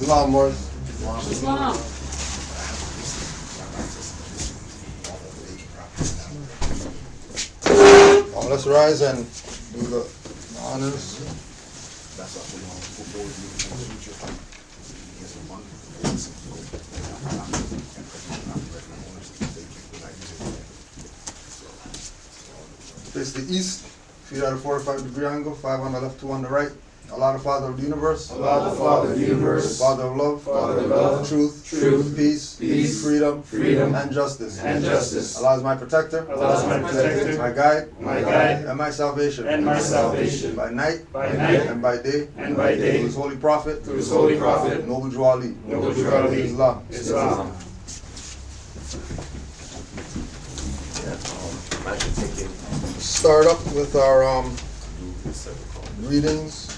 Islam, Morris. Islam. Let's rise and do the honors. Face the east, feet at a 45-degree angle, 5 on the left, 2 on the right. Allah, the Father of the universe. Allah, the Father of the universe. Father of love. Father of love. Truth. Truth. Peace. Peace. Freedom. Freedom. And justice. And justice. Allah is my protector. Allah is my protector. My guide. My guide. And my salvation. And my salvation. By night. By night. And by day. And by day. Through his holy prophet. Through his holy prophet. Noble Jew Ali. Noble Jew Ali. Islam. Islam. Start up with our readings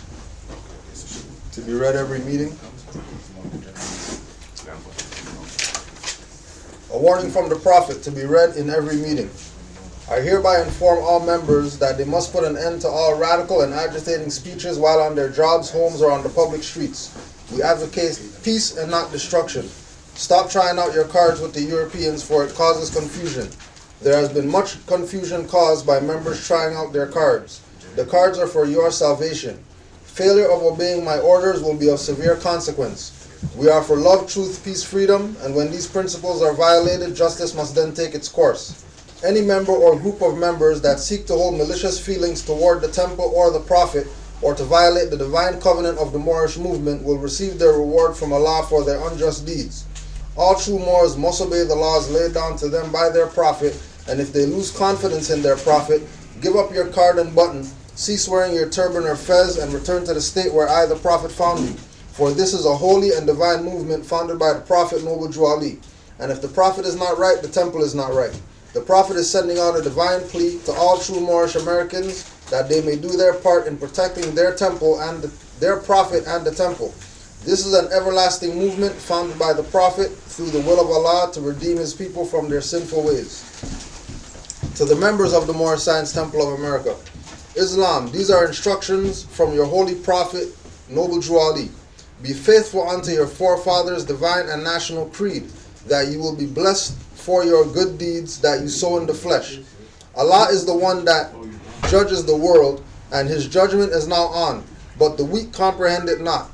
to be read every meeting. A warning from the Prophet to be read in every meeting. I hereby inform all members that they must put an end to all radical and agitating speeches while on their jobs, homes, or on the public streets. We advocate peace and not destruction. Stop trying out your cards with the Europeans, for it causes confusion. There has been much confusion caused by members trying out their cards. The cards are for your salvation. Failure of obeying my orders will be of severe consequence. We are for love, truth, peace, freedom, and when these principles are violated, justice must then take its course. Any member or group of members that seek to hold malicious feelings toward the temple or the prophet, or to violate the divine covenant of the Moorish movement, will receive their reward from Allah for their unjust deeds. All true Moors must obey the laws laid down to them by their prophet, and if they lose confidence in their prophet, give up your card and button, cease wearing your turban or fez, and return to the state where I, the prophet, found you. For this is a holy and divine movement founded by the prophet Noble Jew Ali. And if the prophet is not right, the temple is not right. The prophet is sending out a divine plea to all true Moorish Americans that they may do their part in protecting their temple and their prophet and the temple. This is an everlasting movement founded by the prophet through the will of Allah to redeem his people from their sinful ways. To the members of the Moorish Science Temple of America, Islam, these are instructions from your holy prophet, Noble Jew Ali. Be faithful unto your forefathers' divine and national creed, that you will be blessed for your good deeds that you sow in the flesh. Allah is the one that judges the world, and his judgment is now on, but the weak comprehend it not.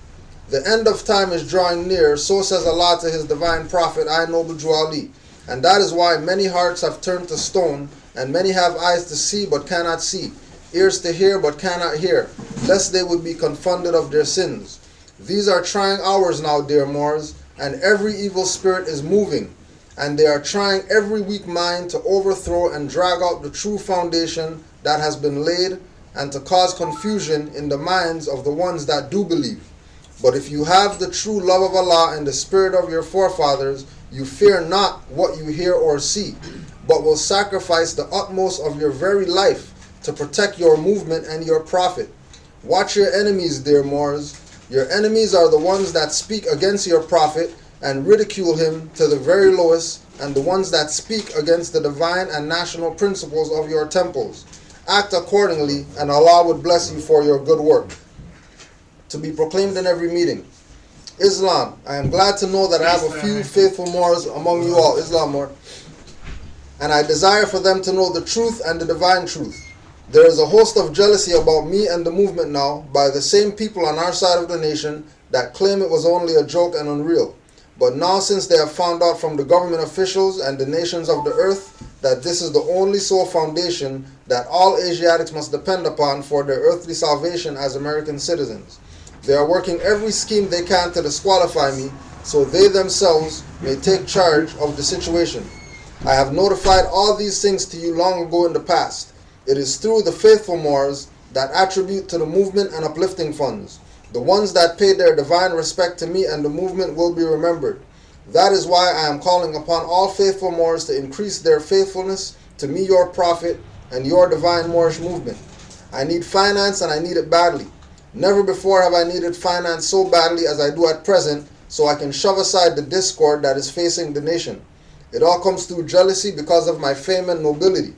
The end of time is drawing near, so says Allah to his divine prophet, I, Noble Jew Ali. And that is why many hearts have turned to stone, and many have eyes to see but cannot see, ears to hear but cannot hear, lest they would be confounded of their sins. These are trying hours now, dear Moors, and every evil spirit is moving, and they are trying every weak mind to overthrow and drag out the true foundation that has been laid, and to cause confusion in the minds of the ones that do believe. But if you have the true love of Allah and the spirit of your forefathers, you fear not what you hear or see, but will sacrifice the utmost of your very life to protect your movement and your prophet. Watch your enemies, dear Moors. Your enemies are the ones that speak against your prophet and ridicule him to the very lowest, and the ones that speak against the divine and national principles of your temples. Act accordingly, and Allah would bless you for your good work. To be proclaimed in every meeting. Islam, I am glad to know that I have a few faithful Moors among you all. Islam, Moor. And I desire for them to know the truth and the divine truth. There is a host of jealousy about me and the movement now by the same people on our side of the nation that claim it was only a joke and unreal. But now, since they have found out from the government officials and the nations of the earth that this is the only sole foundation that all Asiatics must depend upon for their earthly salvation as American citizens, they are working every scheme they can to disqualify me so they themselves may take charge of the situation. I have notified all these things to you long ago in the past. It is through the faithful Moors that attribute to the movement and uplifting funds. The ones that pay their divine respect to me and the movement will be remembered. That is why I am calling upon all faithful Moors to increase their faithfulness to me, your prophet, and your divine Moorish movement. I need finance, and I need it badly. Never before have I needed finance so badly as I do at present, so I can shove aside the discord that is facing the nation. It all comes through jealousy because of my fame and nobility.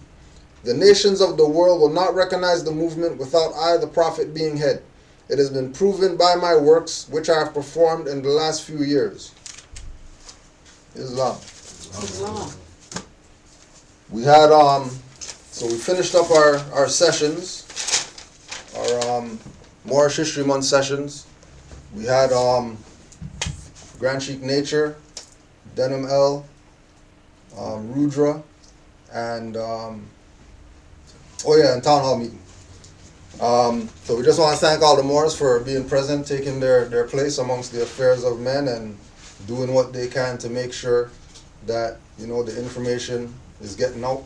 The nations of the world will not recognize the movement without I, the prophet, being head. it has been proven by my works which I have performed in the last few years. Islam. We had so we finished up our sessions, our Moorish History Month sessions. We had Grand Sheik Nature, Denim L, Rudra, and and Town Hall meeting. So we just want to thank all the Moors for being present, taking their place amongst the affairs of men, and doing what they can to make sure that the information is getting out.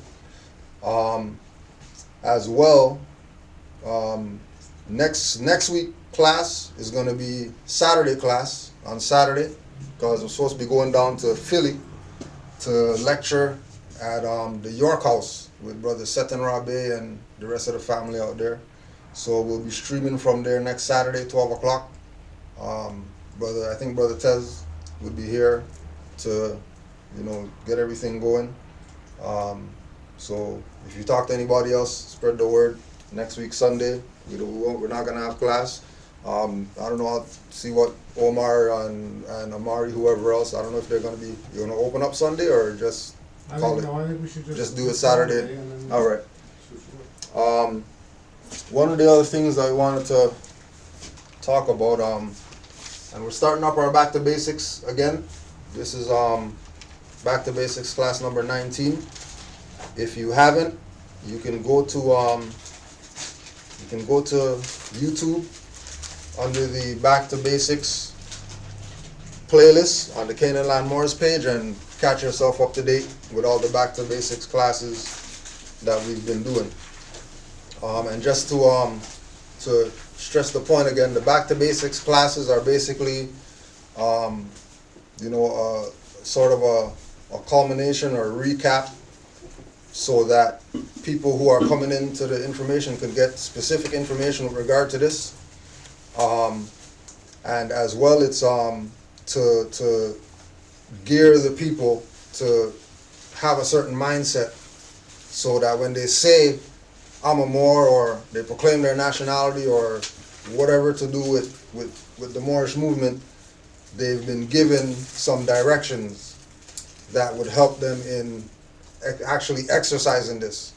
As well, next week class is going to be Saturday class on Saturday, because we're supposed to be going down to Philly to lecture at the York House with Brother Seton Rabe and the rest of the family out there. So we'll be streaming from there next Saturday, 12 o'clock. I think Brother Tez would be here to, get everything going. So if you talk to anybody else, spread the word. Next week, Sunday, we're not going to have class. I don't know, I'll see what Omar and Amari, whoever else, I don't know if they're going to be, you're going to open up Sunday or just call it? I think we should just do it Saturday. All right. One of the other things I wanted to talk about, and we're starting up our Back to Basics again. This is Back to Basics class number 19. If you haven't, you can go to YouTube under the Back to Basics playlist on the Canaanland Moors page and catch yourself up to date with all the Back to Basics classes that we've been doing. And just to stress the point again, the Back to Basics classes are basically, sort of a culmination or a recap, so that people who are coming into the information can get specific information with regard to this. And as well, it's to gear the people to have a certain mindset, so that when they say I'm a Moor, or they proclaim their nationality, or whatever to do with the Moorish movement, they've been given some directions that would help them in actually exercising this.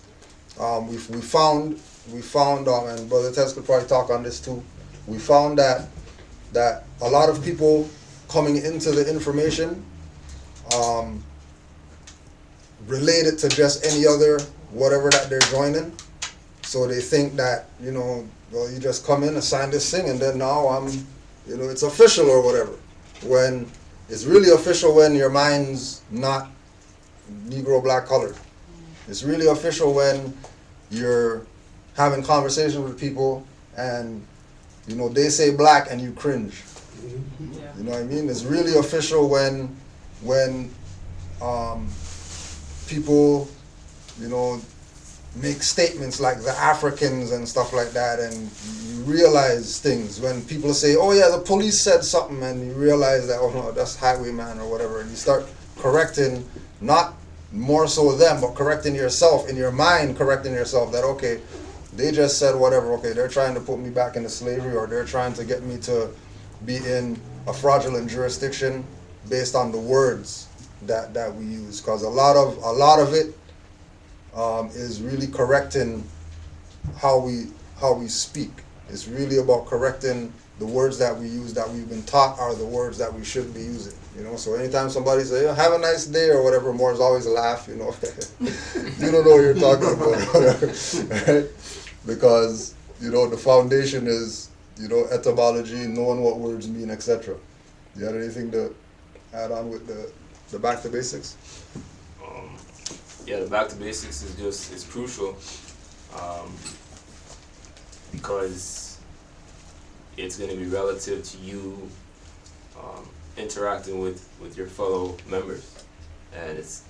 We found, and Brother Tess could probably talk on this too, we found that a lot of people coming into the information relate it to just any other whatever that they're joining. So they think that, you just come in and sign this thing, and then now it's official or whatever. When it's really official when your mind's not Negro, black, colored. It's really official when you're having conversations with people and, they say black and you cringe. Yeah. You know what I mean? It's really official when people, make statements like the Africans and stuff like that, and you realize things. When people say, oh yeah, the police said something, and you realize that, oh no, that's highwayman or whatever, and you start correcting, not more so them, but correcting yourself, in your mind correcting yourself that, okay, they just said whatever, okay, they're trying to put me back into slavery, or they're trying to get me to be in a fraudulent jurisdiction based on the words that we use. Because a lot of it is really correcting how we speak. It's really about correcting the words that we use, that we've been taught are the words that we should be using. So anytime somebody says, have a nice day or whatever, Moors always laugh, you don't know what you're talking about, right? Because, the foundation is, etymology, knowing what words mean, etc. You had anything to add on with the Back to Basics? Yeah, the Back to Basics is crucial, because it's going to be relative to you interacting with your fellow members, and it's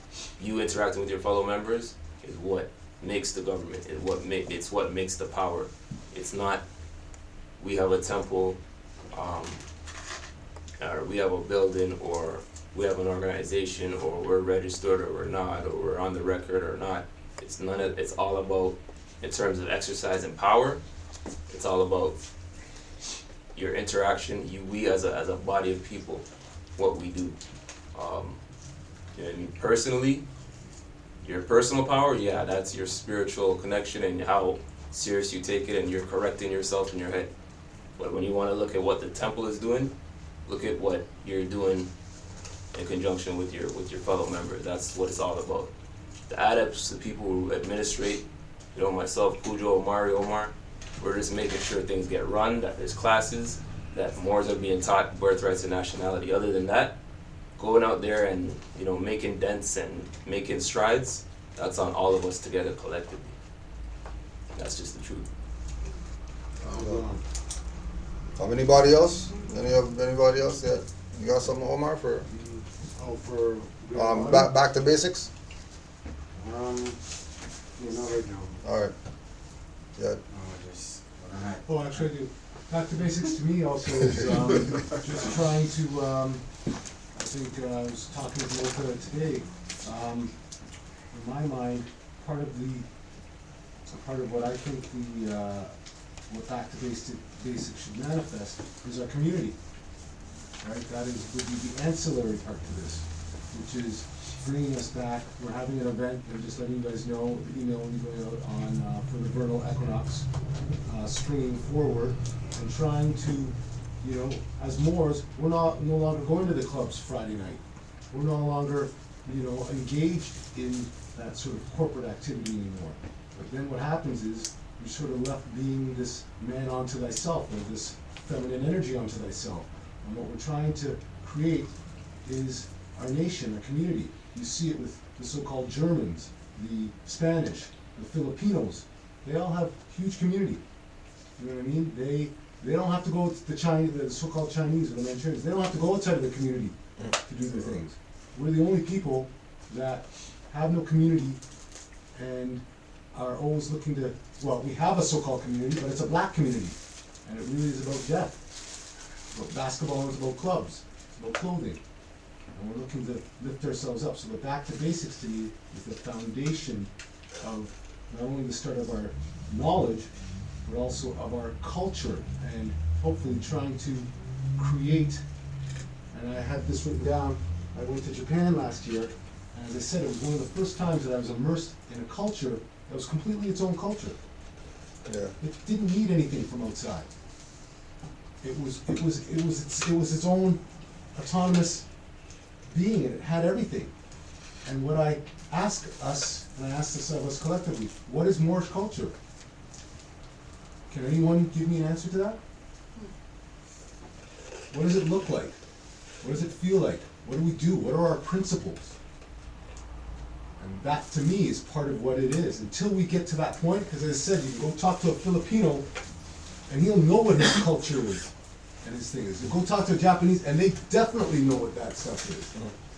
you interacting with your fellow members is what makes the government, it's what makes the power. It's not we have a temple, or we have a building, or we have an organization, or we're registered or we're not, or we're on the record or not. It's all about, in terms of exercising power, it's all about your interaction, we as a body of people, what we do. You know what I mean? Personally, your personal power, yeah, that's your spiritual connection and how serious you take it, and you're correcting yourself in your head. But when you want to look at what the temple is doing, look at what you're doing in conjunction with your fellow members. That's what it's all about. The adepts, the people who administrate, you know, myself, Pujo, Omar, we're just making sure things get run, that there's classes, that Moors are being taught birthrights and nationality. Other than that, going out there and, you know, making dents and making strides, that's on all of us together collectively. That's just the truth. Anybody else? Anybody else? Yeah. You got something, Omar, for back to basics? Not right now. All right. Yeah. Oh, actually, I do. Back to basics to me also is just trying to, I think I was talking with Martha today, in my mind, part of what I think what back to basics should manifest is our community, right? That would be the ancillary part to this, which is bringing us back. We're having an event, and just letting you guys know, the email will be going out on for the vernal equinox, springing forward, and trying to, you know, as Moors, we're no longer going to the clubs Friday night. We're no longer, you know, engaged in that sort of corporate activity anymore. But then what happens is you're sort of left being this man unto thyself, or this feminine energy unto thyself. And what we're trying to create is our nation, our community. You see it with the so-called Germans, the Spanish, the Filipinos. They all have huge community. You know what I mean? They don't have to go to the so-called Chinese or the Manchurians. They don't have to go outside of the community to do their things. We're the only people that have no community and are always looking to, well, we have a so-called community, but it's a black community. And it really is about death. It's about basketball, and it's about clubs, it's about clothing. And we're looking to lift ourselves up. So the back to basics to me is the foundation of not only the start of our knowledge, but also of our culture, and hopefully trying to create, and I had this written down, I went to Japan last year, and as I said, it was one of the first times that I was immersed in a culture that was completely its own culture. Yeah. It didn't need anything from outside. It was its own autonomous being, and it had everything. And what I ask us, and I ask this of us collectively, what is Moorish culture? Can anyone give me an answer to that? What does it look like? What does it feel like? What do we do? What are our principles? And that, to me, is part of what it is. Until we get to that point, because as I said, you can go talk to a Filipino, and he'll know what his culture is, and his thing is. You go talk to a Japanese, and they definitely know what that stuff is.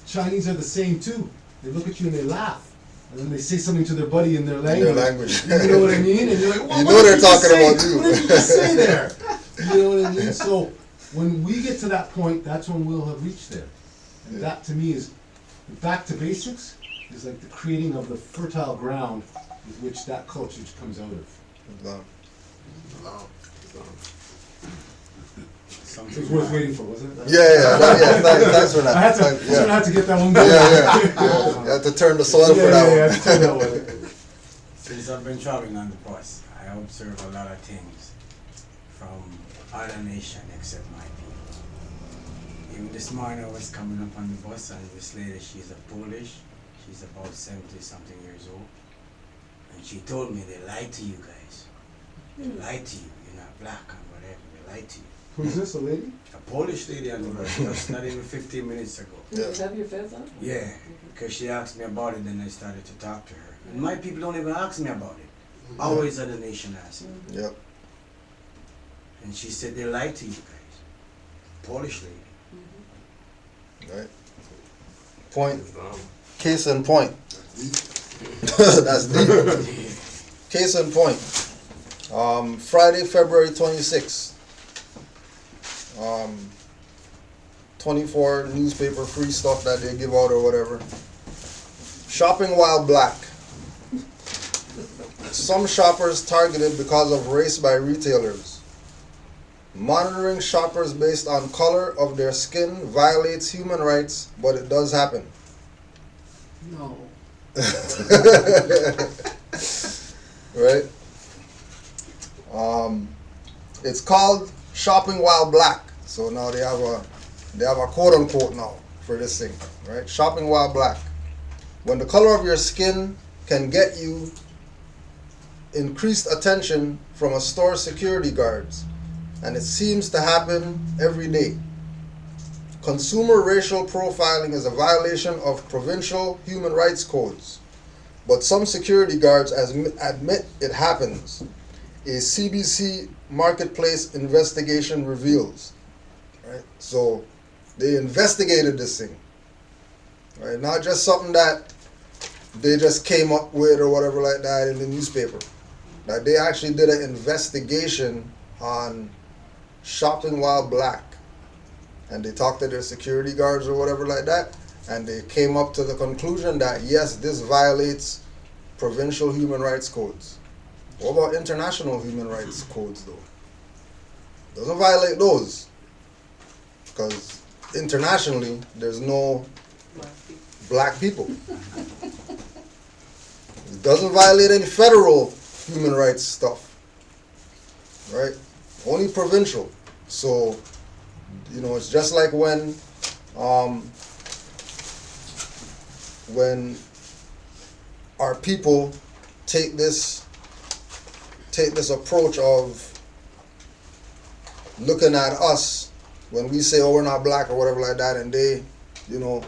Chinese are the same, too. They look at you and they laugh. And then they say something to their buddy in their language. You know what I mean? And you're like, well, you know they're talking about you. What did you just say there? You know what I mean? So when we get to that point, that's when we'll have reached there. And that, to me, is back to basics. Is like the creating of the fertile ground with which that culture comes out of. It was worth waiting for, wasn't it? Thanks for that. I had to get that one going. You had to turn the soil for that one. I had to turn that one. Since I've been traveling on the bus, I observe a lot of things from other nations except my people. Even this morning I was coming up on the bus, and this lady, she's a Polish. She's about 70-something years old. And she told me they lied to you guys. They lied to you. You're not black and whatever. They lied to you. Who's this, a lady? A Polish lady on the bus, just not even 15 minutes ago. Yeah. You have your feds on? Yeah, because she asked me about it, then I started to talk to her. And my people don't even ask me about it. Always other nation ask me. Yep. And she said they lied to you guys. Polish lady. Right. Point. Case in point. That's deep. Case in point. Friday, February 26th. 24 newspaper free stuff that they give out or whatever. Shopping while black. Some shoppers targeted because of race by retailers. Monitoring shoppers based on color of their skin violates human rights, but it does happen. No. Right? It's called shopping while black. So now they have a quote unquote now for this thing, right? Shopping while black. When the color of your skin can get you increased attention from a store security guards, and it seems to happen every day. Consumer racial profiling is a violation of provincial human rights codes, but some security guards admit it happens. A CBC Marketplace investigation reveals. Right? So they investigated this thing. Right? Not just something that they just came up with or whatever like that in the newspaper. Like they actually did an investigation on shopping while black. And they talked to their security guards or whatever like that, and they came up to the conclusion that yes, this violates provincial human rights codes. What about international human rights codes though? Doesn't violate those. Because internationally, there's no black people. It doesn't violate any federal human rights stuff. Right? Only provincial. So, you know, it's just like when our people take this approach of looking at us when we say, oh, we're not black or whatever like that, and they, you know,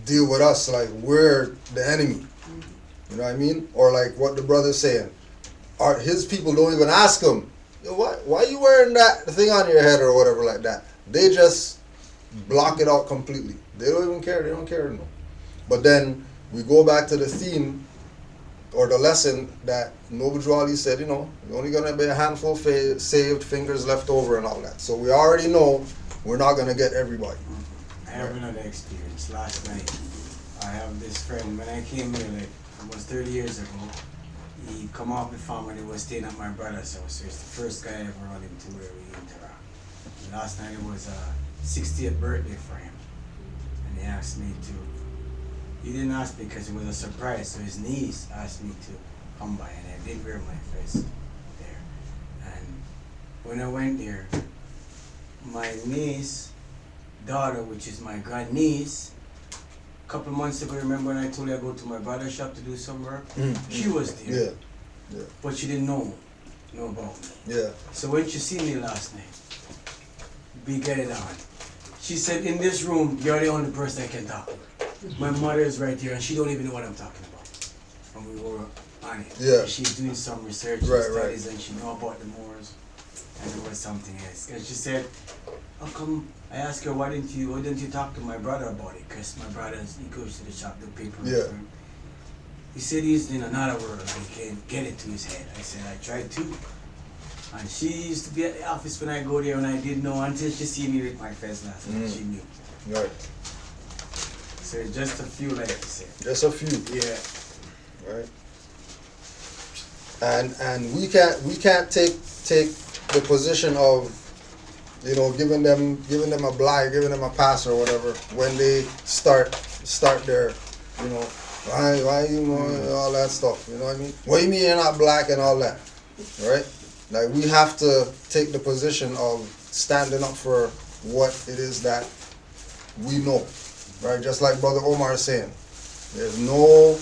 deal with us like we're the enemy. You know what I mean? Or like what the brother's saying. His people don't even ask him, why are you wearing that thing on your head or whatever like that? They just block it out completely. They don't even care. They don't care anymore. But then we go back to the theme or the lesson that Noble Drew Ali said, you know, you're only going to be a handful saved, fingers left over and all that. So we already know we're not going to get everybody. I have another experience. Last night, I have this friend, when I came here like almost 30 years ago, he come off the farm and he was staying at my brother's house. So it's the first guy I ever run into where we interact. And last night it was a 60th birthday for him. And he asked me to, he didn't ask me because it was a surprise, so his niece asked me to come by, and I did wear my face there. And when I went there, my niece, daughter, which is my grandniece, a couple of months ago, remember when I told you I go to my brother's shop to do some work? She was there. Yeah. But she didn't know about me. Yeah. So when she seen me last night, we get it on. She said, in this room, you're the only person I can talk with. My mother is right here, and she don't even know what I'm talking about. And we were on it. Yeah. She's doing some research and studies, and she know about the Moors. And there was something else. And she said, how come, I asked her, why didn't you talk to my brother about it? Because my brother, he goes to the shop, do paper. Yeah. He said he's in another world, he can't get it to his head. I said, I tried to. And she used to be at the office when I go there, and I didn't know until she see me with my face last night. She knew. Right. So just a few, like you said. Just a few. Yeah. Right. And we can't take the position of, you know, giving them a blight, giving them a pass or whatever when they start their, you know, why you know, all that stuff. You know what I mean? What do you mean you're not black and all that, right? Like we have to take the position of standing up for what it is that we know, right? Just like Brother Omar is saying, there's no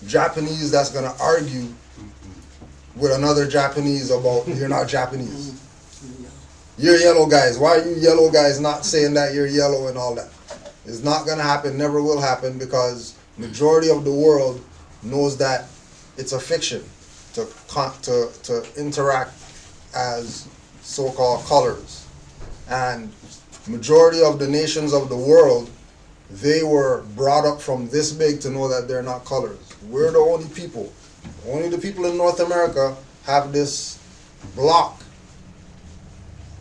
Japanese that's gonna argue with another Japanese about you're not Japanese. You're yellow guys. Why are you yellow guys not saying that you're yellow and all that? It's not gonna happen, never will happen, because majority of the world knows that it's a fiction to interact as so-called colors. And majority of the nations of the world, they were brought up from this big to know that they're not colors. We're the only people. Only the people in North America have this block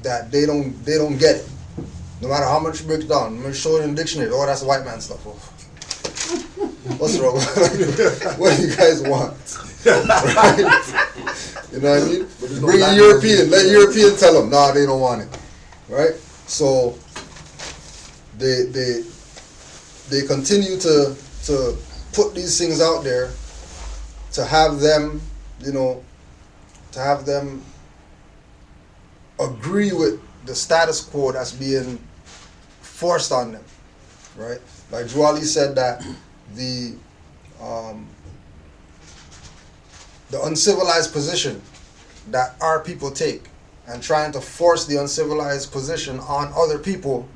that they don't get it. No matter how much you break it down. I'm show it in the dictionary. Oh, that's white man stuff. Oh. What's wrong? What do you guys want? Right? You know what I mean? But there's no Bring a black European. man. Let European tell them. Nah, they don't want it. Right? So they continue to put these things out there to have them, to have them agree with the status quo that's being forced on them, right? Like Juali said that the uncivilized position that our people take and trying to force the uncivilized position on other people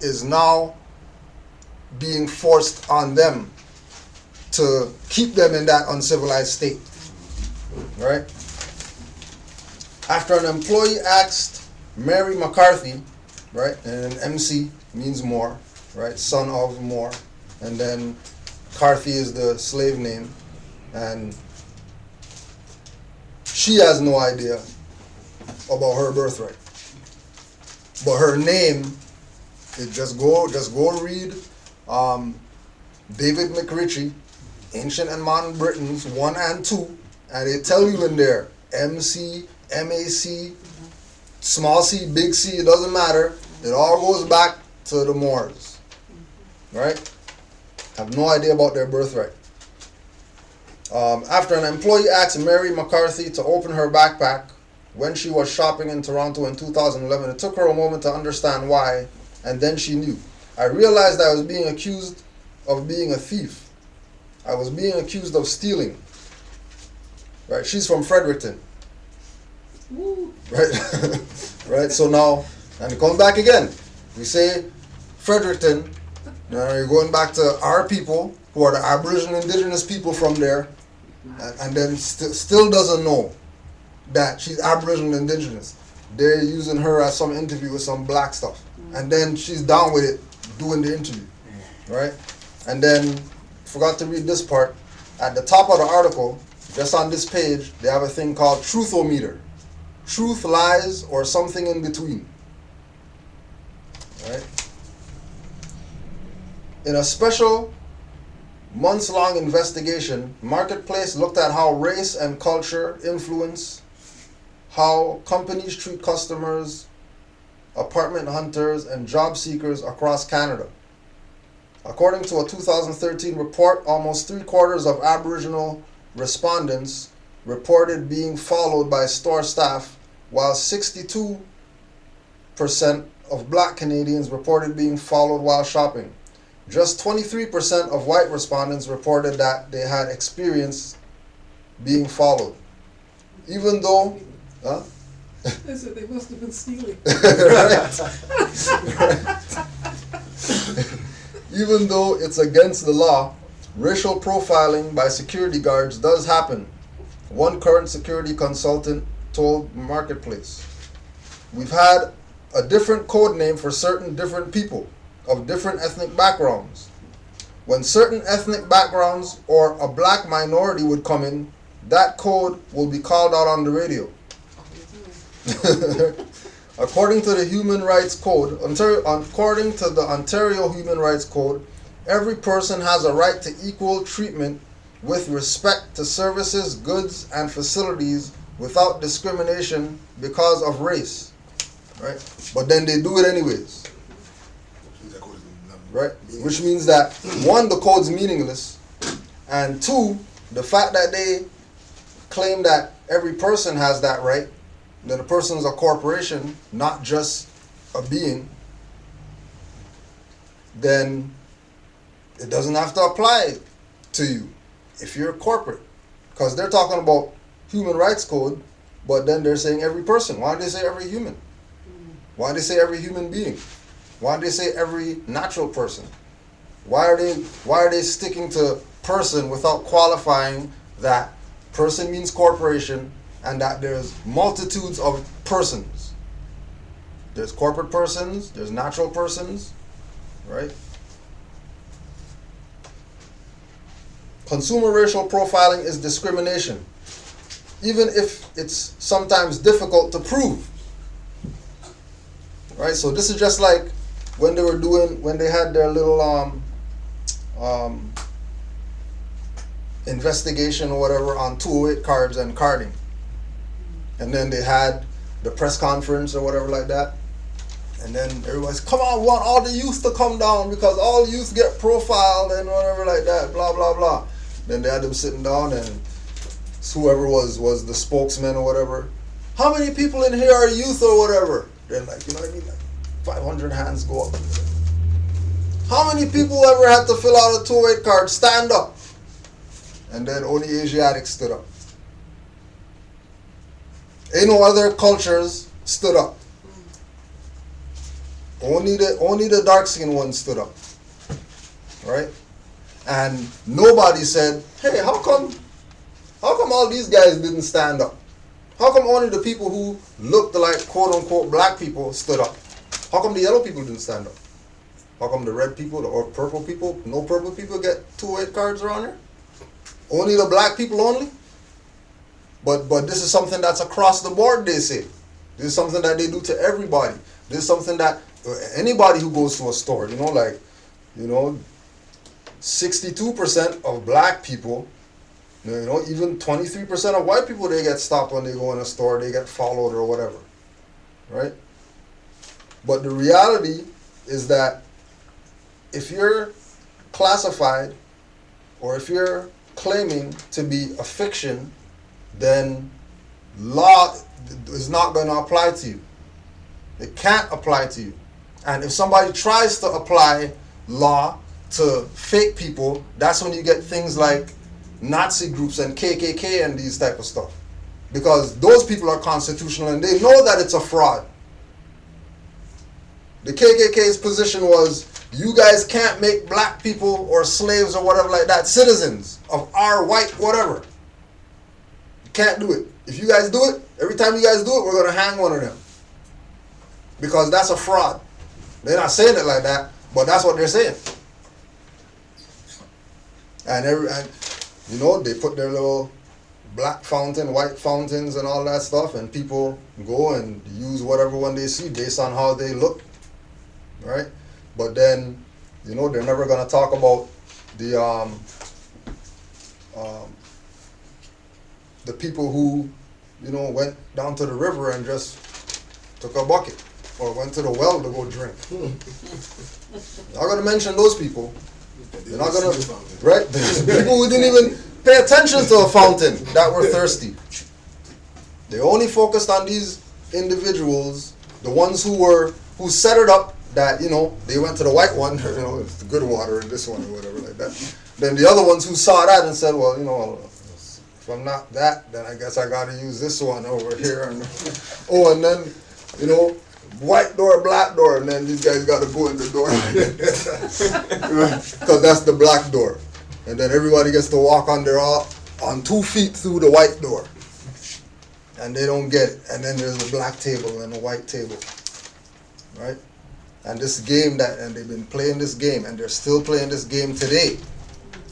is now being forced on them to keep them in that uncivilized state, right? After an employee asked Mary McCarthy, right, and an MC means more, right, son of more, and then Carthy is the slave name, and she has no idea about her birthright. But her name, just go read David McRitchie, Ancient and Modern Britons 1 and 2, and they tell you in there, MC, MAC, small c, big C, it doesn't matter. It all goes back to the Moors, right? Have no idea about their birthright. After an employee asked Mary McCarthy to open her backpack when she was shopping in Toronto in 2011, it took her a moment to understand why, and then she knew. I realized I was being accused of being a thief. I was being accused of stealing. Right? She's from Fredericton. Right? Right? So now, and it comes back again. We say Fredericton, now you're going back to our people, who are the Aboriginal Indigenous people from there, and then still doesn't know that she's Aboriginal Indigenous. They're using her as some interview with some black stuff. And then she's down with it, doing the interview. Right? And then, forgot to read this part. At the top of the article, just on this page, they have a thing called Truthometer. Truth, lies, or something in between. Right? In a special months-long investigation, Marketplace looked at how race and culture influence how companies treat customers, apartment hunters, and job seekers across Canada. According to a 2013 report, almost 3/4 of Aboriginal respondents reported being followed by store staff, while 62% of Black Canadians reported being followed while shopping. Just 23% of white respondents reported that they had experienced being followed. Even though, They said they must have been stealing. right. Even though it's against the law, racial profiling by security guards does happen. One current security consultant told Marketplace, "We've had a different code name for certain different people of different ethnic backgrounds. When certain ethnic backgrounds or a black minority would come in, that code will be called out on the radio." According to the Human Rights Code, according to the Ontario Human Rights Code, every person has a right to equal treatment with respect to services, goods, and facilities without discrimination because of race. Right? But then they do it anyways. Right? Which means that, one, the code's meaningless, and two, the fact that they claim that every person has that right, that a person is a corporation, not just a being, then it doesn't have to apply to you if you're corporate. Because they're talking about human rights code, but then they're saying every person. Why do they say every human? Why do they say every human being? Why do they say every natural person? Why are they sticking to person without qualifying that person means corporation and that there's multitudes of persons? There's corporate persons, there's natural persons, right? Consumer racial profiling is discrimination, even if it's sometimes difficult to prove. Right? So this is just like when they had their little investigation or whatever on 208 cards and carding. And then they had the press conference or whatever like that. And then everybody's, come on, we want all the youth to come down because all youth get profiled and whatever like that, blah, blah, blah. Then they had them sitting down and whoever was the spokesman or whatever. How many people in here are youth or whatever? Then like, you know what I mean? Like 500 hands go up. How many people ever had to fill out a 208 card? Stand up. And then only Asiatics stood up. Ain't no other cultures stood up. Only the dark skinned ones stood up. Right? And nobody said, hey, how come all these guys didn't stand up? How come only the people who looked like quote unquote black people stood up? How come the yellow people didn't stand up? How come the red people or purple people, no purple people get 208 cards around here? Only the black people only? But this is something that's across the board, they say. This is something that they do to everybody. This is something that anybody who goes to a store, 62% of black people, even 23% of white people, they get stopped when they go in a store, they get followed or whatever, right? But the reality is that if you're classified or if you're claiming to be a fiction, then law is not going to apply to you. It can't apply to you. And if somebody tries to apply law to fake people, that's when you get things like Nazi groups and KKK and these type of stuff. Because those people are constitutional and they know that it's a fraud. The KKK's position was, you guys can't make black people or slaves or whatever like that citizens of our white whatever. You can't do it. If you guys do it, every time you guys do it, we're going to hang one of them. Because that's a fraud. They're not saying it like that, but that's what they're saying. And they put their little black fountain, white fountains and all that stuff, and people go and use whatever one they see based on how they look, right? But then, they're never going to talk about the people who, went down to the river and just took a bucket or went to the well to go drink. Not going to mention those people. They're not going to, right? People who didn't even pay attention to a fountain that were thirsty. They only focused on these individuals, the ones who set it up, that, they went to the white one, it's the good water and this one or whatever like that. Then the other ones who saw that and said, well, if I'm not that, then I guess I got to use this one over here. And then, white door, black door, and then these guys got to go in the door. Because that's the black door. And then everybody gets to walk on 2 feet through the white door. And they don't get it. And then there's a black table and a white table. Right? And this game and they've been playing this game, and they're still playing this game today,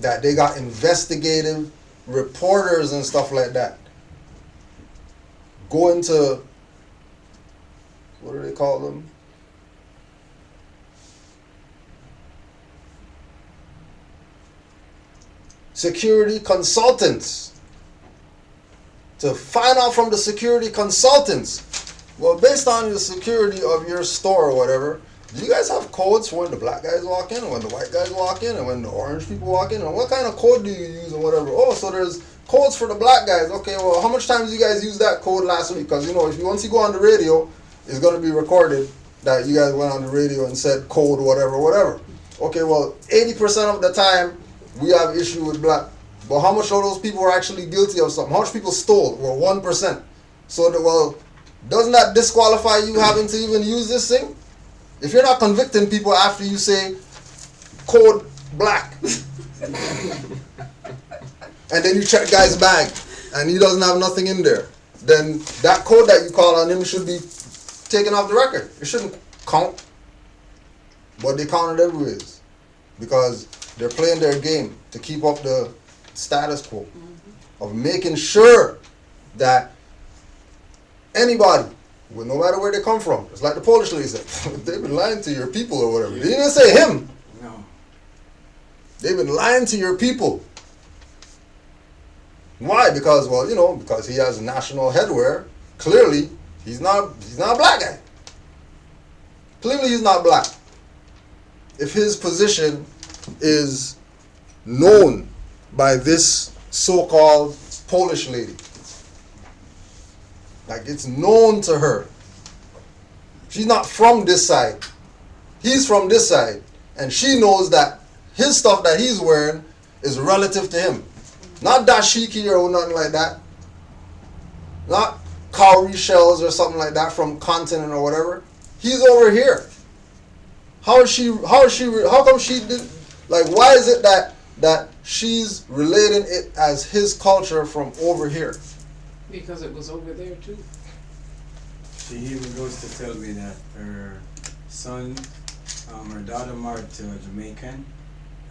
that they got investigative reporters and stuff like that go into, what do they call them? Security consultants. To find out from the security consultants, well, based on the security of your store or whatever, do you guys have codes for when the black guys walk in, and when the white guys walk in, and when the orange people walk in, and what kind of code do you use or whatever? Oh, so there's codes for the black guys. Okay, well, how much times you guys used that code last week? Because, once you go on the radio, it's going to be recorded that you guys went on the radio and said code whatever. Okay, well, 80% of the time, we have issue with black. But how much of those people are actually guilty of something? How much people stole? Well, 1%. So, doesn't that disqualify you having to even use this thing? If you're not convicting people after you say code black, and then you check guy's bag and he doesn't have nothing in there, then that code that you call on him should be taken off the record. It shouldn't count. But they count it anyways, because they're playing their game to keep up the status quo of making sure that anybody, well, no matter where they come from, it's like the Polish lady said, they've been lying to your people or whatever. They didn't say him. No. They've been lying to your people. Why? Because, because he has national headwear, clearly he's not a black guy. Clearly he's not black. If his position is known by this so-called Polish lady, like it's known to her. She's not from this side. He's from this side. And she knows that his stuff that he's wearing is relative to him. Not dashiki or nothing like that. Not cowrie shells or something like that from continent or whatever. He's over here. How come she did, like, why is it that she's relating it as his culture from over here? Because it was over there too. She even goes to tell me that her son, her daughter married to a Jamaican,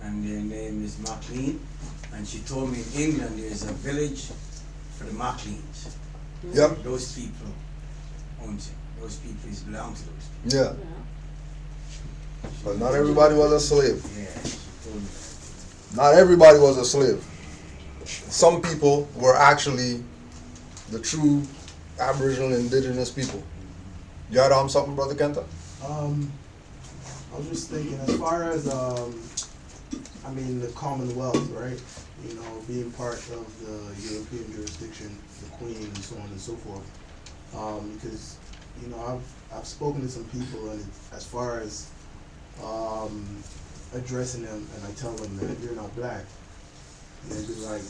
and their name is MacLean. And she told me in England there's a village for the MacLeans. Yep. Those people own it. Those people belong to those people. Yeah. Yeah. But not everybody was a slave. Yeah, she told me that. Not everybody was a slave. Some people were actually the true Aboriginal indigenous people. You had something, Brother Kenta? I was just thinking, as far as I mean, the Commonwealth, right? You know, being part of the European jurisdiction, the Queen, and so on and so forth. Because you know, I've spoken to some people, and as far as addressing them, and I tell them that you're not black, and they'd be like,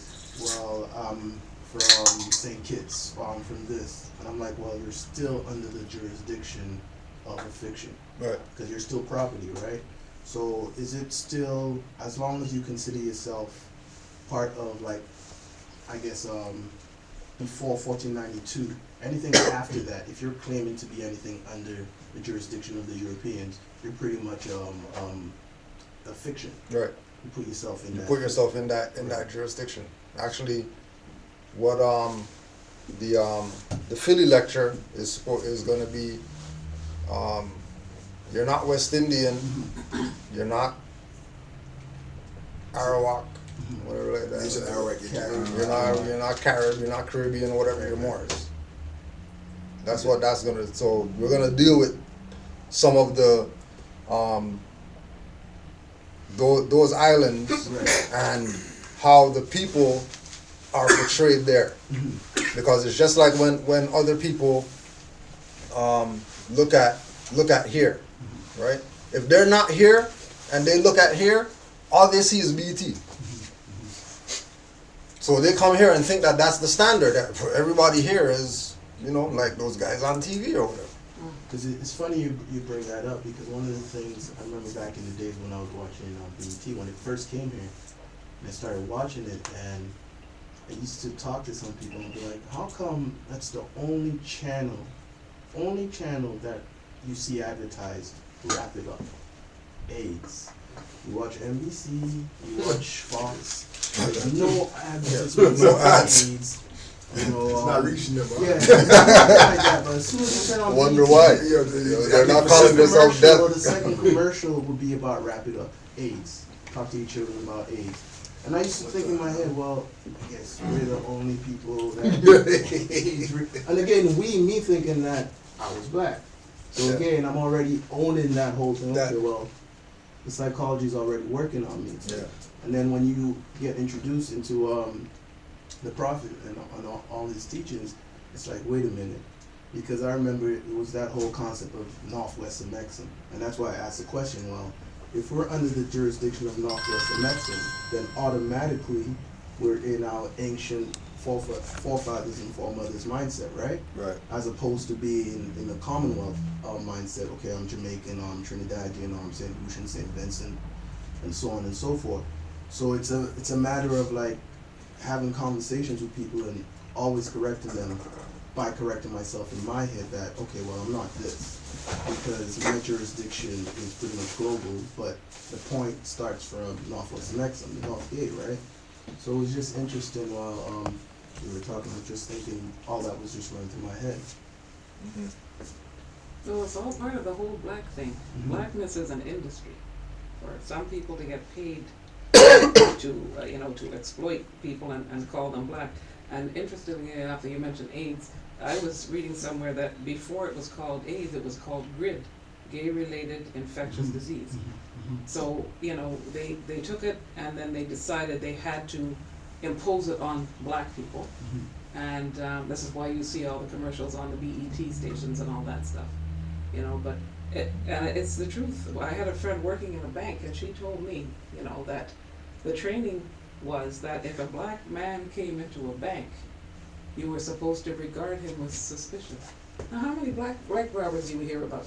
well, I'm from St. Kitts, or I'm from this, and I'm like, well, you're still under the jurisdiction of a fiction, Right. because you're still property, right? So is it still, as long as you consider yourself part of, like, I guess, before 1492, anything after that, if you're claiming to be anything under the jurisdiction of the Europeans, you're pretty much a fiction. Right. You put yourself in You that. put yourself in that jurisdiction. Actually, what the Philly lecture is going to be, you're not West Indian, you're not Arawak, whatever like that. He's an Arawak. You're not Carib, you're not Caribbean, whatever. You're Moors. That's what that's gonna. So we're gonna deal with some of the those islands and how the people are portrayed there, because it's just like when other people look at here, right? If they're not here and they look at here, all they see is BT. So they come here and think that that's the standard. That for everybody here is, you know, like those guys on TV or whatever. Because it's funny you bring that up, because one of the things I remember back in the days when I was watching BET, when it first came here, and I started watching it, and I used to talk to some people and be like, how come that's the only channel that you see advertised, wrap it up? AIDS. You watch NBC, you watch Fox, there's no advertisements No for ads. AIDS. You know, It's not reaching them. yeah, it's not like that, but as soon as you turn on Wonder BET, why. Yeah, They're not the calling first themselves commercial or death. the second commercial would be about wrap it up, AIDS. Talk to your children about AIDS. And I used to think in my head, well, I guess we're the only people that AIDS. And again, me thinking that I was black. So Yeah. again, I'm already owning that whole thing. That- Okay, well, the psychology is already working on me. Yeah. And then when you get introduced into the Prophet and all his teachings, it's like, wait a minute. Because I remember it was that whole concept of Northwest and Mexim. And that's why I asked the question, well, if we're under the jurisdiction of Northwest and Mexim, then automatically we're in our ancient forefathers and foremothers mindset, right? Right. As opposed to being in the Commonwealth mindset. Okay, I'm Jamaican, I'm Trinidadian, I'm St. Lucian, St. Vincent, and so on and so forth. So it's a matter of like having conversations with people and always correcting them by correcting myself in my head that, okay, well, I'm not this, because my jurisdiction is pretty much global, but the point starts from Northwest Mexim, the North Gate, right? So it was just interesting while we were talking, I was just thinking all that was just running through my head. So it's all part of the whole black thing. Mhm. Blackness is an industry. For some people to get paid to exploit people and call them black. And interestingly enough, you mentioned AIDS. I was reading somewhere that before it was called AIDS, it was called GRID, gay-related infectious disease. So, you know, they took it and then they decided they had to impose it on black people. And this is why you see all the commercials on the BET stations and all that stuff, you know, but it's the truth. I had a friend working in a bank and she told me, you know, that the training was that if a black man came into a bank, you were supposed to regard him with suspicion. Now, how many black robbers do you hear about?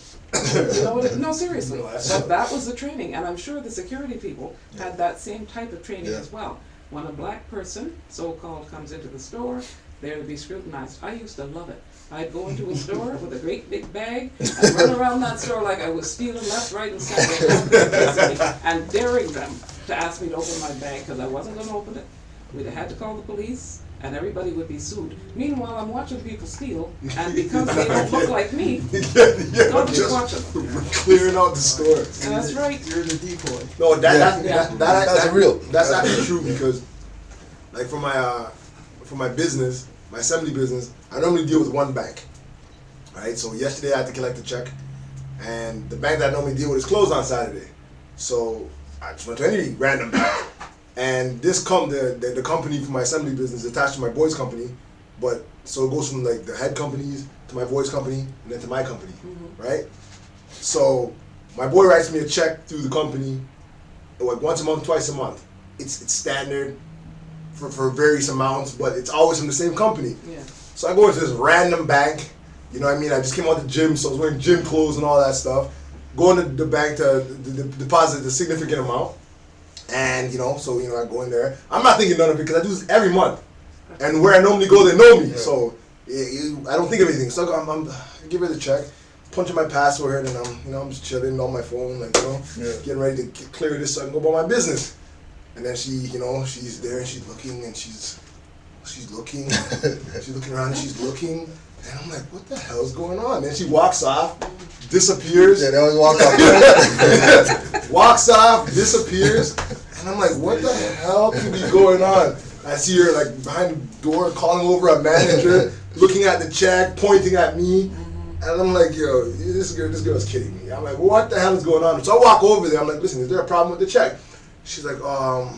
You know, no, seriously. But that was the training, and I'm sure the security people had that same type of training as well. When a black person, so-called, comes into the store, they're to be scrutinized. I used to love it. I'd go into a store with a great big bag and run around that store like I was stealing left, right, and center, and daring them to ask me to open my bag because I wasn't going to open it. We'd have had to call the police, and everybody would be sued. Meanwhile, I'm watching people steal, and because they don't look like me, nobody's watching them. Clearing out the store. That's right. You're the decoy. No, That's real. That's actually true because, like, for my business, my assembly business, I normally deal with one bank, right? So yesterday I had to collect a check, and the bank that I normally deal with is closed on Saturday. So I just went to any random bank, and the company for my assembly business is attached to my boys' company, but so it goes from like the head companies to my boys' company and then to my company, right? So my boy writes me a check through the company, like once a month, twice a month. It's standard for various amounts, but it's always from the same company. Yeah. So I go into this random bank, you know what I mean? I just came out the gym, so I was wearing gym clothes and all that stuff. Go into the bank to deposit a significant amount. And, you know, so, you know, I go in there. I'm not thinking none of it because I do this every month. And where I normally go, they know me. Yeah. So I don't think of anything. So I give her the check, punch in my password, and I'm just chilling on my phone, like, getting ready to clear this so I can go about my business. And then she's there and she's looking and she's looking, she's looking around and she's looking, and I'm like, what the hell is going on? And then she walks off, disappears. Yeah, they always walk off. Walks off, disappears, and I'm like, what the hell could be going on? I see her like behind the door, calling over a manager, looking at the check, pointing at me, and I'm like, yo, this girl's kidding me. I'm like, what the hell is going on? So I walk over there. I'm like, listen, is there a problem with the check? She's like, no,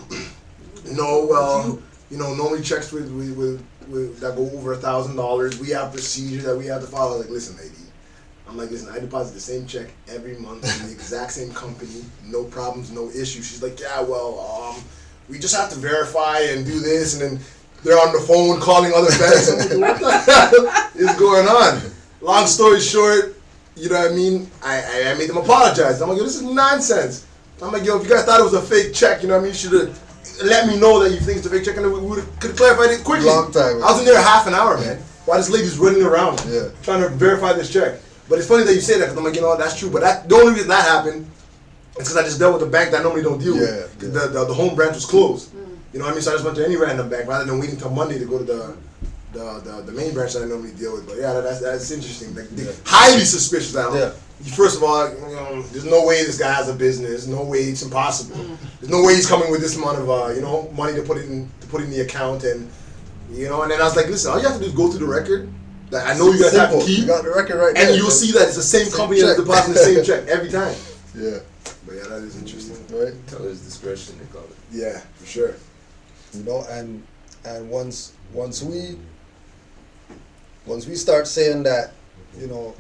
well, you know, normally checks with that go over $1,000, we have procedures that we have to follow. I was like, listen, lady. I'm like, listen, I deposit the same check every month in the exact same company, no problems, no issues. She's like, yeah, well, we just have to verify and do this, and then they're on the phone calling other banks. I'm like, what the hell is going on? Long story short, you know what I mean? I made them apologize. I'm like, yo, this is nonsense. I'm like, yo, if you guys thought it was a fake check, you know what I mean? You should have let me know that you think it's a fake check, and we could have clarified it quickly. Long time. I was in there half an hour, man. While this lady's running around, trying to verify this check. But it's funny that you say that, because I'm like, you know what, that's true. But the only reason that happened is because I just dealt with a bank that I normally don't deal with. The home branch was closed. You know what I mean? So I just went to any random bank rather than waiting till Monday to go to the main branch that I normally deal with. But yeah, that's interesting. Like, highly suspicious. First of all, you know, there's no way this guy has a business. No way, it's impossible. There's no way he's coming with this amount of money to put in the account, and you know. And then I was like, listen, all you have to do is go through the record that I know you guys have to keep. You got the record right there, and you'll see that it's the same company that's depositing the same check every time. Yeah. But yeah, that is interesting. Right? Teller's discretion, they call it. Yeah, for sure. You know, and once we start saying that, you know,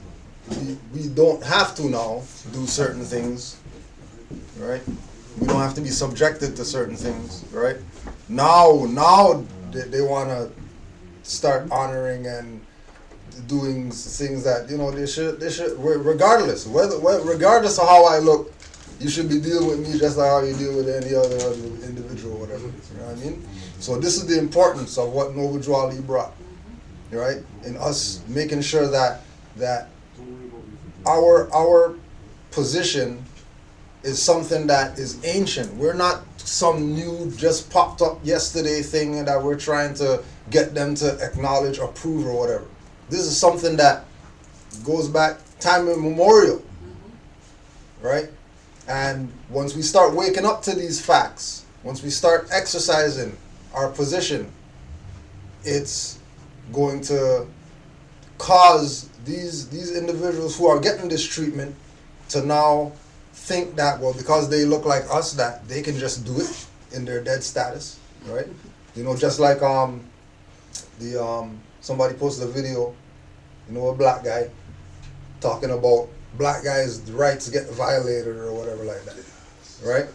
we don't have to now do certain things, right? We don't have to be subjected to certain things, right? Now they want to start honoring and doing things that, you know, they should regardless regardless of how I look, you should be dealing with me just like how you deal with any other individual or whatever. You know what I mean? So this is the importance of what Noble Drew Ali brought, right? In us making sure that our position is something that is ancient. We're not some new, just popped up yesterday thing that we're trying to get them to acknowledge or prove or whatever. This is something that goes back time immemorial, right? And once we start waking up to these facts, once we start exercising our position, it's going to cause these individuals who are getting this treatment to now think that, well, because they look like us, that they can just do it in their dead status, right? You know, just like somebody posted a video, you know, a black guy talking about black guys' rights get violated or whatever like that, right?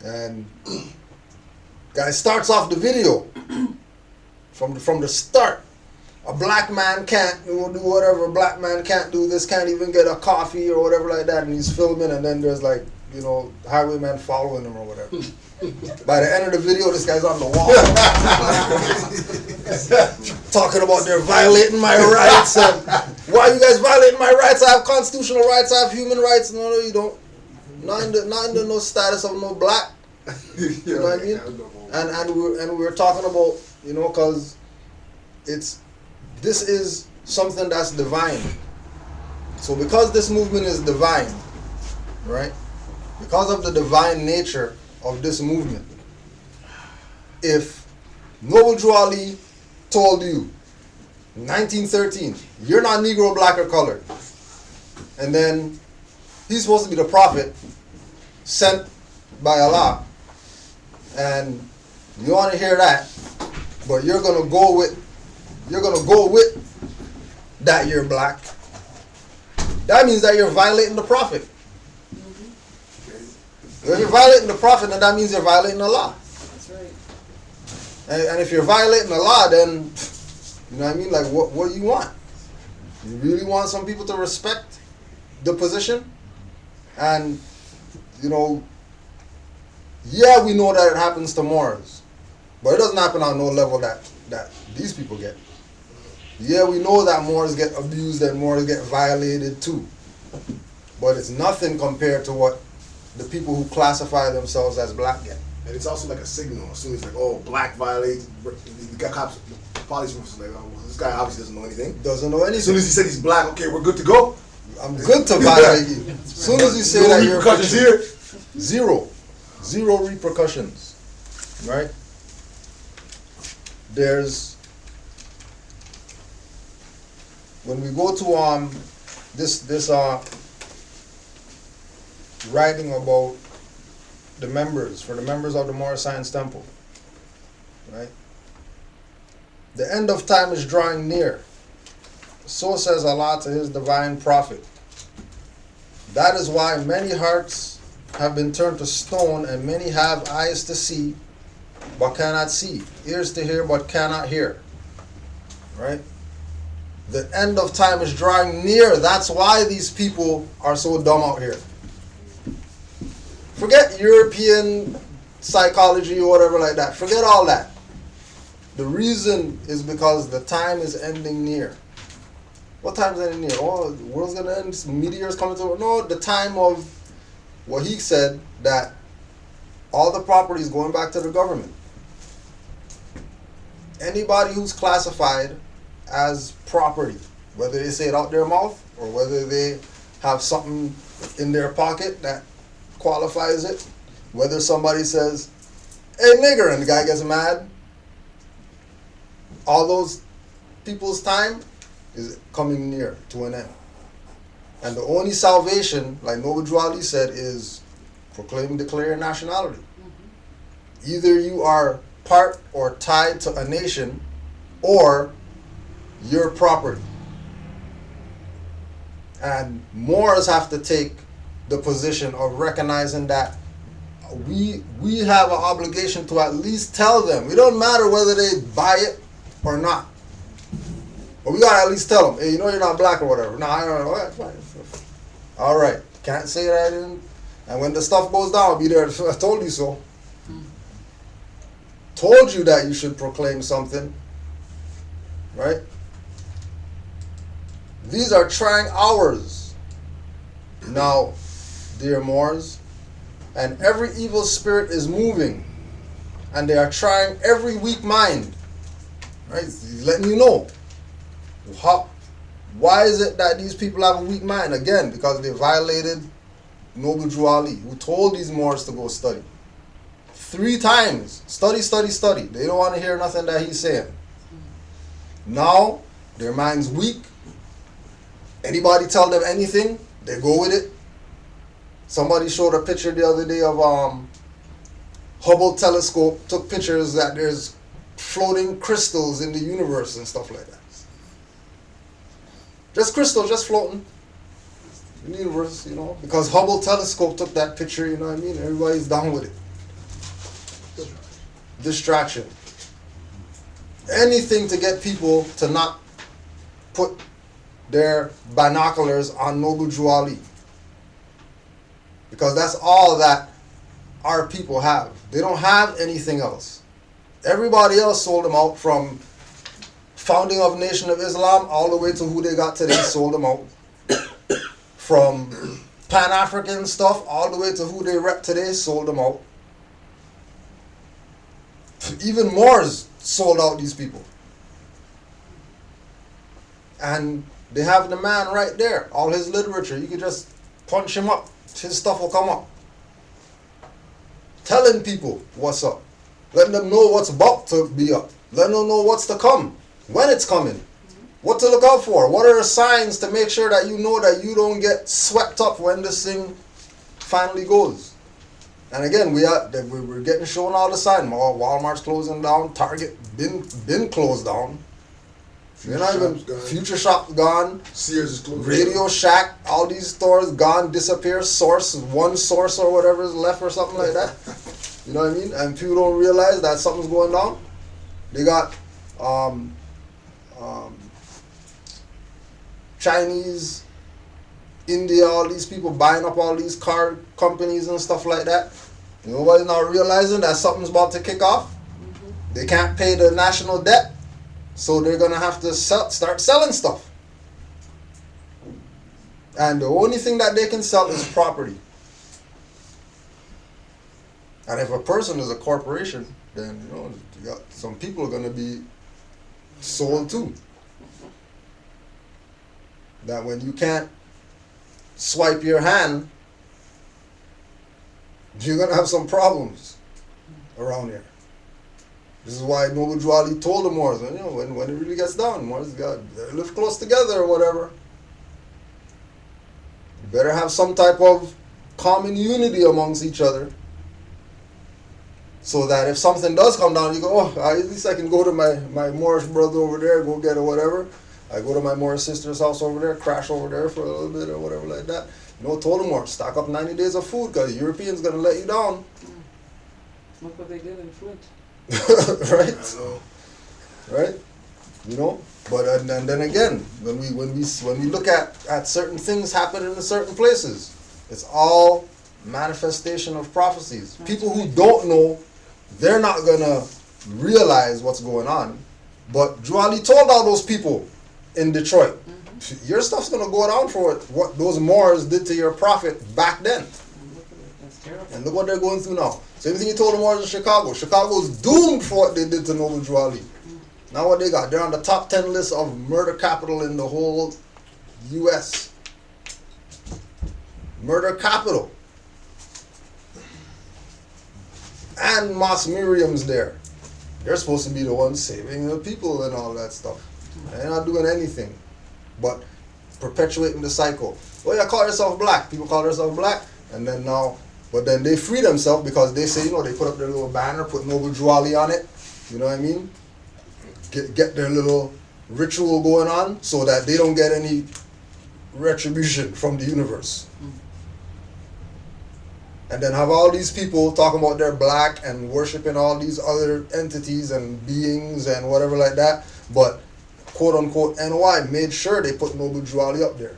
And guy starts off the video from the start. A black man can't do whatever. A black man can't do this. Can't even get a coffee or whatever like that. And he's filming, and then there's like, you know, highwayman following him or whatever. By the end of the video, this guy's on the wall talking about they're violating my rights and why are you guys violating my rights? I have constitutional rights. I have human rights. No, you don't. Not in the no status of no black. You know what I mean? And we're talking about, you know, because this is something that's divine. So because this movement is divine, right? Because of the divine nature of this movement, if Noble Drew Ali told you, 1913, you're not Negro, black, or colored, and then he's supposed to be the prophet sent by Allah, and you want to hear that, but you're gonna go with that you're black. That means that you're violating the prophet. If you're violating the prophet, then that means you're violating Allah. That's right. And if you're violating Allah, then, you know what I mean? Like, what do you want? You really want some people to respect the position? And, you know, yeah, we know that it happens to Moors, but it doesn't happen on no level that these people get. Yeah, we know that Moors get abused and Moors get violated too, but it's nothing compared to what the people who classify themselves as black get. And it's also like a signal. As soon as like, oh, black violated, the cops, the police was like, oh, well, this guy obviously doesn't know anything. Doesn't know anything. As soon as he said he's black, okay, we're good to go. I'm good to violate you. As soon as you say no that you're repercussions here. Zero repercussions, right? When we go to this writing about the members of the Moorish Science Temple, right? The end of time is drawing near. So says Allah to His divine prophet. That is why many hearts have been turned to stone, and many have eyes to see, but cannot see, ears to hear, but cannot hear. Right? The end of time is drawing near. That's why these people are so dumb out here. Forget European psychology or whatever like that. Forget all that. The reason is because the time is ending near. What time is ending near? Oh, the world's going to end. Meteors coming to... No, the time of what he said, that all the property is going back to the government. Anybody who's classified as property, whether they say it out their mouth or whether they have something in their pocket that qualifies it, whether somebody says, hey nigger, and the guy gets mad, all those people's time is coming near to an end. And the only salvation, like Noble Drew Ali said, is proclaim, declare your nationality. Mm-hmm. Either you are part or tied to a nation, or your property. And Moors have to take the position of recognizing that we have an obligation to at least tell them. It don't matter whether they buy it or not. But we gotta at least tell them, hey, you know you're not black or whatever. No, I don't know. All right, fine. All right. Can't say that I didn't. And when the stuff goes down, I'll be there. I told you so. Told you that you should proclaim something. Right? These are trying hours. Now, dear Moors, and every evil spirit is moving, and they are trying every weak mind. Right? He's letting you know. Why is it that these people have a weak mind? Again, because they violated Noble Drew Ali, who told these Moors to go study. 3 times. Study, study, study. They don't want to hear nothing that he's saying. Now, Their mind's weak. Anybody tell them anything, they go with it. Somebody showed a picture the other day of Hubble telescope, took pictures that there's floating crystals in the universe and stuff like that. Just crystals, just floating in the universe, you know, because Hubble telescope took that picture, you know what I mean? Everybody's down with it. Distraction. Anything to get people to not put their binoculars on Noble Drew Ali. Because that's all that our people have. They don't have anything else. Everybody else sold them out, from founding of Nation of Islam all the way to who they got today, sold them out. From Pan-African stuff all the way to who they rep today, sold them out. Even Moors sold out these people. And they have the man right there, all his literature. You could just punch him up. His stuff will come up. Telling people what's up. Letting them know what's about to be up. Letting them know what's to come. When it's coming. What to look out for. What are the signs to make sure that you know that you don't get swept up when this thing finally goes. And again, we're getting shown all the signs. Walmart's closing down. Target been closed down. You're not even Future Shop's gone. Sears is closed. Radio Shack, all these stores gone, disappear. One source or whatever is left or something like that. You know what I mean? And people don't realize that something's going down. They got Chinese, India, all these people buying up all these car companies and stuff like that. Nobody's not realizing that something's about to kick off. They can't pay the national debt. So they're going to have to start selling stuff. And the only thing that they can sell is property. And if a person is a corporation, then you got some people are going to be sold too. That when you can't swipe your hand, you're going to have some problems around here. This is why Noble Drew Ali told the Moors, when it really gets down, Moors got to live close together or whatever. You better have some type of common unity amongst each other, so that if something does come down, you go, oh, at least I can go to my Moorish brother over there, go get it, whatever. I go to my Moorish sister's house over there, crash over there for a little bit or whatever like that. Told them, Moors, stock up 90 days of food, because the Europeans going to let you down. Look what they did in Flint. Right? Right? But and then again, when we look at certain things happening in certain places, it's all manifestation of prophecies. People who don't know, they're not gonna realize what's going on. But Drew Ali told all those people in Detroit, your stuff's gonna go down for what those Moors did to your prophet back then. That's terrible. And look what they're going through now. Same thing he told the Moors in Chicago. Chicago's doomed for what they did to Noble Drew Ali. Now what they got? They're on the top 10 list of murder capital in the whole U.S. Murder capital. And Moss Miriam's there. They're supposed to be the ones saving the people and all that stuff. They're not doing anything but perpetuating the cycle. Oh yeah, call yourself black. People call themselves black, and then now, but then they free themselves because they say, they put up their little banner, put Noble Drew Ali on it. You know what I mean? Get their little ritual going on so that they don't get any retribution from the universe. And then have all these people talking about they're black and worshiping all these other entities and beings and whatever like that, but quote unquote NY made sure they put Noble Drew Ali up there.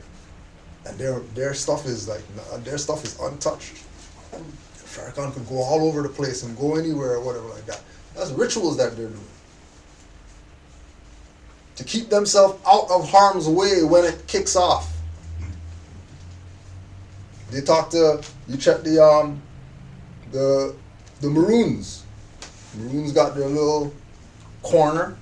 And their stuff is untouched. Farrakhan could go all over the place and go anywhere or whatever like that. That's rituals that they're doing. To keep themselves out of harm's way when it kicks off. They you check the Maroons. Maroons got their little corner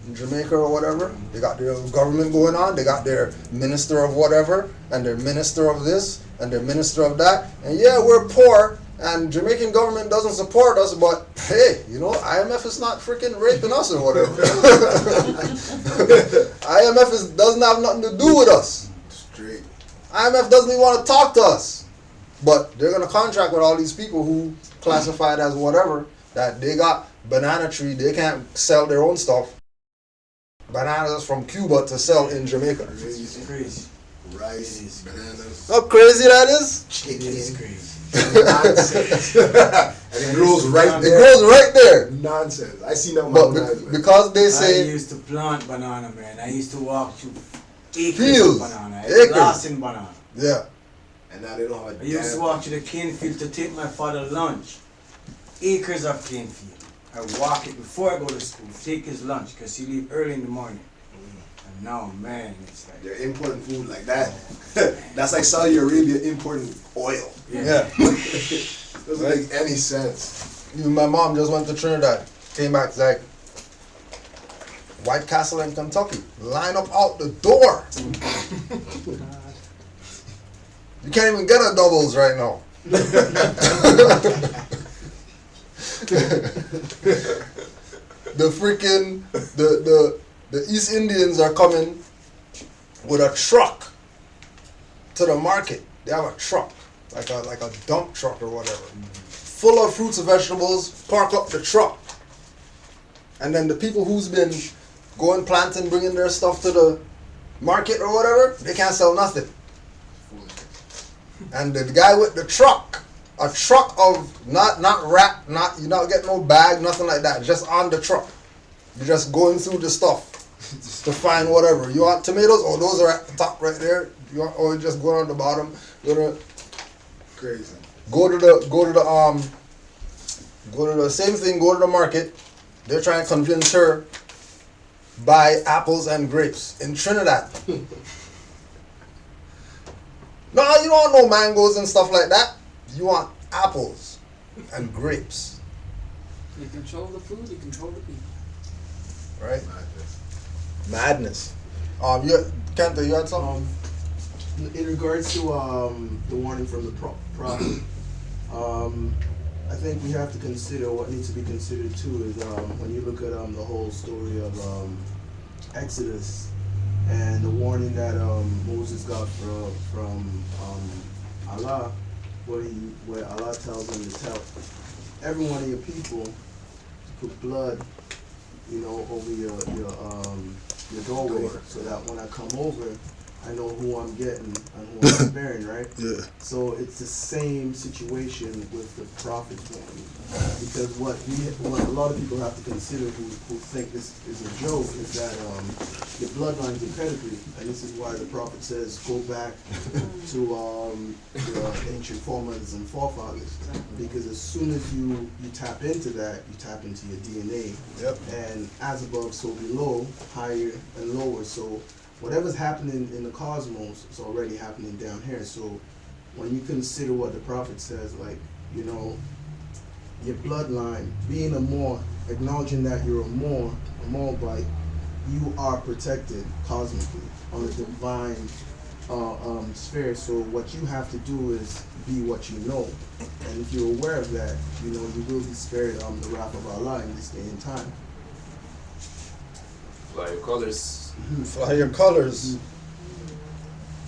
in Jamaica or whatever. They got their government going on. They got their minister of whatever, and their minister of this, and their minister of that. And yeah, we're poor, and Jamaican government doesn't support us, but hey, you know, IMF is not freaking raping us or whatever. IMF doesn't have nothing to do with us. Straight. IMF doesn't even want to talk to us. But they're going to contract with all these people who classified as whatever, that they got banana tree, they can't sell their own stuff. Bananas from Cuba to sell in Jamaica. It's crazy. Rice, bananas, How crazy that is? It is chicken. crazy. Nonsense. And it grows right It there. grows right there. Nonsense. I see that with my But own eyes, man. because they I say used to plant banana, man. I used to walk through acres Fields. of banana. Acres. Lost in banana. yeah. And now they don't have a I used to damn- walk to the cane field to take my father lunch. Acres of cane field. I walk it before I go to school, take his lunch, because he leave early in the morning. And now, man, it's like... They're importing food like that. That's like Saudi Arabia importing oil. Yeah. Doesn't make any sense. Even my mom just went to Trinidad, came back, it's like, White Castle in Kentucky, line up out the door. You can't even get a doubles right now. The freaking the East Indians are coming with a truck to the market. They have a truck, like a dump truck or whatever, full of fruits and vegetables. Park up the truck, and then the people who's been going planting, bringing their stuff to the market or whatever, they can't sell nothing. And the guy with the truck, a truck of not wrapped, not you not get no bag, nothing like that, just on the truck. You're just going through the stuff to find whatever. You want tomatoes? Oh, those are at the top right there. You want, or just go on the bottom. Crazy. Go to the same thing. Go to the market. They're trying to convince her buy apples and grapes in Trinidad. No, you don't want no mangoes and stuff like that. You want apples and grapes, You control the food, you control the people. right? Madness. You Kenta, you had something? In regards to the warning from the prophet, I think we have to consider what needs to be considered too is when you look at the whole story of Exodus and the warning that Moses got from Allah, where Allah tells him to tell every one of your people to put blood, over your doorway, so that when I come over, I know who I'm getting and who I'm sparing, right? Yeah. So it's the same situation with the prophet's warning. Because what a lot of people have to consider who think this is a joke is that your bloodline is a pedigree. And this is why the prophet says, go back to your ancient foremothers and forefathers. Because as soon as you tap into that, you tap into your DNA. Yep. And as above, so below, higher and lower. So whatever's happening in the cosmos is already happening down here. So when you consider what the prophet says, like, your bloodline, being a Moor, acknowledging that you're a Moabite, you are protected cosmically on a divine sphere. So what you have to do is be what you know. And if you're aware of that, you will be spared the wrath of Allah in this day and time. Fly your colors. Fly your colors.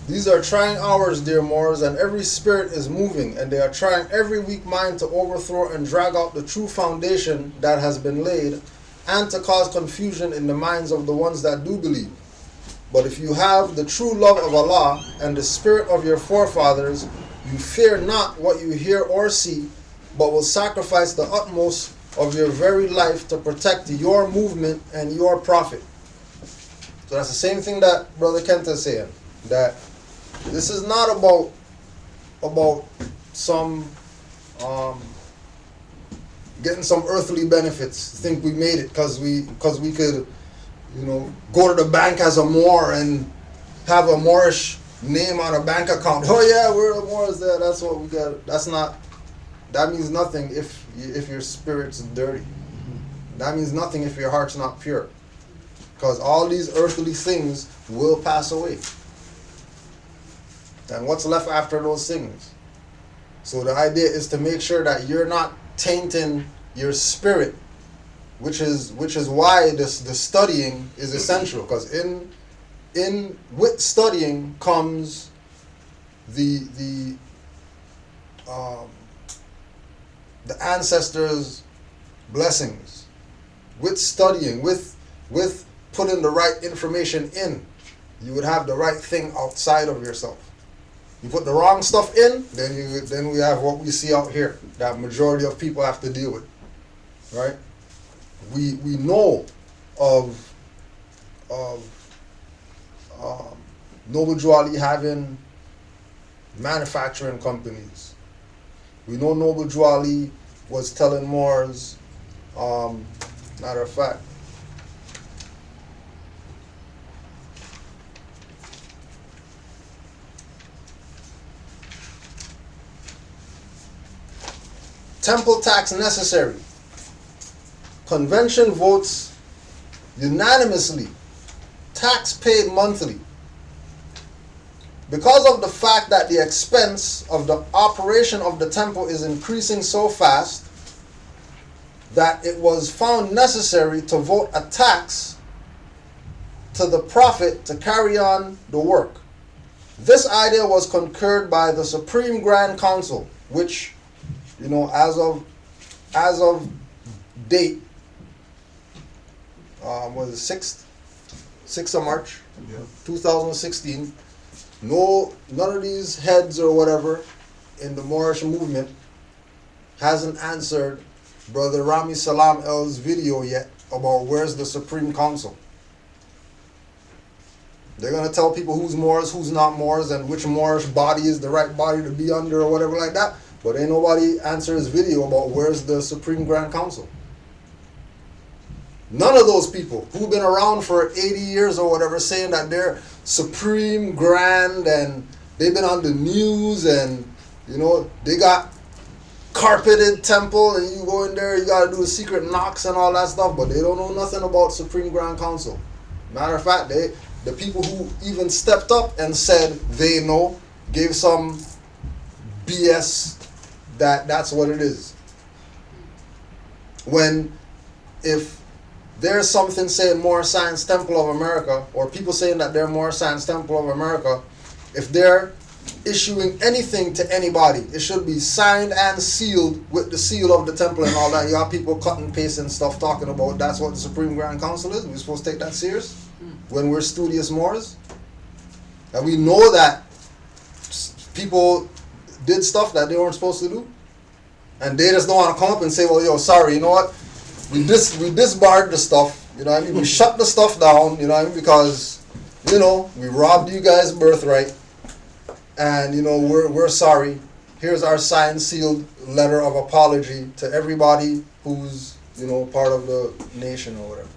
These are trying hours, dear Moors, and every spirit is moving, and they are trying every weak mind to overthrow and drag out the true foundation that has been laid, and to cause confusion in the minds of the ones that do believe. But if you have the true love of Allah and the spirit of your forefathers, you fear not what you hear or see, but will sacrifice the utmost of your very life to protect your movement and your profit. So that's the same thing that Brother Kenta is saying, that this is not about some getting some earthly benefits. Think we made it because we could, go to the bank as a Moor and have a Moorish name on a bank account. Oh yeah, we're the Moors there. That's what we got. That means nothing if your spirit's dirty. That means nothing if your heart's not pure. Because all these earthly things will pass away. And what's left after those things? So the idea is to make sure that you're not tainting your spirit, which is why the studying is essential, because with studying comes the ancestors' blessings. With studying, with putting the right information in, you would have the right thing outside of yourself. You put the wrong stuff in, then we have what we see out here that majority of people have to deal with, right? We know of Noble Drew Ali having manufacturing companies. We know Noble Drew Ali was telling Moors, matter of fact, temple tax necessary. Convention votes unanimously. Tax paid monthly. Because of the fact that the expense of the operation of the temple is increasing so fast, that it was found necessary to vote a tax to the prophet to carry on the work. This idea was concurred by the Supreme Grand Council, which, as of date, was it 6th of March, 2016. None of these heads or whatever in the Moorish movement hasn't answered Brother Rami Salam El's video yet about where's the Supreme Council. They're going to tell people who's Moors, who's not Moors, and which Moorish body is the right body to be under or whatever like that. But ain't nobody answer his video about where's the Supreme Grand Council. None of those people who've been around for 80 years or whatever saying that they're supreme grand and they've been on the news and, they got carpeted temple and you go in there, you got to do secret knocks and all that stuff, but they don't know nothing about Supreme Grand Council. Matter of fact, the people who even stepped up and said they know gave some BS that's what it is. If there's something saying Moorish Science Temple of America, or people saying that they're Moorish Science Temple of America, if they're issuing anything to anybody, it should be signed and sealed with the seal of the temple and all that. You have people cut and paste and stuff talking about that's what the Supreme Grand Council is. We're supposed to take that serious when we're studious Moors? And we know that people did stuff that they weren't supposed to do, and they just don't want to come up and say, well, sorry, you know what? We disbarred the stuff, we shut the stuff down, because, we robbed you guys' birthright, and, we're sorry. Here's our signed, sealed letter of apology to everybody who's, part of the nation or whatever,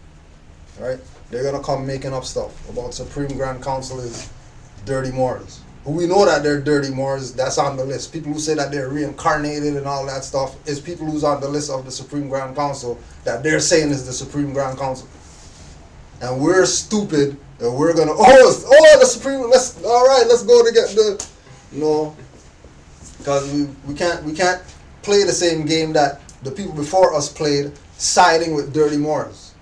right? They're going to come making up stuff about Supreme Grand Council is dirty Moors. Who we know that they're dirty Moors, that's on the list. People who say that they're reincarnated and all that stuff is people who's on the list of the Supreme Grand Council that they're saying is the Supreme Grand Council. And we're stupid and we're gonna the Supreme, let's go to get the because we can't play the same game that the people before us played, siding with dirty Moors,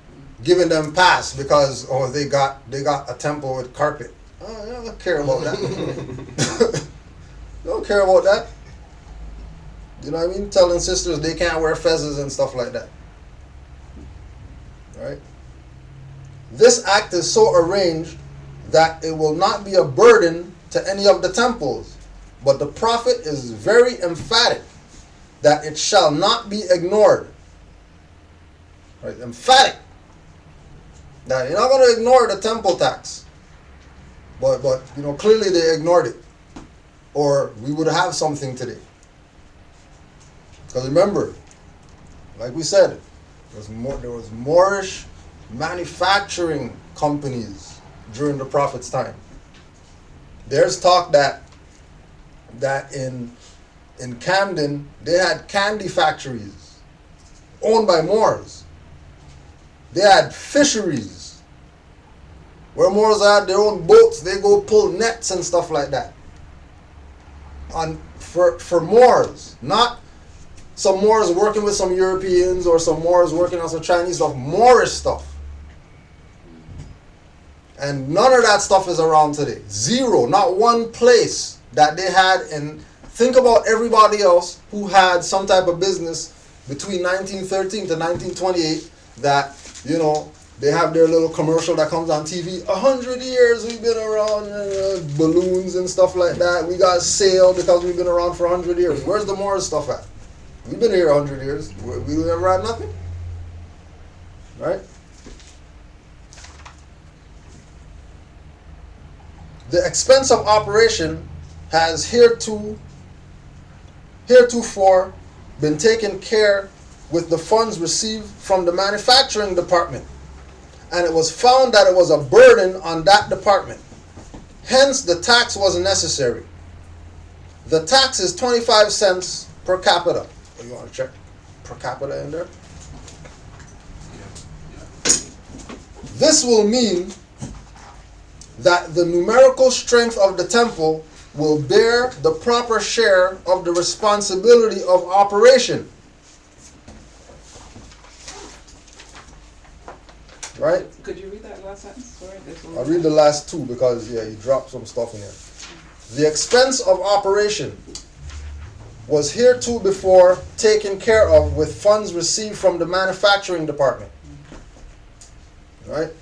giving them pass because they got a temple with carpet. I don't care about that. Don't care about that. You know what I mean? Telling sisters they can't wear fezzes and stuff like that. Right? This act is so arranged that it will not be a burden to any of the temples, but the Prophet is very emphatic that it shall not be ignored. Right? Emphatic. That you're not going to ignore the temple tax. But clearly they ignored it, or we would have something today. Because remember, like we said, there was Moorish manufacturing companies during the Prophet's time. There's talk that in Camden they had candy factories owned by Moors. They had fisheries where Moors had their own boats. They go pull nets and stuff like that. for Moors, not some Moors working with some Europeans or some Moors working on some Chinese stuff, Moorish stuff. And none of that stuff is around today. Zero, not one place that they had. And think about everybody else who had some type of business between 1913 to 1928 that, you know, they have their little commercial that comes on TV. 100 years we've been around, balloons and stuff like that. We got sale because we've been around for 100 years. Where's the Moors stuff at? We've been here 100 years. We never had nothing, right? The expense of operation has heretofore been taken care with the funds received from the manufacturing department, and it was found that it was a burden on that department. Hence, the tax was necessary. The tax is 25 cents per capita. Oh, you want to check per capita in there? This will mean that the numerical strength of the temple will bear the proper share of the responsibility of operation. Right? Could you read that last sentence? Sorry, I'll read the last two because, yeah, he dropped some stuff in here. The expense of operation was heretofore taken care of with funds received from the manufacturing department. Right?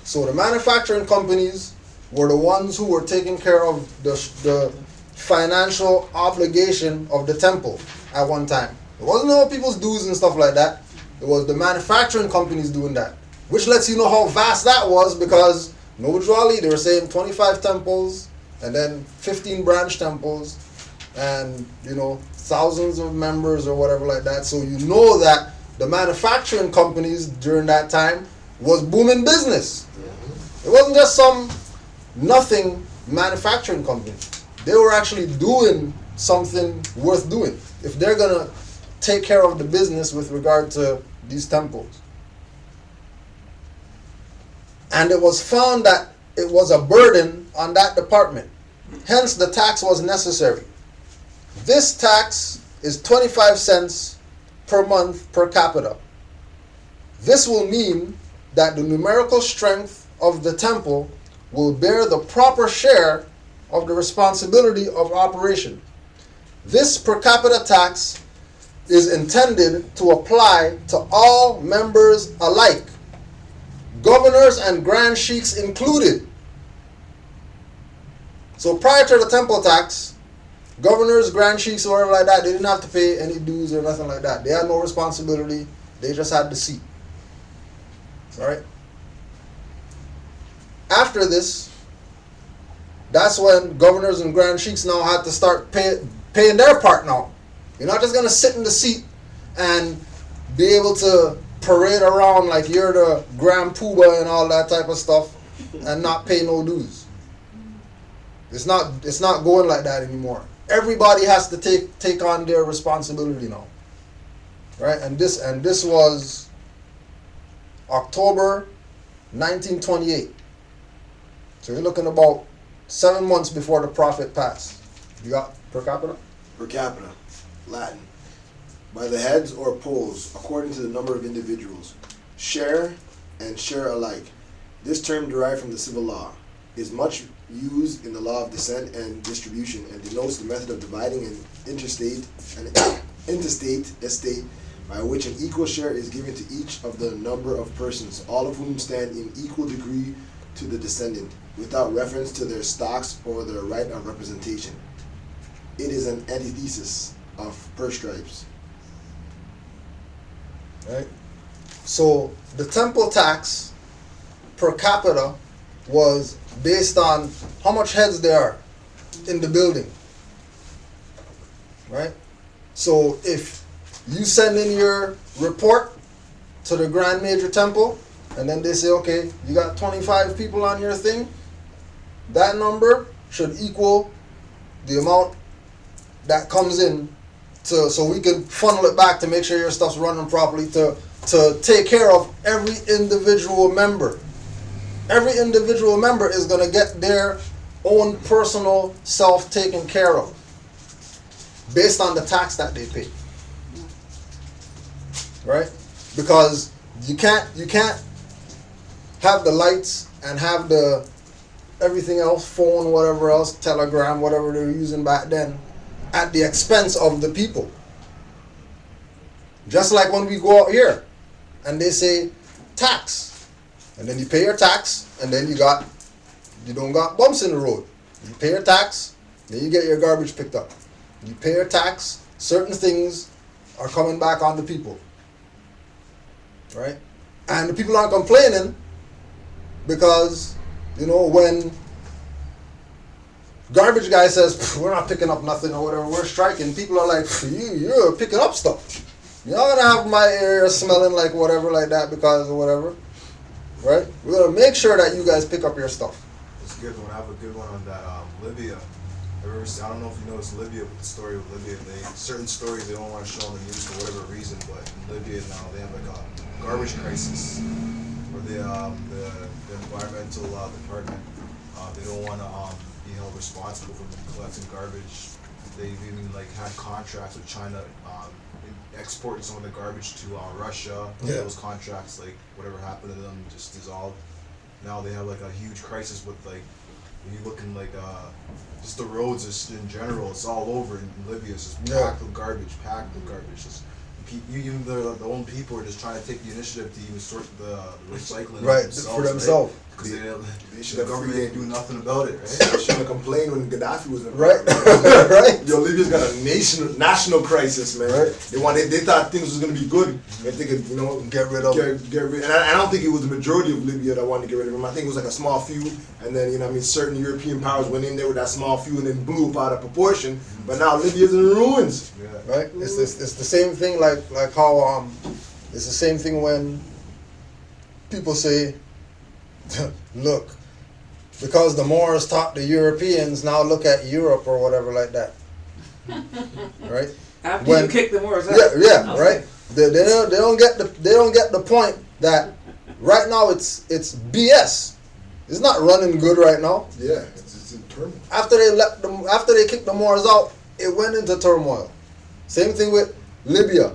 So the manufacturing companies were the ones who were taking care of the financial obligation of the temple at one time. It wasn't all people's dues and stuff like that. It was the manufacturing companies doing that. Which lets you know how vast that was, because Nobujuali, they were saying 25 temples and then 15 branch temples and, you know, thousands of members or whatever like that. So you know that the manufacturing companies during that time was booming business. It wasn't just some nothing manufacturing company. They were actually doing something worth doing if they're going to take care of the business with regard to these temples. And it was found that it was a burden on that department. Hence, the tax was necessary. This tax is 25 cents per month per capita. This will mean that the numerical strength of the temple will bear the proper share of the responsibility of operation. This per capita tax is intended to apply to all members alike, governors and grand sheiks included. So prior to the temple tax, governors, grand sheiks, or whatever like that, they didn't have to pay any dues or nothing like that. They had no responsibility. They just had the seat. All right? After this, that's when governors and grand sheiks now had to start paying their part now. You're not just going to sit in the seat and be able to parade around like you're the grand poobah and all that type of stuff and not pay no dues. It's not going like that anymore. Everybody has to take on their responsibility now. Right? And this was October 1928. So you're looking about 7 months before the prophet passed. You got per capita? Per capita, Latin. By the heads or poles, according to the number of individuals. Share and share alike. This term, derived from the civil law, is much used in the law of descent and distribution and denotes the method of dividing an interstate estate by which an equal share is given to each of the number of persons, all of whom stand in equal degree to the descendant, without reference to their stocks or their right of representation. It is an antithesis of purse stripes. Right? So the temple tax per capita was based on how much heads there are in the building. Right? So if you send in your report to the Grand Major Temple, and then they say, okay, you got 25 people on your thing, that number should equal the amount that comes in so we can funnel it back to make sure your stuff's running properly to take care of every individual member. Every individual member is going to get their own personal self taken care of. based on the tax that they pay. Right? Because you can't have the lights and have the everything else, phone, whatever else, telegram, whatever they were using back then, at the expense of the people. Just like when we go out here and they say tax, and then you pay your tax, and then you don't got bumps in the road. You pay your tax, then you get your garbage picked up. You pay your tax, certain things are coming back on the people. Right? And the people aren't complaining because, when garbage guy says, we're not picking up nothing or whatever, we're striking, people are like, you're picking up stuff. You're not going to have my area smelling like whatever like that because of whatever. Right? We're going to make sure that you guys pick up your stuff. It's a good one. I have a good one on that. Libya. I don't know if you noticed Libya, with the story of Libya. Certain stories they don't want to show on the news for whatever reason, but in Libya now they have like a garbage crisis where the environmental department they don't want to be held responsible for collecting garbage. They've even had contracts with China exporting some of the garbage to Russia. Yeah. Those contracts, whatever happened to them, just dissolved. Now they have a huge crisis with when you look in just the roads just in general, it's all over in Libya. It's just packed with garbage. Just, even the own people are just trying to take the initiative to even sort the recycling for themselves. Because The government ain't doing nothing about it, right? They shouldn't have complained when Gaddafi was in Right. power. Right? Yo, Libya's got a national crisis, man. Right. They thought things was gonna be good. If they could, Get rid of get rid. And I don't think it was the majority of Libya that wanted to get rid of him. I think it was a small few, and then certain European powers went in there with that small few and then blew up out of proportion. But now Libya's in ruins. Yeah. Right? It's the same thing like how it's the same thing when people say, look, because the Moors taught the Europeans, now look at Europe or whatever like that. Right? After you kick the Moors out. Yeah, right? They don't get the point that right now it's BS. It's not running good right now. Yeah, it's in turmoil. After they kicked the Moors out, it went into turmoil. Same thing with Libya.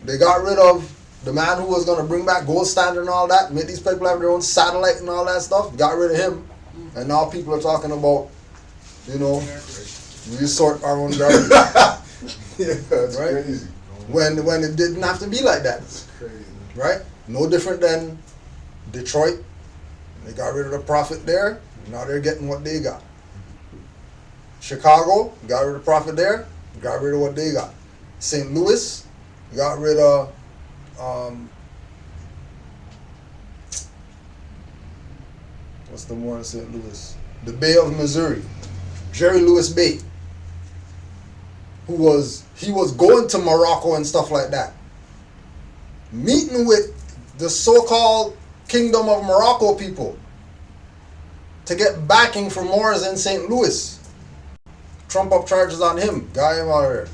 They got rid of the man who was going to bring back gold standard and all that, make these people have their own satellite and all that stuff. Got rid of him, and now people are talking about, we sort our own garbage. Yeah, that's Right? crazy. when it didn't have to be like that. That's crazy. Right? No different than Detroit. They got rid of the profit there. Now they're getting what they got. Chicago, got rid of the profit there. Got rid of what they got. St. Louis, got rid of what's the one in St. Louis? The Bay of Missouri. Jerry Lewis Bay. He was going to Morocco and stuff like that. Meeting with the so-called Kingdom of Morocco people to get backing for Moors in St. Louis. Trump up charges on him. Got him out of there.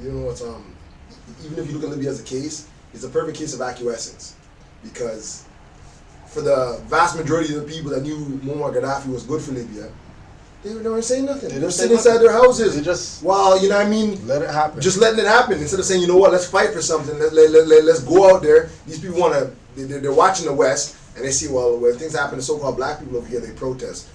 You know what's even if you look at Libya as a case, it's a perfect case of acquiescence, because for the vast majority of the people that knew Muammar Gaddafi was good for Libya, they weren't saying nothing. They were sitting inside their houses. They just Well, you know what I mean? let it happen. Just letting it happen instead of saying, you know what, let's fight for something. Let's go out there. These people they're watching the West, and they see, well, when things happen to so-called black people over here, they protest.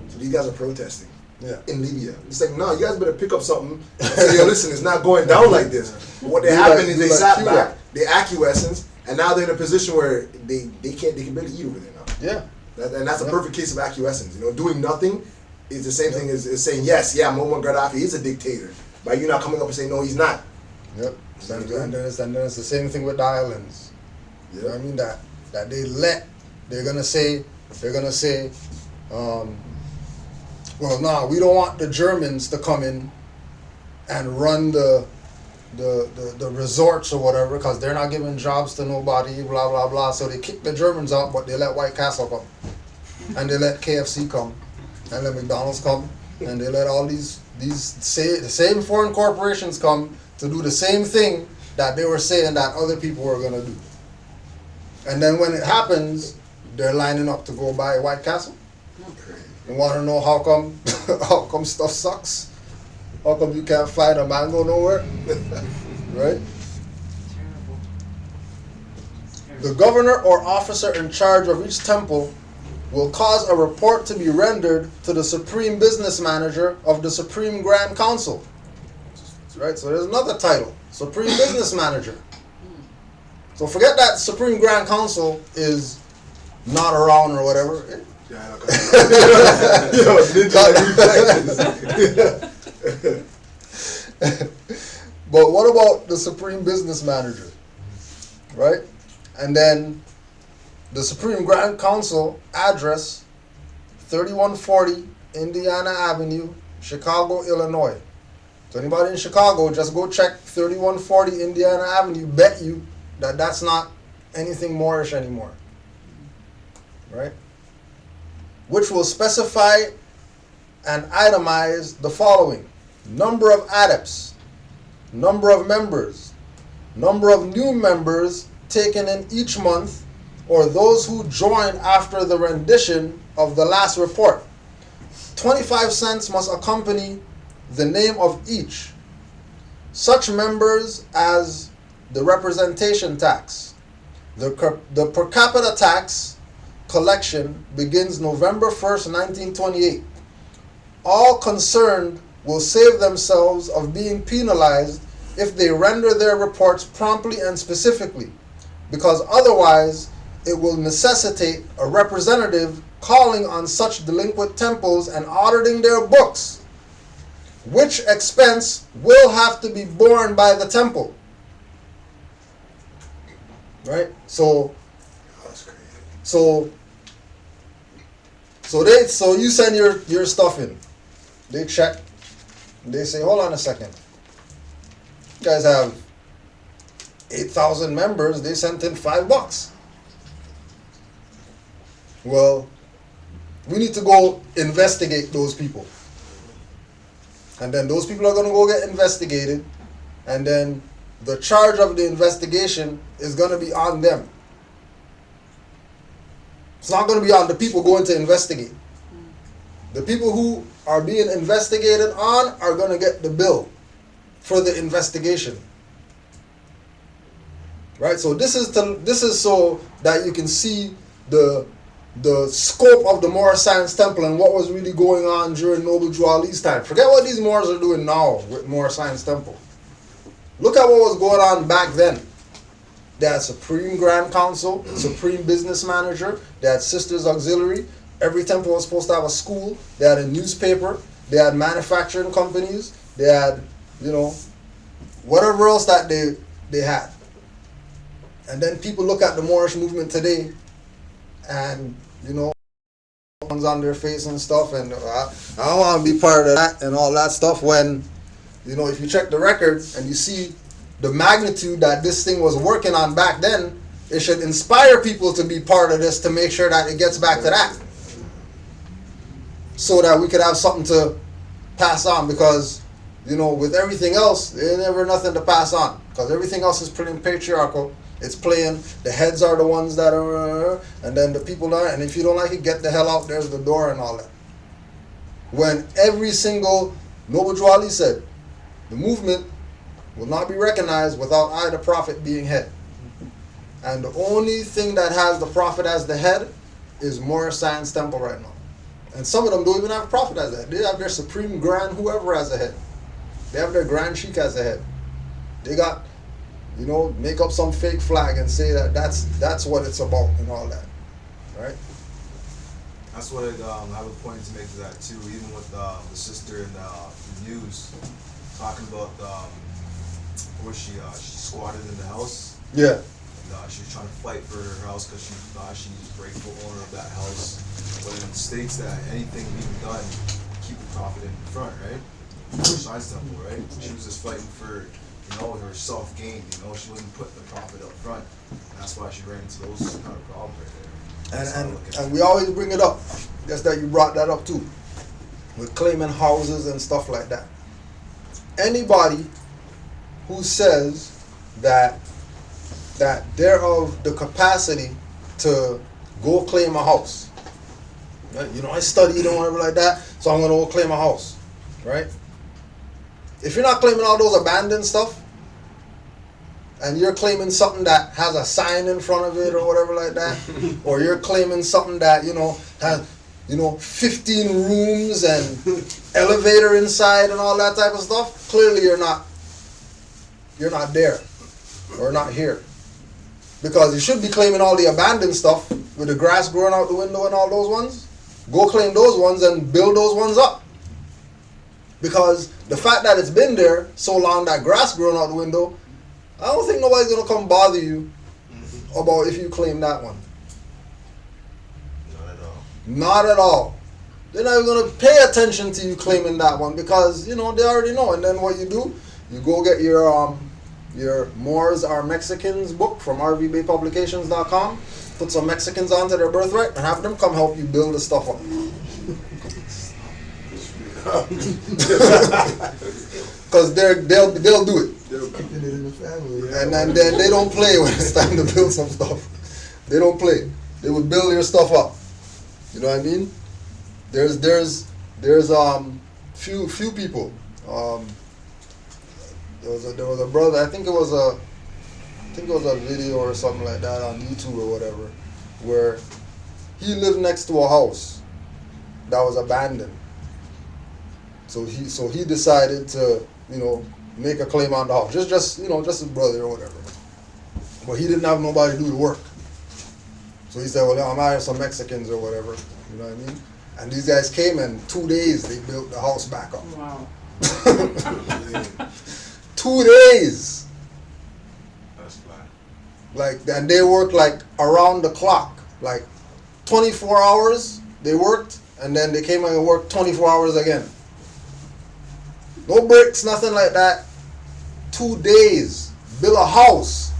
So these guys are protesting. Yeah. In Libya. It's like, no, you guys better pick up something and say, yo, listen, it's not going down like this. But what Do happened like- is do they like sat Cuba. back, they acquiescence, and now they're in a position where they can barely eat over there now. Yeah. And that's a Yeah. perfect case of acquiescence. Doing nothing is the same thing as saying, yes, Muammar Gaddafi is a dictator. By you not coming up and saying, no, he's not. Yep. And then it's the same thing with the islands. You know what I mean? That they're gonna say, well, no, we don't want the Germans to come in and run the resorts or whatever, because they're not giving jobs to nobody, blah blah blah. So they kick the Germans out, but they let White Castle come, and they let KFC come, and let McDonald's come, and they let all the same foreign corporations come to do the same thing that they were saying that other people were gonna do. And then when it happens, they're lining up to go buy White Castle. You want to know how come stuff sucks? How come you can't find a mango nowhere? Right? Terrible. The governor or officer in charge of each temple will cause a report to be rendered to the Supreme Business Manager of the Supreme Grand Council. Right? So there's another title, Supreme Business Manager. So forget that Supreme Grand Council is not around or whatever. Yeah, I know. Yo, ninja reflexes. But what about the Supreme Business Manager? Right? And then the Supreme Grand Council address 3140 Indiana Avenue, Chicago, Illinois. So anybody in Chicago, just go check 3140 Indiana Avenue. Bet you that that's not anything Moorish anymore. Right? Which will specify and itemize the following: number of adepts, number of members, number of new members taken in each month, or those who joined after the rendition of the last report. 25 cents must accompany the name of each. Such members as the representation tax. The per capita tax collection begins November 1st, 1928. All concerned will save themselves of being penalized if they render their reports promptly and specifically, because otherwise it will necessitate a representative calling on such delinquent temples and auditing their books, which expense will have to be borne by the temple. Right? So you send your stuff in. They check. They say, hold on a second. You guys have 8,000 members. They sent in $5. Well, we need to go investigate those people. And then those people are going to go get investigated. And then the charge of the investigation is going to be on them. It's not going to be on the people going to investigate. The people who are being investigated on are going to get the bill for the investigation. Right? So this is so that you can see the scope of the Moorish Science Temple and what was really going on during Noble Drew Ali's time. Forget what these Moors are doing now with Moorish Science Temple. Look at what was going on back then. They had Supreme Grand Council, Supreme Business Manager, they had Sisters Auxiliary. Every temple was supposed to have a school. They had a newspaper. They had manufacturing companies. They had, whatever else that they had. And then people look at the Moorish movement today and, ones on their face and stuff, and I don't want to be part of that and all that stuff when, if you check the records and you see the magnitude that this thing was working on back then, it should inspire people to be part of this to make sure that it gets back to that. So that we could have something to pass on, because, with everything else, there's never nothing to pass on. Because everything else is pretty patriarchal. It's playing, the heads are the ones that are, and then the people are, and if you don't like it, get the hell out, there's the door and all that. When every single, Noble Drew Ali said, the movement will not be recognized without I, the Prophet, being head. And the only thing that has the Prophet as the head is Moorish Science Temple right now. And some of them don't even have Prophet as a head. They have their Supreme Grand whoever as a head. They have their Grand Sheikh as a head. They got, make up some fake flag and say that that's what it's about and all that. Right? That's what I would point to make to that too, even with the sister in the news talking about where she squatted in the house. Yeah. And she was trying to fight for her house because she thought she was the rightful owner of that house. But it states that anything being done, keep the Prophet in front, right? Science Temple, right? She was just fighting for, her self-gain. She wasn't putting the Prophet up front. And that's why she ran into those kind of problems right there. And we always bring it up. Just that you brought that up too. With claiming houses and stuff like that. Anybody who says that they're of the capacity to go claim a house. Right? I studied and whatever like that, so I'm going to go claim a house. Right? if you're not claiming all those abandoned stuff, and you're claiming something that has a sign in front of it or whatever like that, or you're claiming something that, has, 15 rooms and elevator inside and all that type of stuff, clearly you're not there or not here. Because you should be claiming all the abandoned stuff with the grass growing out the window and all those ones. Go claim those ones and build those ones up. Because the fact that it's been there so long, that grass growing out the window, I don't think nobody's going to come bother you about if you claim that one. Not at all. Not at all. They're not even going to pay attention to you claiming that one because, they already know. And then what you do, you go get your Moors Are Mexicans book from rvbaypublications.com, put some Mexicans onto their birthright, and have them come help you build the stuff up. Because they'll do it. They're keeping it in the family. And then they don't play when it's time to build some stuff. They don't play. They will build your stuff up. You know what I mean? There's few people. There was a brother. I think it was a video or something like that on YouTube or whatever, where he lived next to a house that was abandoned. So he decided to make a claim on the house. Just his brother or whatever. But he didn't have nobody to do the work. So he said, well, I'm hiring some Mexicans or whatever. You know what I mean? And these guys came and 2 days they built the house back up. Wow. 2 days. That's fly. And they worked around the clock. 24 hours they worked, and then they came and worked 24 hours again. No breaks, nothing like that. 2 days. Build a house.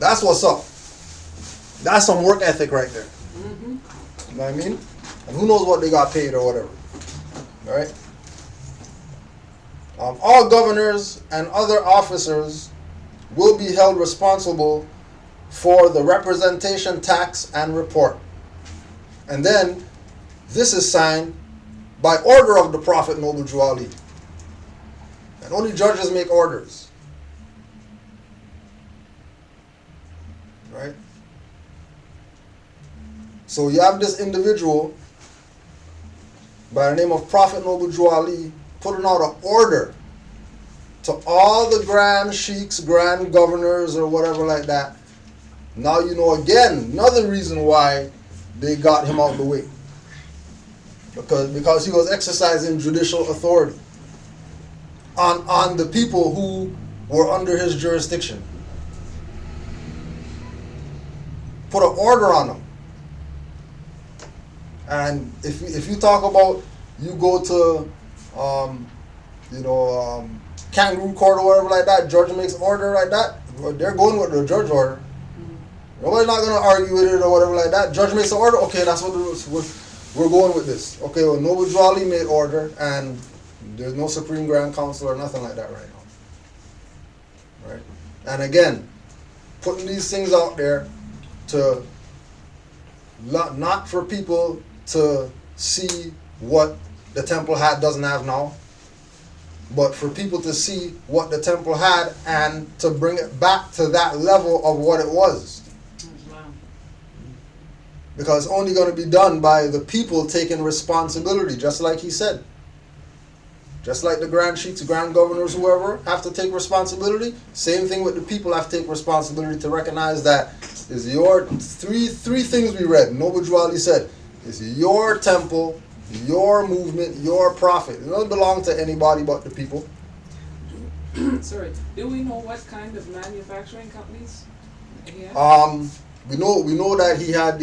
That's what's up. That's some work ethic right there. Mm-hmm. You know what I mean? And who knows what they got paid or whatever. Alright? All governors and other officers will be held responsible for the representation tax and report. And then, this is signed by order of the Prophet Noble Drew Ali. And only judges make orders. Right? So you have this individual by the name of Prophet Noble Drew Ali putting out an order to all the grand sheiks, grand governors, or whatever like that. Now you know again another reason why they got him out of the way. Because he was exercising judicial authority on the people who were under his jurisdiction. Put an order on them. And if you talk about, you go to kangaroo court or whatever like that, judge makes order like that, they're going with the judge order. Nobody's not going to argue with it or whatever like that. Judge makes an order, okay, that's what we're going with this. Okay, well, Noble Drew Ali made order, and there's no Supreme Grand Council or nothing like that right now. Right? And again, putting these things out there to not for people to see what the temple doesn't have now, but for people to see what the temple had and to bring it back to that level of what it was. Wow. Because it's only going to be done by the people taking responsibility, just like he said. Just like the grand sheiks, grand governors, whoever, have to take responsibility. Same thing with the people have to take responsibility to recognize that is your three things we read. Noble Drew Ali said, it's your temple, your movement, your profit. It doesn't belong to anybody but the people. Sorry. Do we know what kind of manufacturing companies he had? We know that he had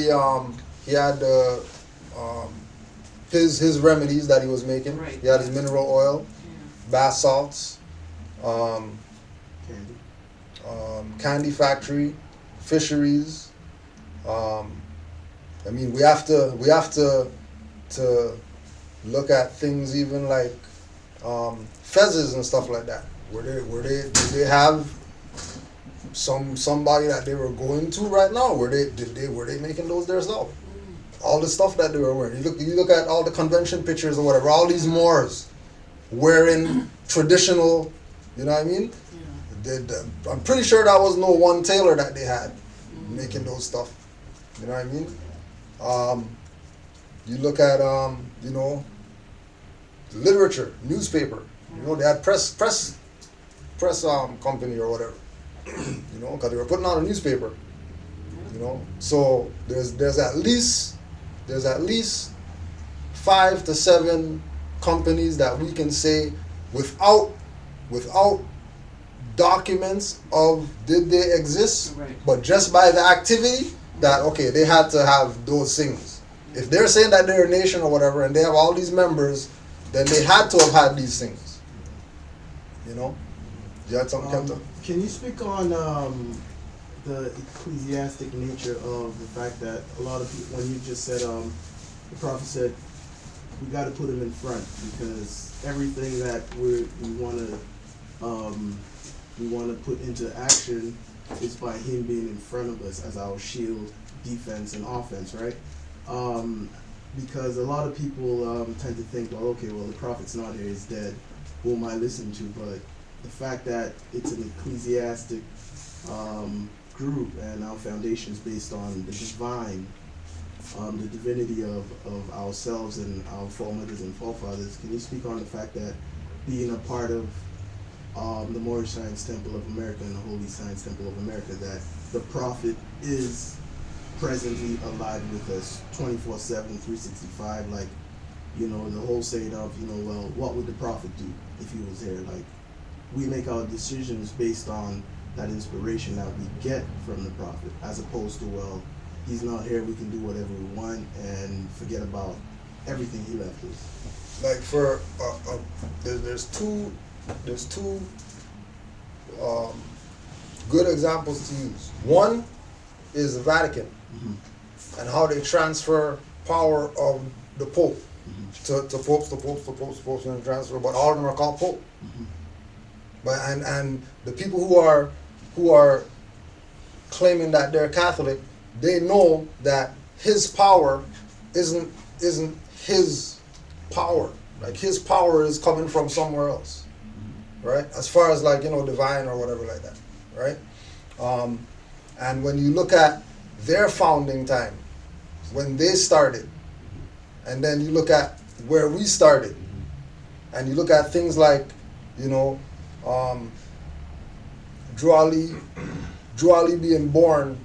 his remedies that he was making. Right. He had his mineral oil, bath salts, candy factory, fisheries. We have to look at things even like fezzes and stuff like that. Did they have somebody that they were going to right now? Were they making those themselves? All the stuff that they were wearing. You look at all the convention pictures or whatever. All these Moors, wearing traditional, you know what I mean? I'm pretty sure that was no one tailor that they had making those stuff. You know what I mean? You look at you know, literature, newspaper. You know, they had press company or whatever. You know, because they were putting out a newspaper. You know, so there's at least 5 to 7 companies that we can say without documents of did they exist, Right. but just by the activity that okay, they had to have those things. If they're saying that they're a nation or whatever and they have all these members, then they had to have had these things. You know? You had something, Kenta? Can you speak on the ecclesiastic nature of the fact that a lot of people, when you just said, the prophet said, we got to put him in front because everything that we want to put into action is by him being in front of us as our shield, defense, and offense, right? Because a lot of people tend to think, well, okay, well, the prophet's not here, he's dead. Who am I listening to? But the fact that it's an ecclesiastic group and our foundation is based on the divine, the divinity of ourselves and our foremothers and forefathers, can you speak on the fact that being a part of the Moorish Science Temple of America and the Holy Science Temple of America, that the prophet is presently alive with us 24/7, 365, like, you know, the whole saying of, you know, well, what would the prophet do if he was here? Like, we make our decisions based on that inspiration that we get from the prophet, as opposed to, well, he's not here, we can do whatever we want and forget about everything he left us. Like for there's two good examples to use. One is the Vatican and how they transfer power of the Pope to popes, and transfer, but all of them are called Pope. But and the people who are claiming that they're Catholic, they know that his power isn't his power. Like his power is coming from somewhere else, right? As far as like, you know, divine or whatever like that, right? And when you look at their founding time, when they started, and then you look at where we started, and you look at things like, you know, Drew Ali being born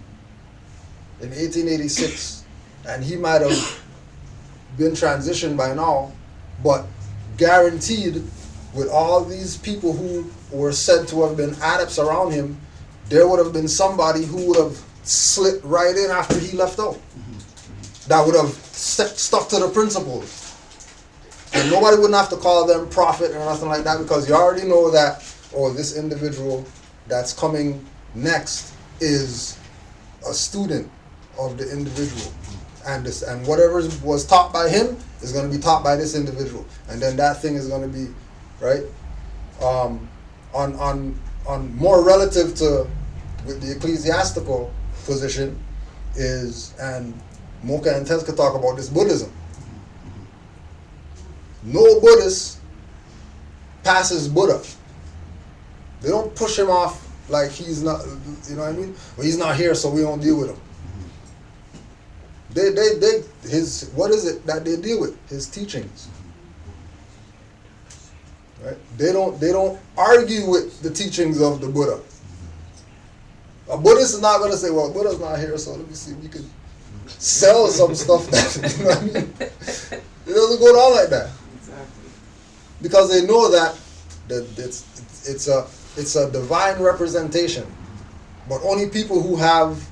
in 1886, and he might have been transitioned by now, but guaranteed with all these people who were said to have been adepts around him, there would have been somebody who would have slipped right in after he left out. That would have stuck to the principles. And nobody wouldn't have to call them prophet or nothing like that, because you already know that, oh, this individual that's coming next is a student of the individual. And whatever was taught by him is going to be taught by this individual. And then that thing is going to be, right? On more relative to with the ecclesiastical position is, and Mocha and Tez could talk about this, Buddhism. No Buddhist passes Buddha. They don't push him off like he's not, you know what I mean? Well, he's not here, so we don't deal with him. What is it that they deal with? His teachings. Right? They don't argue with the teachings of the Buddha. A Buddhist is not going to say, well, Buddha's not here, so let me see, we could sell some stuff that, you know what I mean? It doesn't go down like that. Exactly. Because they know that it's a divine representation. But only people who have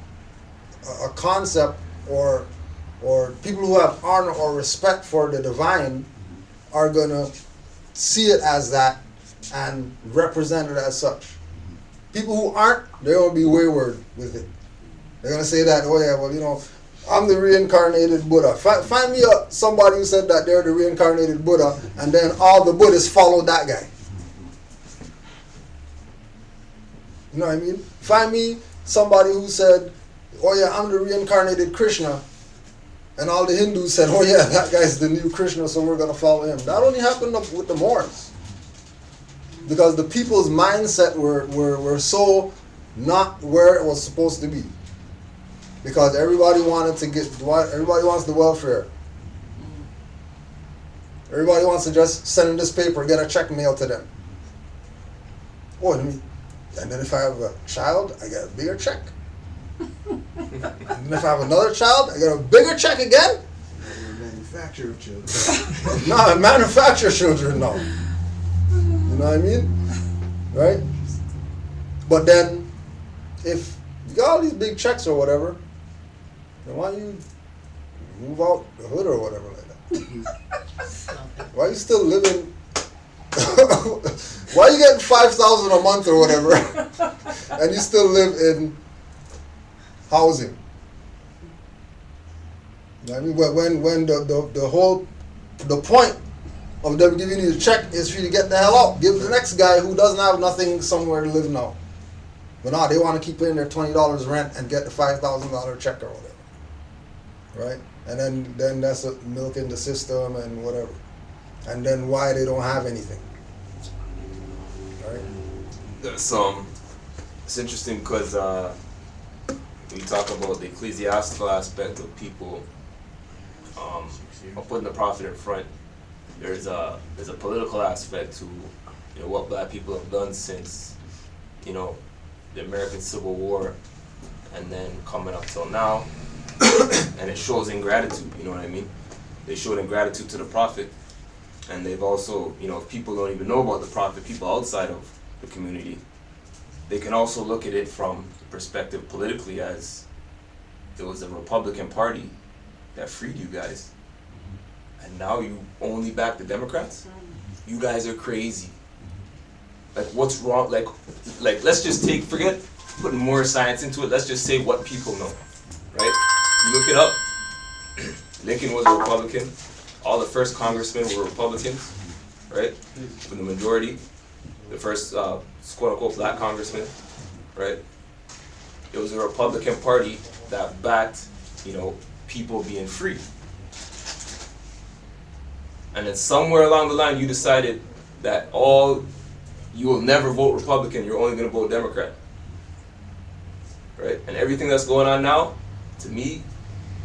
a concept or people who have honor or respect for the divine are going to see it as that and represent it as such. People who aren't, they're going to be wayward with it. They're going to say that, oh yeah, well, you know, I'm the reincarnated Buddha. Find me somebody who said that they're the reincarnated Buddha, and then all the Buddhists follow that guy. You know what I mean? Find me somebody who said, oh yeah, I'm the reincarnated Krishna, and all the Hindus said, oh yeah, that guy's the new Krishna, so we're going to follow him. That only happened with the Moors. because the people's mindset were so not where it was supposed to be. Because everybody wants the welfare. Everybody wants to just send in this paper, get a check mailed to them. Oh, and then if I have a child, I get a bigger check. And then if I have another child, I get a bigger check again. Manufacture of children. No, manufacture children now. You know what I mean? Right? But then, if you got all these big checks or whatever, then why don't you move out the hood or whatever like that? Why are you still living? Why are you getting $5,000 a month or whatever, and you still live in housing? You know what I mean? When the point of them giving you the check is for you to get the hell out. Give the next guy who doesn't have nothing somewhere to live now. But no, they want to keep paying their $20 rent and get the $5,000 check or whatever. Right? And then that's a milk in the system and whatever. And then why they don't have anything. Right? It's interesting because we talk about the ecclesiastical aspect of people of putting the profit in front. There's a political aspect to what black people have done since the American Civil War, and then coming up till now, and it shows ingratitude. You know what I mean? They showed ingratitude to the prophet, and they've also, if people don't even know about the prophet, people outside of the community, they can also look at it from the perspective politically as it was the Republican Party that freed you guys, and now you only back the Democrats. You guys are crazy. Like, what's wrong? Like let's just forget putting more science into it. Let's just say what people know, right? You look it up. Lincoln was a Republican. All the first congressmen were Republicans, right? For the majority, the first quote-unquote black congressman, right? It was a Republican Party that backed, people being free. And then somewhere along the line, you decided that you will never vote Republican, you're only going to vote Democrat. Right? And everything that's going on now, to me,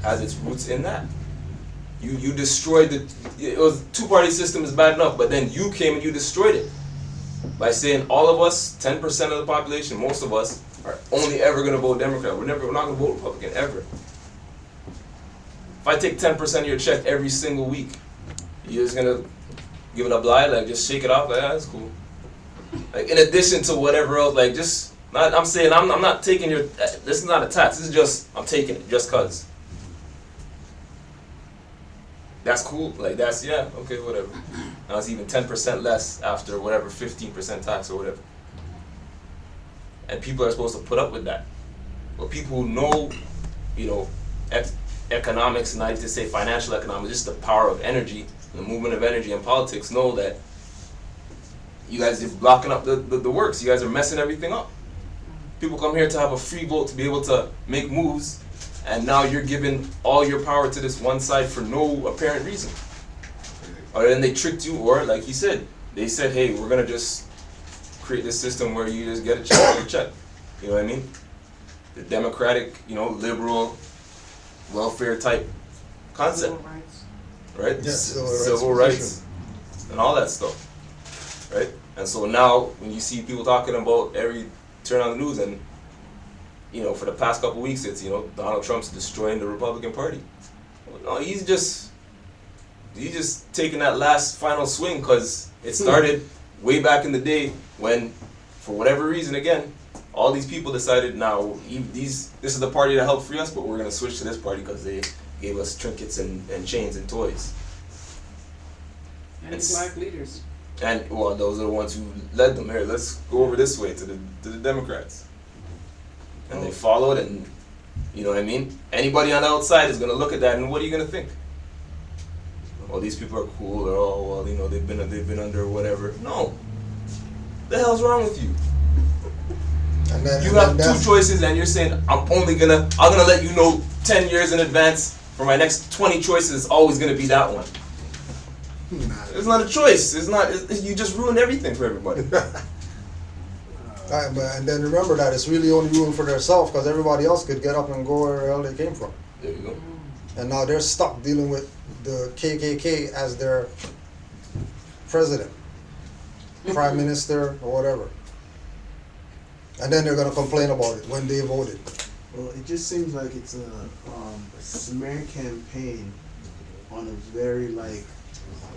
has its roots in that. You destroyed it was two-party system is bad enough, but then you came and you destroyed it. By saying all of us, 10% of the population, most of us, are only ever going to vote Democrat. We're not going to vote Republican, ever. If I take 10% of your check every single week, you're just going to give it a blind, just shake it off, that's cool. In addition to whatever else, I'm saying I'm not taking your, this is not a tax, this is just, I'm taking it just cause. That's cool, okay, whatever. Now it's even 10% less after whatever, 15% tax or whatever. And people are supposed to put up with that. But people who know, economics, and I just say financial economics, just the power of energy, the movement of energy and politics, know that you guys are blocking up the works. You guys are messing everything up. People come here to have a free vote to be able to make moves, and now you're giving all your power to this one side for no apparent reason. Or then they tricked you, or like he said, they said, hey, we're gonna just create this system where you just get a check. You know what I mean? The democratic, liberal, welfare type concept. Civil rights. Right? Yeah, civil rights and all that stuff. Right? And so now when you see people talking about every turn on the news, and for the past couple of weeks it's Donald Trump's destroying the Republican Party. No, he's just taking that last final swing, because it started way back in the day when, for whatever reason, again, all these people decided, now this is the party that helped free us, but we're going to switch to this party because they gave us trinkets and chains and toys. And black leaders. And those are the ones who led them. Here, let's go over this way to the Democrats. And they followed, and you know what I mean? Anybody on the outside is gonna look at that, and what are you gonna think? Oh, these people are cool, or they've been under whatever. No. The hell's wrong with you? You have two choices, and you're saying I'm gonna let you know 10 years in advance for my next 20 choices. It's always gonna be that one. it's not a choice. It's not. You just ruined everything for everybody. And then remember that it's really only room for themselves because everybody else could get up and go where the hell they came from. There you go. And now they're stuck dealing with the KKK as their president, prime minister, or whatever. And then they're going to complain about it when they voted. Well, it just seems like it's a smear campaign on a very like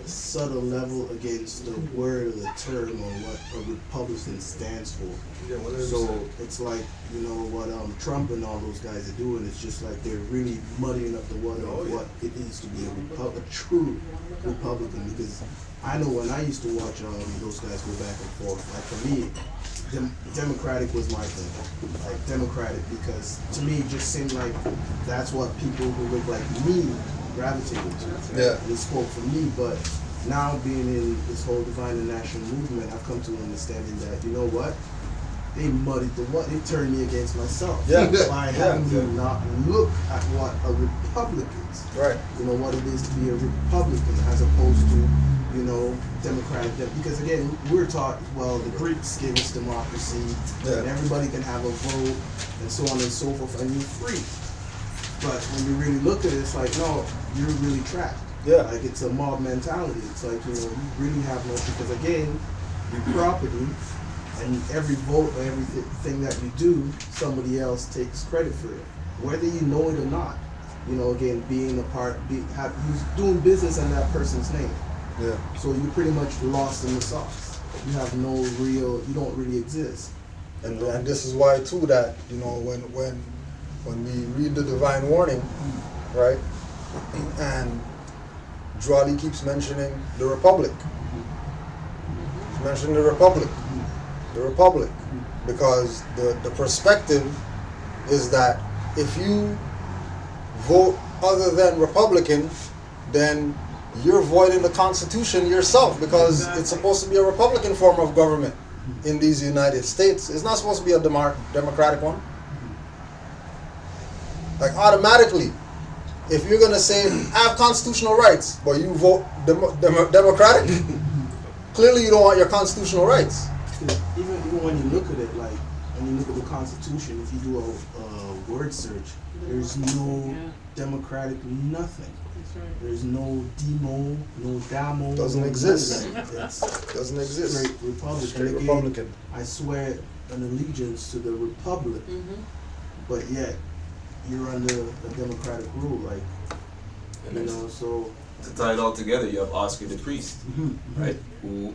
subtle level against the word or the term or what a Republican stands for. Yeah, what is So it's like, you know, what Trump and all those guys are doing. It's just like they're really muddying up the water of what it is to be a true Republican. Because I know when I used to watch those guys go back and forth, like for me, Democratic was my thing. Like Democratic, because to me it just seemed like that's what people who look like me gravitated to. Yeah. And it spoke for me, but now being in this whole divine and national movement, I've come to an understanding that, you know what? They muddied the what? They turned me against myself. Yeah. By having me not look at what a Republican is. Right. You know, what it is to be a Republican as opposed to, you know, Democratic. Because again, we're taught, well, the Greeks gave us democracy, Yeah. and everybody can have a vote, and so on and so forth, and you're free. But when you really look at it, it's like, no, you're really trapped. Yeah. Like, it's a mob mentality. It's like, you know, you really have no, because again, your property, and every vote or everything that you do, somebody else takes credit for it. Whether you know it or not. You know, again, being a part, you're doing business in that person's name. Yeah. So you're pretty much lost in the sauce. You have no real, you don't really exist. And this is why too that, you know, when we read the divine warning, right, and Drawley keeps mentioning the Republic. He's mentioning the Republic, because the perspective is that if you vote other than Republican, then you're voiding the Constitution yourself, because it's supposed to be a Republican form of government in these United States. It's not supposed to be a democratic one. Like automatically, if you're gonna say I have constitutional rights, but you vote Democratic, clearly you don't want your constitutional rights. Even when you look at it, like when you look at the Constitution, if you do a word search, there's no Democratic nothing. There's no demo, no damo. Doesn't no exist. nothing. It's Doesn't exist. straight Republican. Straight Again, Republican. I swear an allegiance to the Republic, but yet you're under a democratic rule, like, And you then know, so. to tie it all together, you have Oscar the Priest, right, who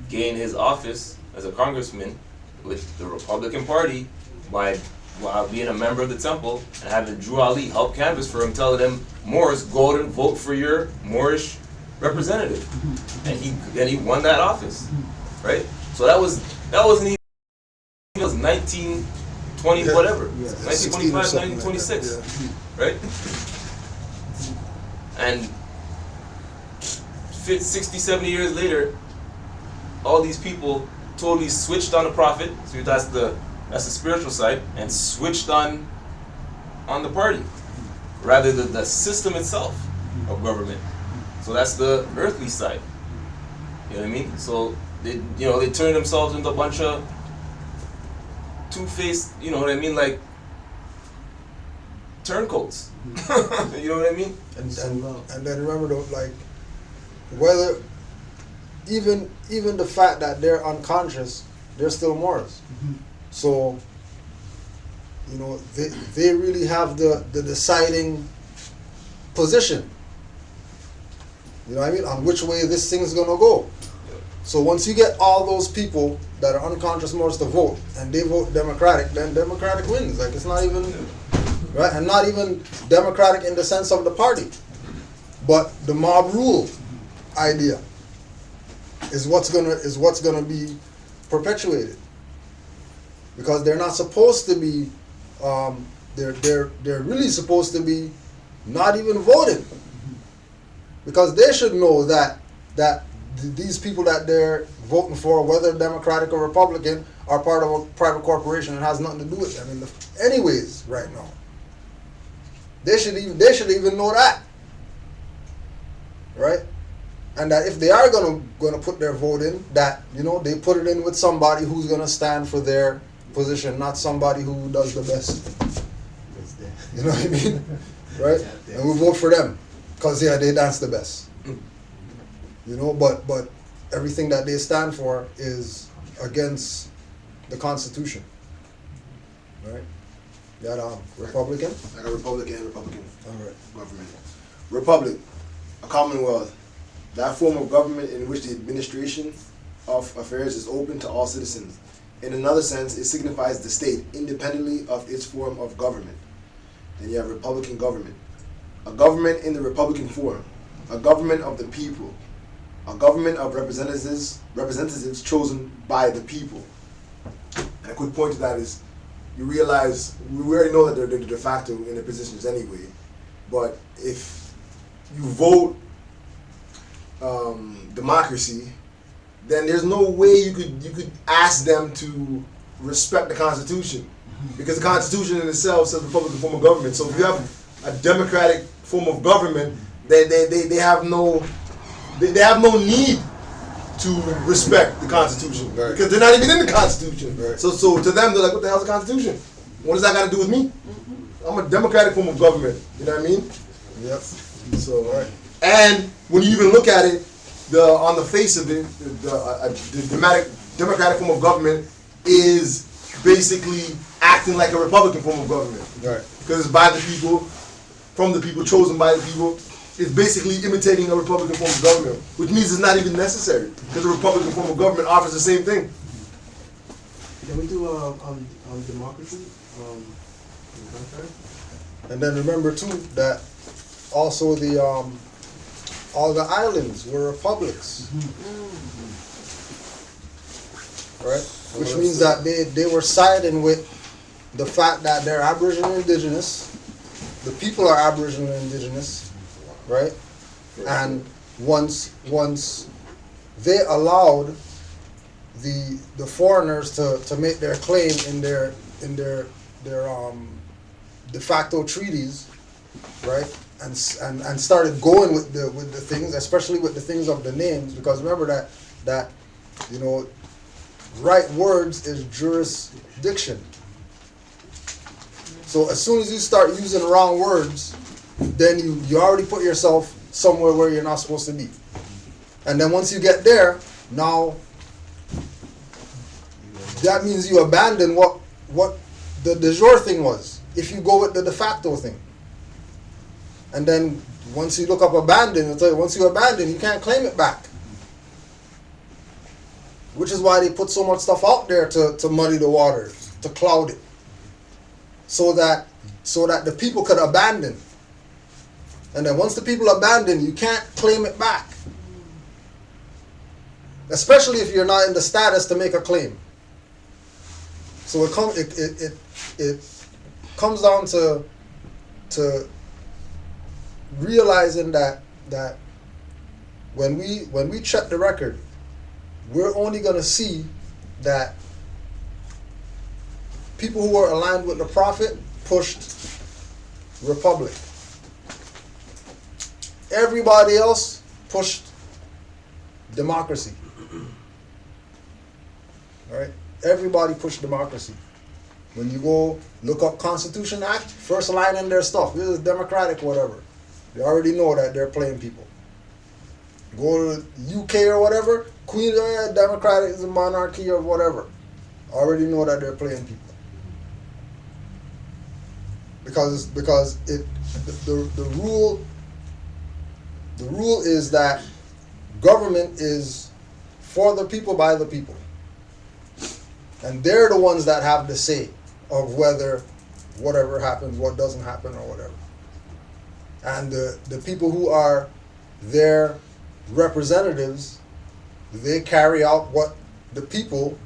gained his office as a congressman with the Republican Party while being a member of the temple and having Drew Ali help canvass for him, telling them, Moors, go and vote for your Moorish representative, and he won that office, right? So that wasn't even, it was 1920 whatever, Yeah. 1925, 1926, right? And 60, 70 years later, all these people totally switched on the prophet. So that's the spiritual side, and switched on the party, rather than the system itself of government. So that's the earthly side. You know what I mean? So they turn themselves into a bunch of two-faced. You know what I mean? Like turncoats. You know what I mean? And then remember, though, like, whether even the fact that they're unconscious, they're still Moors. So, you know, they really have the deciding position. You know what I mean? On which way this thing's gonna go. So once you get all those people that are unconscious Moors to vote, and they vote Democratic, then Democratic wins. Like, it's not even right, and not even Democratic in the sense of the party, but the mob rule idea is what's gonna be perpetuated, because they're not supposed to be. They're really supposed to be not even voting, because they should know that these people that they're voting for, whether Democratic or Republican, are part of a private corporation and has nothing to do with them. Anyways, right now, they should even know that, right? and that if they are gonna put their vote in, that they put it in with somebody who's gonna stand for their position, not somebody who does the best. You know what I mean, right? And we vote for them, cause they dance the best. But everything that they stand for is against the Constitution, right? You got Republican. I got Republican. All right. Government. Republic, a commonwealth, that form of government in which the administration of affairs is open to all citizens. In another sense, it signifies the state, independently of its form of government. Then you have Republican government, a government in the Republican form, a government of the people, a government of representatives chosen by the people. And a quick point to that is, you realize, we already know that they're de facto in their positions anyway, but if you vote democracy, then there's no way you could ask them to respect the Constitution, because the Constitution in itself says Republican form of government. So if you have a democratic form of government, they have no need to respect the Constitution, Right. because they're not even in the Constitution. Right. So to them, they're like, what the hell's the Constitution? What does that got to do with me? I'm a democratic form of government. You know what I mean? Yep. So, and when you even look at it, on the face of it, the democratic form of government is basically acting like a Republican form of government. Right. Because it's by the people, from the people, chosen by the people. It's basically imitating a Republican form of government, which means it's not even necessary, because the Republican form of government offers the same thing. Can we do on democracy? And then remember too that also all the islands were republics, right? Which means that they were siding with the fact that they're Aboriginal Indigenous, the people are Aboriginal Indigenous, right? And once they allowed the foreigners to make their claim in their de facto treaties, right? And started going with the things, especially with the things of the names, because remember that right words is jurisdiction. So as soon as you start using wrong words, then you already put yourself somewhere where you're not supposed to be. And then once you get there, now that means you abandon what the de jure thing was, if you go with the de facto thing. And then once you look up abandon, it'll tell you once you abandon, you can't claim it back. Which is why they put so much stuff out there to muddy the water, to cloud it. So that the people could abandon. And then once the people abandon, you can't claim it back. Especially if you're not in the status to make a claim. So it comes down to realizing that when we check the record, we're only gonna see that people who were aligned with the Prophet pushed Republic. Everybody else pushed democracy. All right? Everybody pushed democracy. When you go look up Constitution Act, first line in their stuff, this is democratic, whatever. They already know that they're playing people. Go to UK or whatever, Queen, democratic is a monarchy or whatever. Already know that they're playing people. Because the rule is that government is for the people by the people. And they're the ones that have the say of whether whatever happens, what doesn't happen or whatever. And the people who are their representatives, they carry out what the people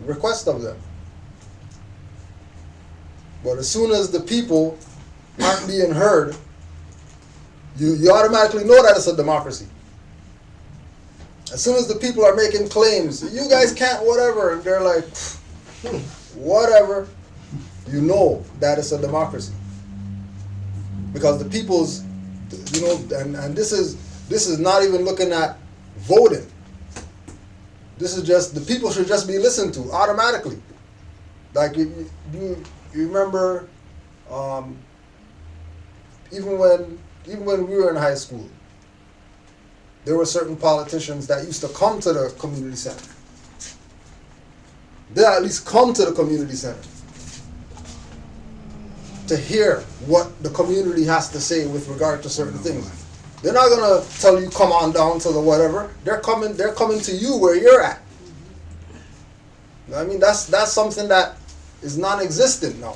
request of them. But as soon as the people aren't being heard, you automatically know that it's a democracy. As soon as the people are making claims, you guys can't whatever, and they're like, whatever, you know that it's a democracy. Because the people's, and this is This is not even looking at voting. This is just, the people should just be listened to automatically. Like you remember, even when we were in high school, there were certain politicians that used to come to the community center. They at least come to the community center to hear what the community has to say with regard to certain things. They're not gonna tell you come on down to the whatever. They're coming to you where you're at. I mean, that's something that is non-existent now.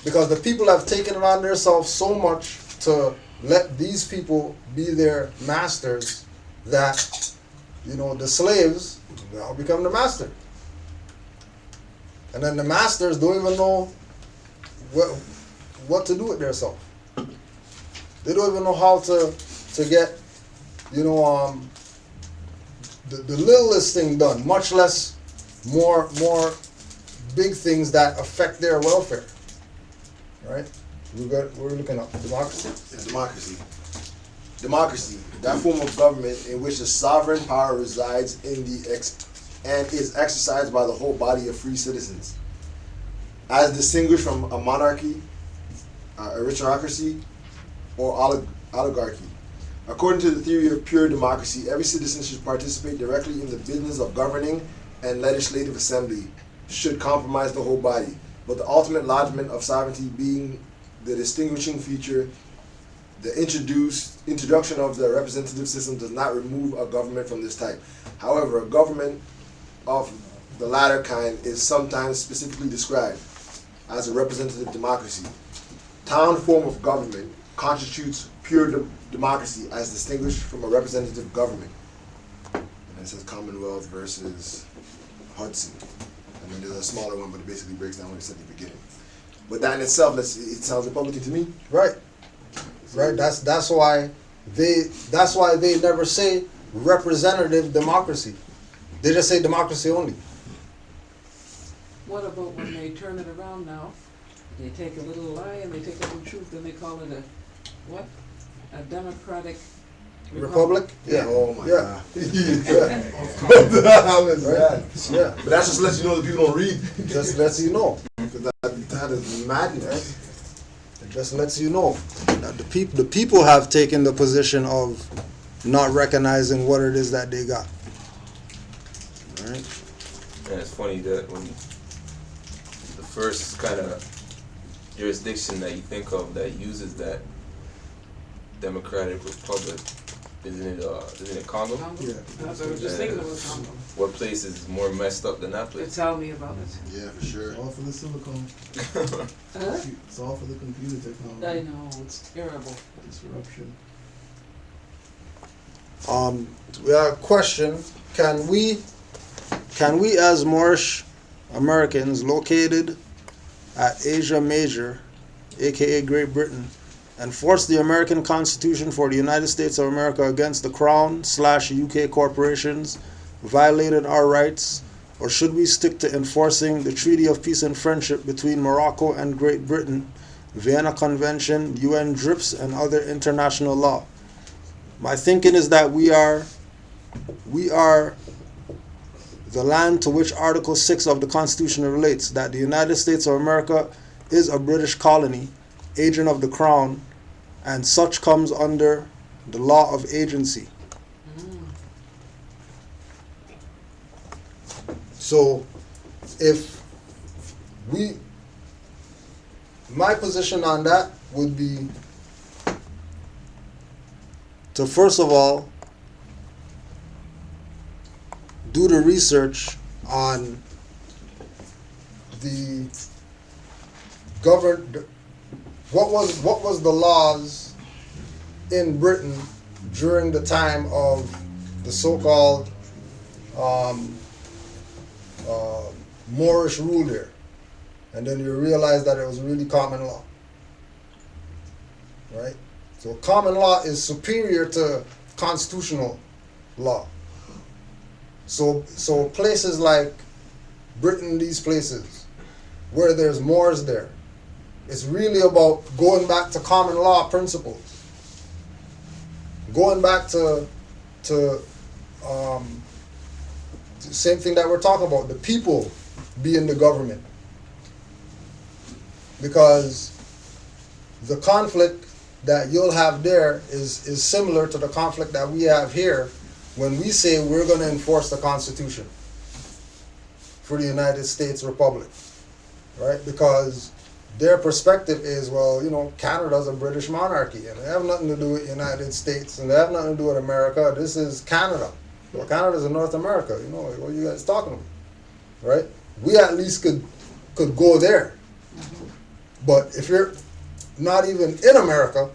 Because the people have taken it on themselves so much to let these people be their masters that, you know, the slaves now become the master. And then the masters don't even know what to do with themselves. They don't even know how to get, you know, the littlest thing done, much less more big things that affect their welfare. Right? We're looking at democracy. Yeah, democracy. Democracy, that form of government in which the sovereign power resides in and is exercised by the whole body of free citizens, as distinguished from a monarchy, a aristocracy, or oligarchy. According to the theory of pure democracy, every citizen should participate directly in the business of governing, and legislative assembly should comprise the whole body, but the ultimate lodgment of sovereignty being the distinguishing feature. The introduction of the representative system does not remove a government from this type. However, a government of the latter kind is sometimes specifically described as a representative democracy. Town form of government constitutes pure democracy as distinguished from a representative government. And it says Commonwealth versus Hudson. And then there's a smaller one, but it basically breaks down what it said at the beginning. But that in itself, it sounds Republican to me. Right. Right. That's why they never say representative democracy. They just say democracy only. What about when they turn it around now? They take a little lie and they take a little truth and they call it a democratic Republic? Yeah. Oh my God. Yeah. What the hell is that? Yeah. But that just lets you know that people don't read. Just lets you know. That is madness. It just lets you know that the people have taken the position of not recognizing what it is that they got. Right? And it's funny that when the first kind of jurisdiction that you think of that uses that democratic republic, isn't it Congo? Congo? Yeah. That's what I was just thinking about Congo. What place is more messed up than that place? Tell me about it. Yeah, for sure. All for the silicone. Huh? It's all for the computer technology. I know, it's terrible. Disruption. We have a question. Can we as Moorish Americans located at Asia Major, aka Great Britain, enforce the American Constitution for the United States of America against the Crown/UK corporations violated our rights, or should we stick to enforcing the Treaty of Peace and Friendship between Morocco and Great Britain, Vienna Convention, UN DRIPS, and other international law? My thinking is that we are the land to which Article 6 of the Constitution relates, that the United States of America is a British colony, agent of the Crown, and such comes under the law of agency. So, my position on that would be to first of all do the research on the what was the laws in Britain during the time of the so-called Moorish rule there, and then you realize that it was really common law, right? So common law is superior to constitutional law. So places like Britain, these places where there's Moors there, it's really about going back to common law principles. going back to the same thing that we're talking about, the people being the government. Because the conflict that you'll have there is similar to the conflict that we have here when we say we're going to enforce the Constitution for the United States Republic, right? Because their perspective is, well, you know, Canada's a British monarchy, and they have nothing to do with the United States, and they have nothing to do with America. This is Canada. Well, Canada's in North America, you know, what are you guys talking about, right? We at least could go there. But if you're not even in America,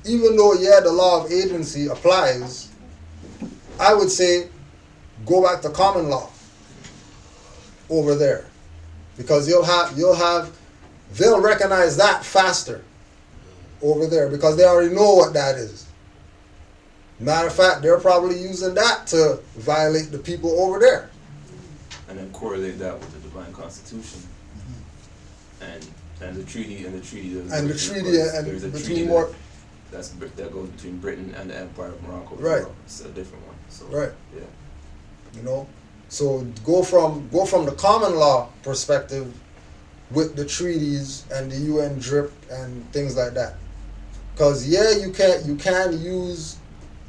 even though, yeah, the law of agency applies, I would say go back to common law over there. Because they'll recognize that faster over there because they already know what that is. Matter of fact, they're probably using that to violate the people over there. And then correlate that with the divine constitution. And the treaty there's a between treaty more that goes between Britain and the Empire of Morocco. Right. Well. It's a different one. So right. Yeah. You know? So go from the common law perspective with the treaties and the UN drip and things like that. Because yeah, you can use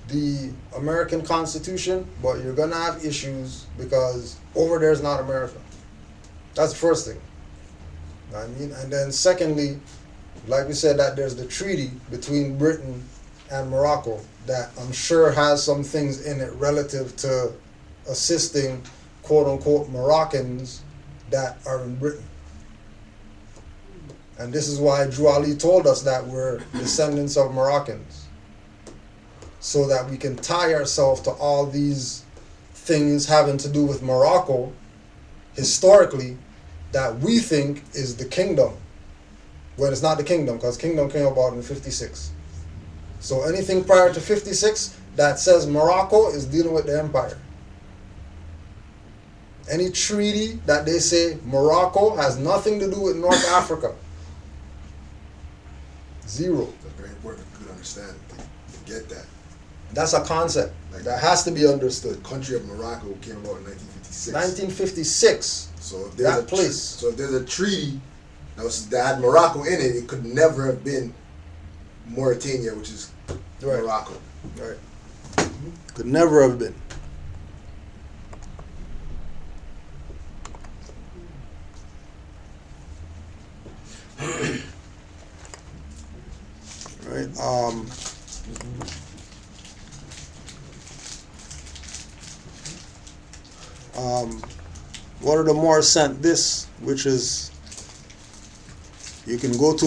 the American Constitution, but you're gonna have issues because over there's not America. That's the first thing. I mean, and then secondly, like we said, that there's the treaty between Britain and Morocco that I'm sure has some things in it relative to assisting quote unquote Moroccans that are in Britain. And this is why Drew Ali told us that we're descendants of Moroccans. So that we can tie ourselves to all these things having to do with Morocco historically that we think is the kingdom. When it's not the kingdom, because kingdom came about in 56. So anything prior to 56 that says Morocco is dealing with the empire. Any treaty that they say Morocco has nothing to do with North Africa. Zero. It's very important to understand to get that. That's a concept Like, that has to be understood. The country of Morocco came about in 1956. 1956. So if there's That place. So if there's a treaty that had Morocco in it, it could never have been Mauritania, which is Right. Morocco. Right. Could never have been. Right. One of the more sent this, which is you can go to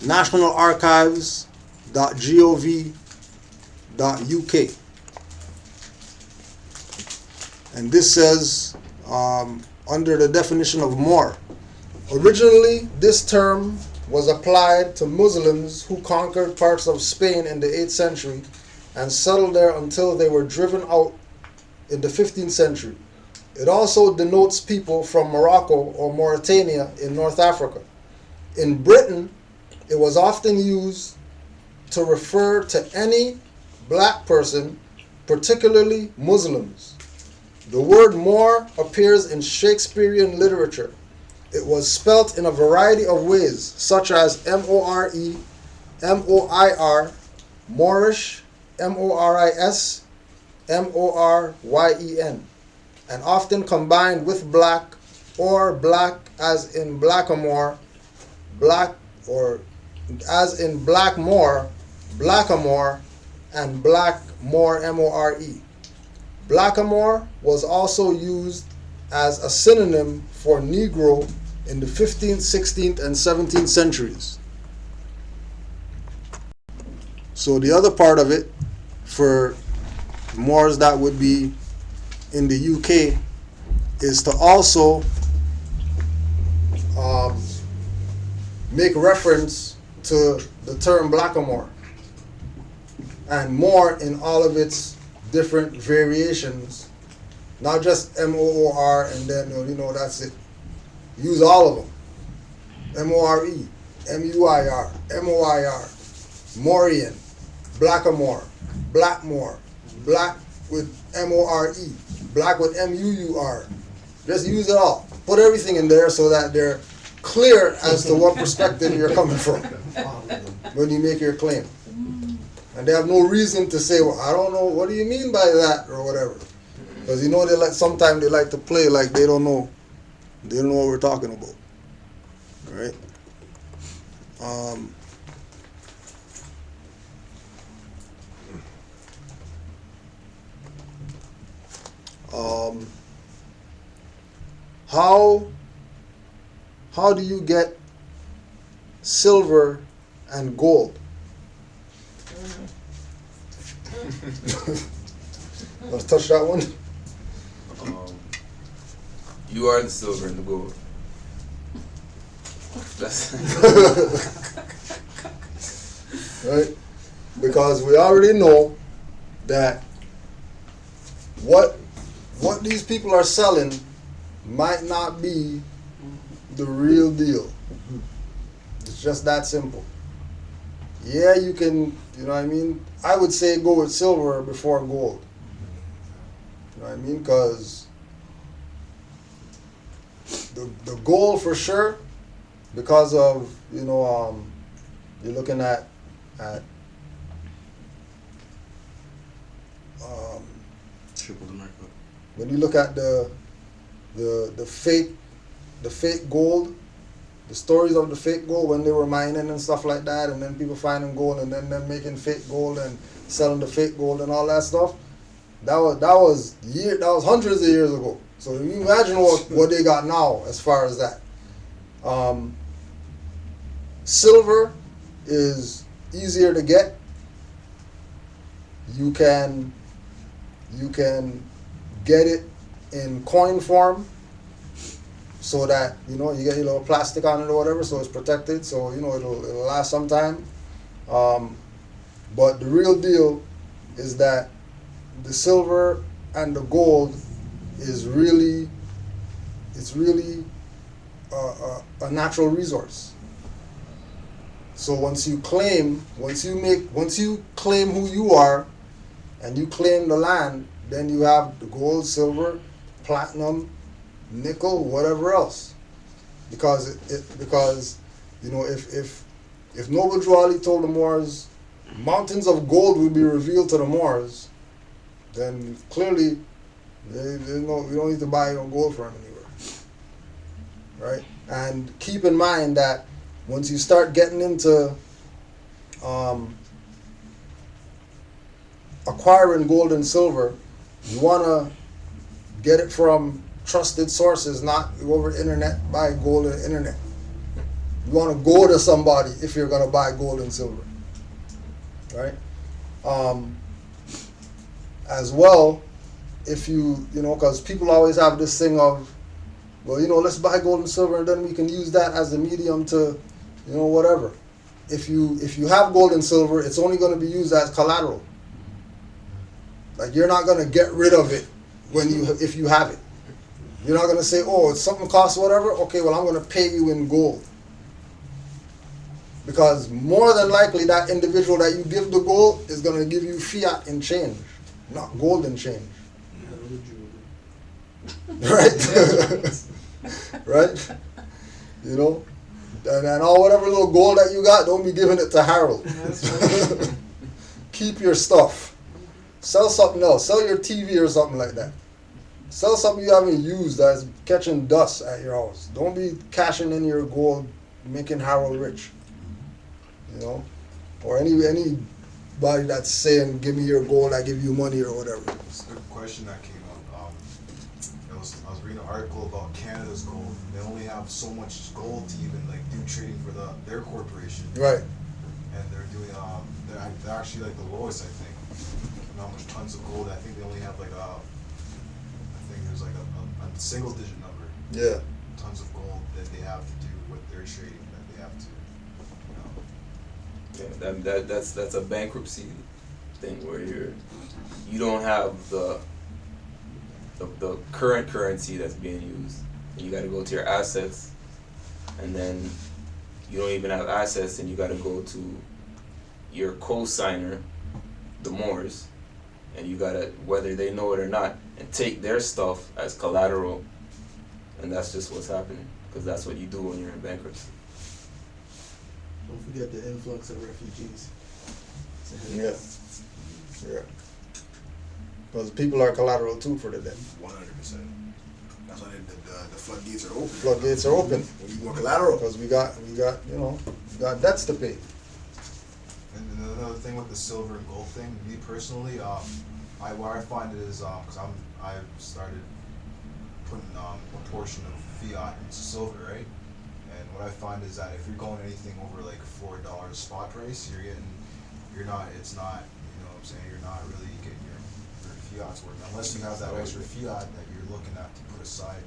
nationalarchives.gov.uk, and this says under the definition of Moor, originally this term was applied to Muslims who conquered parts of Spain in the 8th century and settled there until they were driven out in the 15th century. It also denotes people from Morocco or Mauritania in North Africa. In Britain, it was often used to refer to any black person, particularly Muslims. The word Moor appears in Shakespearean literature. It was spelt in a variety of ways, such as M-O-R-E, M-O-I-R, Moorish, M-O-R-I-S, M-O-R-Y-E-N, and often combined with black or black as in blackamoor, black or as in blackmore, blackamoor, and blackmore, M-O-R-E. Blackamoor was also used as a synonym for Negro in the 15th, 16th, and 17th centuries. So the other part of it, for Moors that would be in the UK, is to also make reference to the term blackamoor and Moor in all of its different variations, not just M-O-O-R and then, you know, that's it. Use all of them. M-O-R-E, M-U-I-R, M-O-I-R, Maurian, blackamoor, Blackmore, black with M-O-R-E, black with M-U-U-R. Just use it all. Put everything in there so that they're clear as to what perspective you're coming from when you make your claim. And they have no reason to say, well, I don't know, what do you mean by that, or whatever. Because you know sometimes they like to play like they don't know what we're talking about. Right? How do you get silver and gold? Let's touch that one. You are the silver and the gold. That's Right? Because we already know that what these people are selling might not be the real deal. It's just that simple. Yeah, you can, you know what I mean? I would say go with silver before gold. You know what I mean? Because the gold for sure, because of, you're looking at Triple the market. when you look at the fake gold, the stories of the fake gold when they were mining and stuff like that, and then people finding gold and then them making fake gold and selling the fake gold and all that stuff, that was hundreds of years ago. So you imagine what they got now as far as that. Silver is easier to get. You can get it in coin form, so that you get your little plastic on it or whatever, so it's protected, so it'll last some time. But the real deal is that the silver and the gold is really a natural resource. So once you claim who you are, and you claim the land, then you have the gold, silver, platinum, nickel, whatever else. Because if Noble Drew Ali told the Moors mountains of gold will be revealed to the Moors, then clearly we don't need to buy gold from anywhere. Right? And keep in mind that once you start getting into acquiring gold and silver, you want to get it from trusted sources, not go over the internet, buy gold on the internet. You want to go to somebody if you're going to buy gold and silver. Right? As well, if because people always have this thing of, well, let's buy gold and silver and then we can use that as a medium to, whatever. If you have gold and silver, it's only going to be used as collateral. Like, you're not going to get rid of it if you have it. You're not going to say, oh, it's something costs whatever. Okay, well, I'm going to pay you in gold. Because more than likely that individual that you give the gold is going to give you fiat in change, not gold in change. Right? Right? And all whatever little gold that you got, don't be giving it to Harold. Keep your stuff. Sell something else. Sell your TV or something like that. Sell something you haven't used that's catching dust at your house. Don't be cashing in your gold, making Harold rich. Or anybody that's saying, give me your gold, I give you money or whatever. It's a good question that came up. I was reading an article about Canada's gold. They only have so much gold to even do trading for their corporation. Right. And they're doing they're actually the lowest, I think. How much tons of gold? I think they only have I think there's a single digit number. Yeah. Tons of gold that they have to do with their trading that they have to. Yeah, that's a bankruptcy thing where you don't have the current currency that's being used. You got to go to your assets, and then you don't even have assets, and you got to go to your co-signer the Moors, and you gotta, whether they know it or not, and take their stuff as collateral, and that's just what's happening, because that's what you do when you're in bankruptcy. Don't forget the influx of refugees. Yeah. Yeah. Because people are collateral too for the debt. 100%. That's why the floodgates are open. Floodgates are open We need more collateral. because we got we got debts to pay. And another thing with the silver and gold thing, me personally, what I find it is, because I've started putting a portion of fiat into silver, right? And what I find is that if you're going anything over like $4 spot price, it's not, you know what I'm saying, you're not really getting your fiat's worth, unless you have that extra fiat that you're looking at to put aside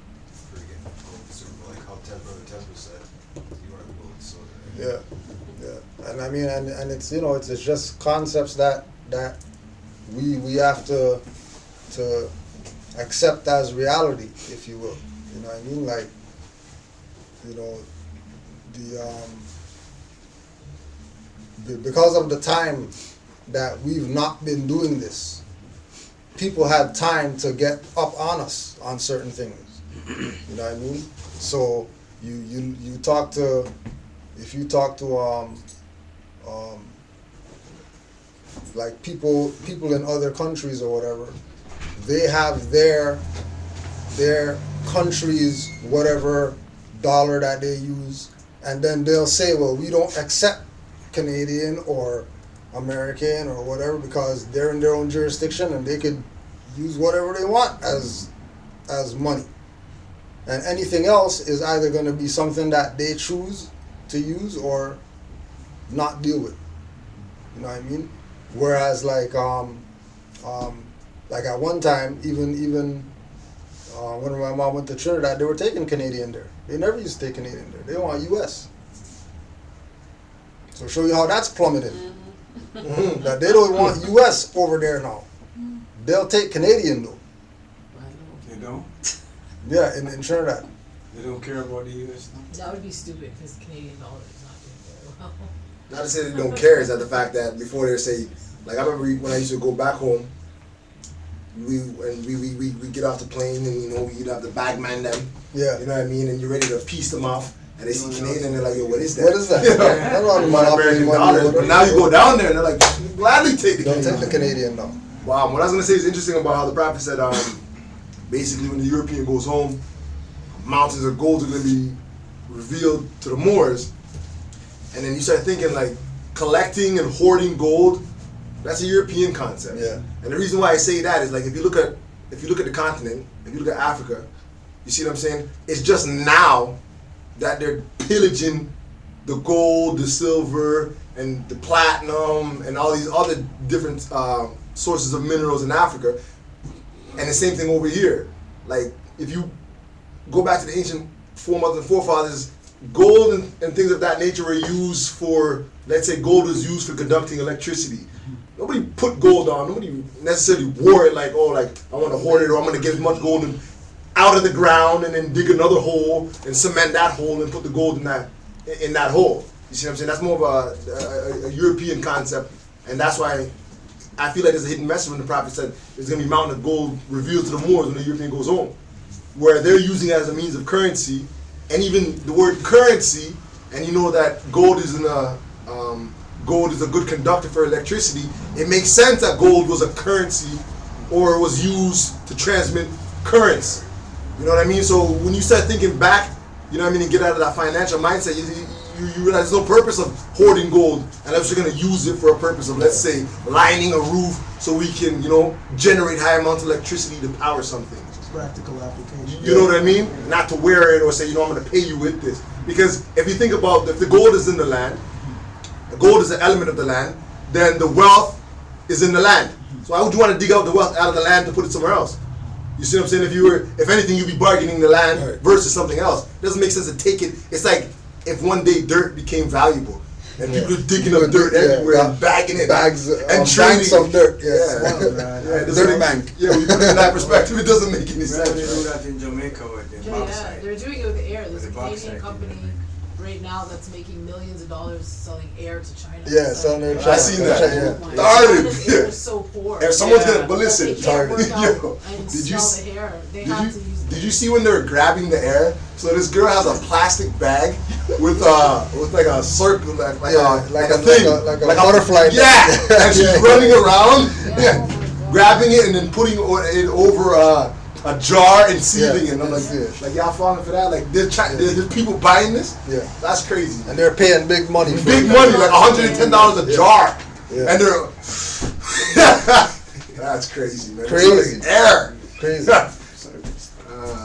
for getting gold and silver, like how Brother Tesla said, you are the gold and silver. Right? Yeah. And I mean, and it's it's just concepts that we have to accept as reality, if you will. You know what I mean? Like, because of the time that we've not been doing this, people had time to get up on us on certain things. You know what I mean? So you talk to, if you talk to like people in other countries or whatever, they have their country's whatever dollar that they use, and then they'll say, well, we don't accept Canadian or American or whatever because they're in their own jurisdiction and they could use whatever they want as money. And anything else is either going to be something that they choose to use or not deal with. You know what I mean? Whereas like at one time, even when my mom went to Trinidad, they were taking Canadian there. They never used to take Canadian there. They want U.S. So show you how that's plummeted. Mm-hmm. That they don't want U.S. over there now. They'll take Canadian though. They don't? Yeah, in Trinidad. They don't care about the U.S. now? That would be stupid because Canadian dollar is not doing very well. Not to say they don't care, is that the fact that before they say, like I remember when I used to go back home, we get off the plane and we'd have the bagman them. Yeah. You know what I mean? And you're ready to piece them off. And they see Canadian and they're like, yo, what is that? What is that? You know? I don't know American dollars. But now you go down there and they're like, gladly take the Don't Canadian. take the Canadian now. Wow, what I was gonna say is interesting about how the prophet said, basically when the European goes home, mountains of gold are gonna be revealed to the Moors, and then you start thinking like collecting and hoarding gold. That's a European concept. Yeah. And the reason why I say that is like if you look at the continent, if you look at Africa, you see what I'm saying? It's just now that they're pillaging the gold, the silver, and the platinum, and all these other different sources of minerals in Africa. And the same thing over here. Like if you go back to the ancient foremothers and forefathers, gold and things of that nature were used for, let's say gold was used for conducting electricity. Nobody put gold on, nobody necessarily wore it like, oh, like I want to hoard it or I'm going to get as much gold out of the ground and then dig another hole and cement that hole and put the gold in that hole. You see what I'm saying? That's more of a European concept, and that's why I feel like there's a hidden message when the prophet said there's going to be a mountain of gold revealed to the Moors when the European goes home, where they're using it as a means of currency, and even the word currency, and you know that gold is a good conductor for electricity. It makes sense that gold was a currency or was used to transmit currents. You know what I mean? So when you start thinking back, you know what I mean, and get out of that financial mindset, you realize there's no purpose of hoarding gold unless you're going to use it for a purpose of, let's say, lining a roof so we can, generate high amounts of electricity to power something. Practical application. You know what I mean? Not to wear it or say, I'm going to pay you with this. Because if you think about if the gold is in the land, the gold is an element of the land, then the wealth is in the land. So why would you want to dig out the wealth out of the land to put it somewhere else? You see what I'm saying? If anything, you'd be bargaining the land versus something else. It doesn't make sense to take it. It's like if one day dirt became valuable and people are digging up dirt everywhere and bagging it. Bags and banks of dirt, dirt bank. Yeah, when you put it in that perspective, it doesn't make any sense. They do that in Jamaica with the Yeah, bauxite. they're doing it with air. There's a With the Canadian bauxite company in right now that's making millions of dollars selling air to China. Yeah, selling their I seen that. Yeah. Oh my Started. China's air is so poor. If someone's Yeah. gonna, but listen, They can't work out yo, and did you smell the hair. They did have you to use did you see when they were grabbing the air? So this girl has a plastic bag with like a circle, like a thing, like a butterfly. Yeah, and she's running around, Yeah, oh my God. grabbing it and then putting it over a jar and sealing it. And I'm like, Yeah. like y'all falling for that? Like there's people buying this? Yeah. That's crazy. And they're paying big money for Big it. money, like $110 a jar, Yeah. and they're that's crazy, man. Crazy. It's like air. Crazy.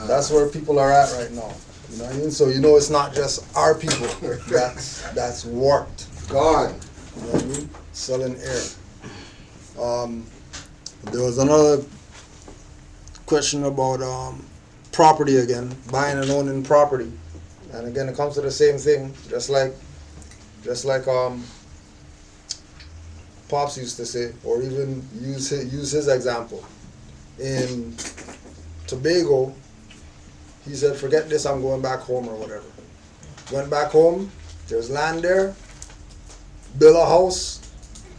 That's where people are at right now. You know what I mean? So you know it's not just our people that's warped. Gone. You know what I mean? Selling air. There was another question about property again, buying and owning property. And again, it comes to the same thing, just like Pops used to say, or even use his example. In Tobago, he said, forget this, I'm going back home or whatever. Went back home, there's land there, build a house,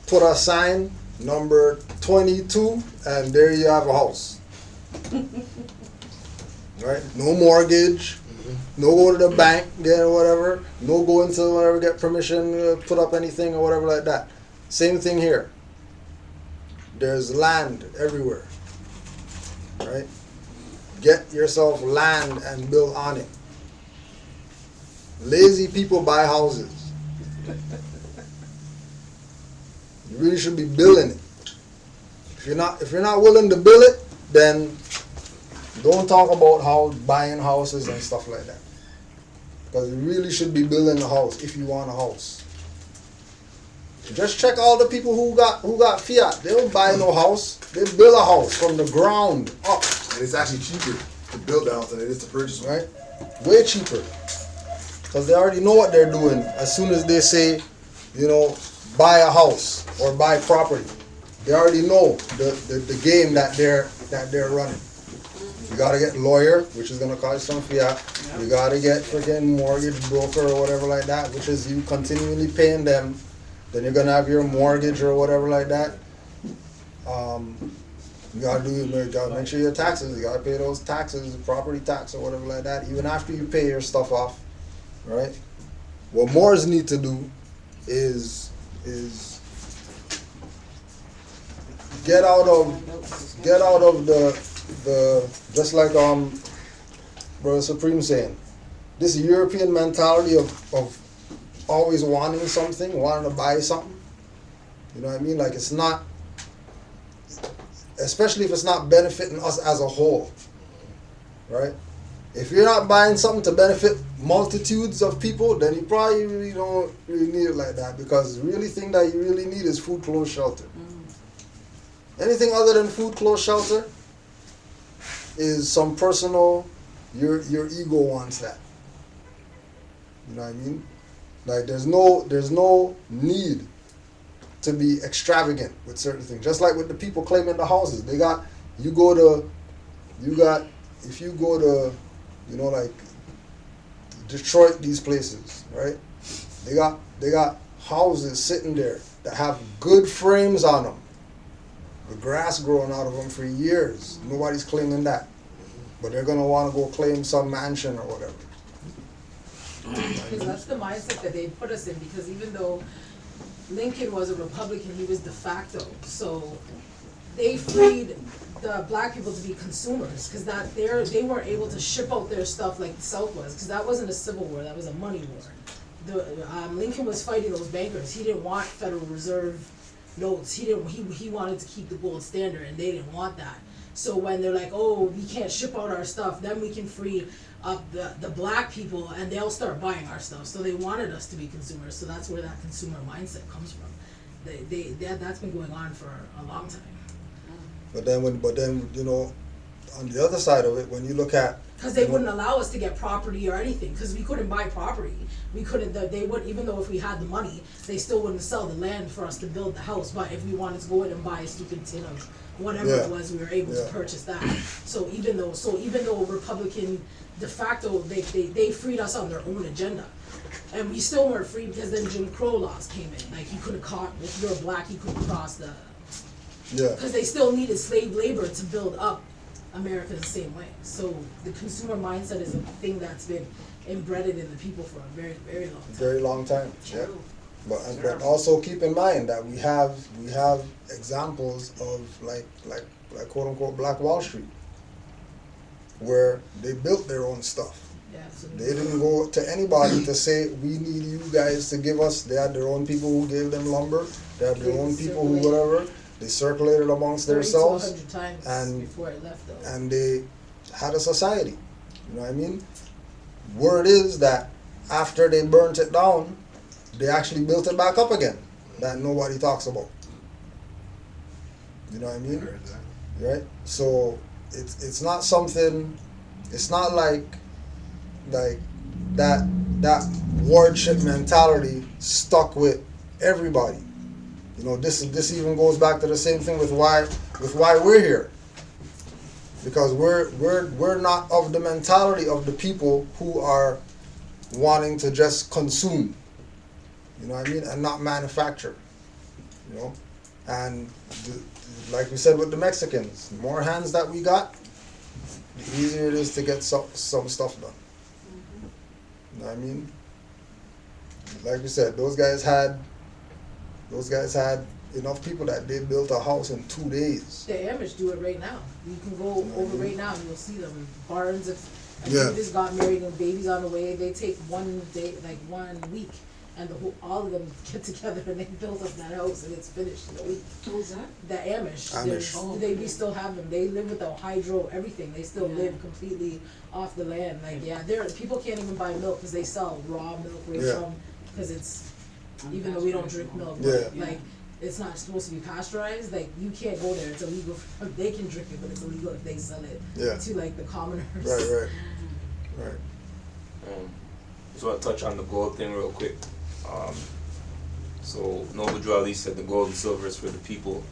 put a sign, number 22, and there you have a house. Right? No mortgage, no go to the bank, get whatever, no go into whatever, get permission to put up anything or whatever like that. Same thing here. There's land everywhere. Right? Get yourself land and build on it. Lazy people buy houses. You really should be building it. If you're not willing to build it, then don't talk about how buying houses and stuff like that. Because you really should be building a house if you want a house. Just check all the people who got fiat. They don't buy no house. They build a house from the ground up. And it's actually cheaper to build a house than it is to purchase one. Right? Way cheaper. Because they already know what they're doing as soon as they say, buy a house or buy property. They already know the game that they're running. You gotta get a lawyer, which is gonna cost some fiat. You gotta get freaking mortgage broker or whatever like that, which is you continually paying them. Then you're gonna have your mortgage or whatever like that. You gotta make sure your taxes. You gotta pay those taxes, property tax or whatever like that, even after you pay your stuff off, right? What Moors need to do is get out of the just like Brother Supreme saying, this European mentality of always wanting something, wanting to buy something. You know what I mean? Like it's not, especially if it's not benefiting us as a whole, right? If you're not buying something to benefit multitudes of people, then you probably really don't really need it like that, because the really thing that you really need is food, clothes, shelter. Anything other than food, clothes, shelter is some personal, your ego wants that. You know what I mean? Like there's no need to be extravagant with certain things. Just like with the people claiming the houses. If you go to, like Detroit, these places, right? They got houses sitting there that have good frames on them. The grass growing out of them for years. Nobody's claiming that. But they're gonna want to go claim some mansion or whatever. Because that's the mindset that they put us in, because even though Lincoln was a Republican, he was de facto. So they freed the black people to be consumers, because they weren't able to ship out their stuff like the South was, because that wasn't a civil war, that was a money war. Lincoln was fighting those bankers. He didn't want Federal Reserve notes. He wanted to keep the gold standard, and they didn't want that. So when they're like, oh, we can't ship out our stuff, then we can free up the black people and they'll start buying our stuff. So they wanted us to be consumers. So that's where that consumer mindset comes from. That's been going on for a long time. But then on the other side of it, when you look at, Because they wouldn't allow us to get property or anything, because we couldn't buy property. We couldn't, they would, even though if we had the money, they still wouldn't sell the land for us to build the house. But if we wanted to go in and buy a stupid tin of whatever Yeah. it was, we were able to Yeah. purchase that. So even though Republican de facto, they freed us on their own agenda. And we still weren't free because then Jim Crow laws came in. Like you couldn't if you're black, you couldn't cross the, yeah, because they still needed slave labor to build up America the same way. So the consumer mindset is a thing that's been embedded in the people for a very, very long time. very long time, yeah. But also keep in mind that we have examples of like quote unquote Black Wall Street, where they built their own stuff. Yeah, so They didn't go to anybody to say, we need you guys to give us. They had their own people who gave them lumber. They had their own people who whatever. They circulated amongst 30 to themselves, 100 times and- before it left though. and they had a society. You know what I mean? Word is that after they burnt it down, they actually built it back up again. That nobody talks about. You know what I mean? Right? So it's not something. It's not like that wardship mentality stuck with everybody. You know, this even goes back to the same thing with why we're here. Because we're not of the mentality of the people who are wanting to just consume. You know what I mean? And not manufacture. You know? And like we said with the Mexicans, the more hands that we got, the easier it is to get some stuff done. You know what I mean? Like we said, those guys had enough people that they built a house in 2 days. The Amish do it right now. You can go over right now and you'll see them. Barns, if Yeah. they just got married and babies on the way, they take 1 day, like 1 week, and all of them get together and they build up that house and it's finished in a week. Who's that? The Amish, Amish. we still have them. They live without hydro, everything. They still Yeah. live completely off the land. Like people can't even buy milk because they sell raw milk right Yeah. from, because it's, even though we don't drink milk, Yeah. but like it's not supposed to be pasteurized. Like you can't go there; it's illegal. They can drink it, but it's illegal if they sell it Yeah. to like the commoners. Right. Just want to touch on the gold thing real quick. So Noble Drew Ali said the gold and silver is for the people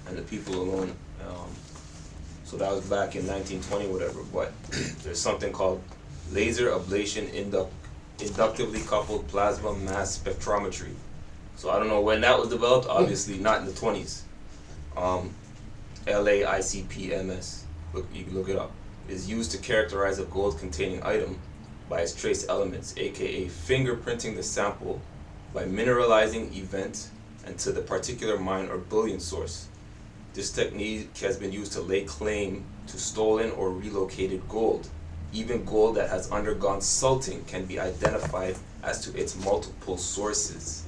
and the people alone. So that was back in 1920, whatever. But there's something called laser ablation inductively coupled plasma mass spectrometry. So I don't know when that was developed. Obviously not in the 20s. LAICPMS. You can look it up. Is used to characterize a gold-containing item by its trace elements, aka fingerprinting the sample by mineralizing event and to the particular mine or bullion source. This technique has been used to lay claim to stolen or relocated gold. Even gold that has undergone salting can be identified as to its multiple sources.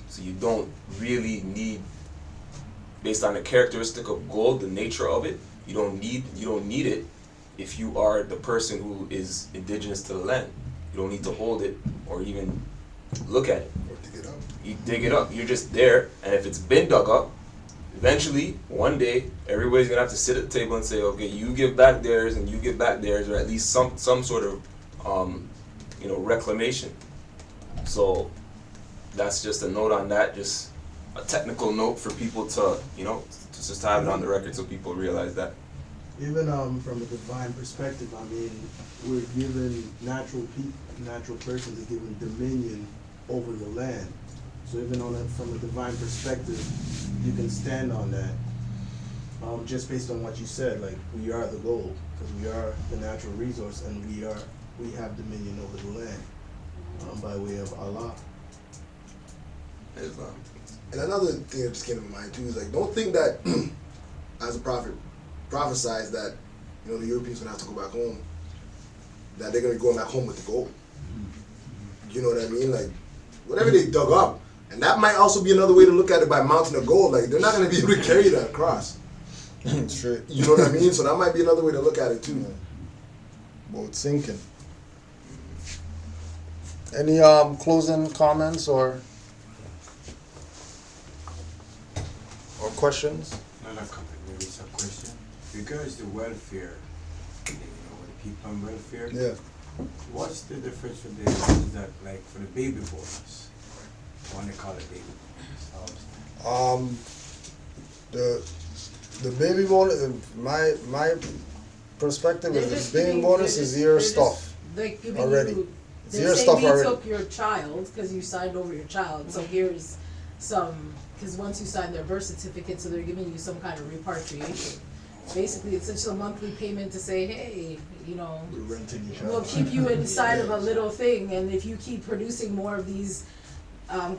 So you don't really need, based on the characteristic of gold, the nature of it, you don't need it if you are the person who is indigenous to the land. You don't need to hold it or even look at it. Or dig it up. You dig it up. You're just there, and if it's been dug up, eventually, one day, everybody's gonna have to sit at the table and say, okay, you give back theirs and you give back theirs, or at least some sort of, reclamation. So that's just a note on that, just a technical note for people to just have it on the record so people realize that. Even from a divine perspective, I mean, we're given natural persons are given dominion over the land. So even from a divine perspective, you can stand on that. Just based on what you said, like we are the gold, because we are the natural resource, and we have dominion over the land by way of Allah. Islam. And another thing that just came to mind too is like, don't think that as a prophet prophesies that the Europeans gonna have to go back home, that they're gonna be going back home with the gold. You know what I mean? Like whatever they dug up, and that might also be another way to look at it by mountain of gold. Like they're not gonna be able to carry that across. Straight. You know what I mean? So that might be another way to look at it too. Boat sinking. Any closing comments or questions? Not a comment, maybe it's a question. regards to welfare, you know, the people on welfare. Yeah. What's the difference with the is that like for the baby bonus? What they call it baby bonus? The baby bonus, my perspective They're is just the baby giving- bonus they're is just- your they're just, stuff like, giving already. you- It's they're your saying stuff we already. took your child because you signed over your child, so here's some, because once you sign their birth certificate, so they're giving you some kind of repatriation. Basically, it's just a monthly payment to say, hey, you know, We're renting your child. we'll keep you inside of a little thing, and if you keep producing more of these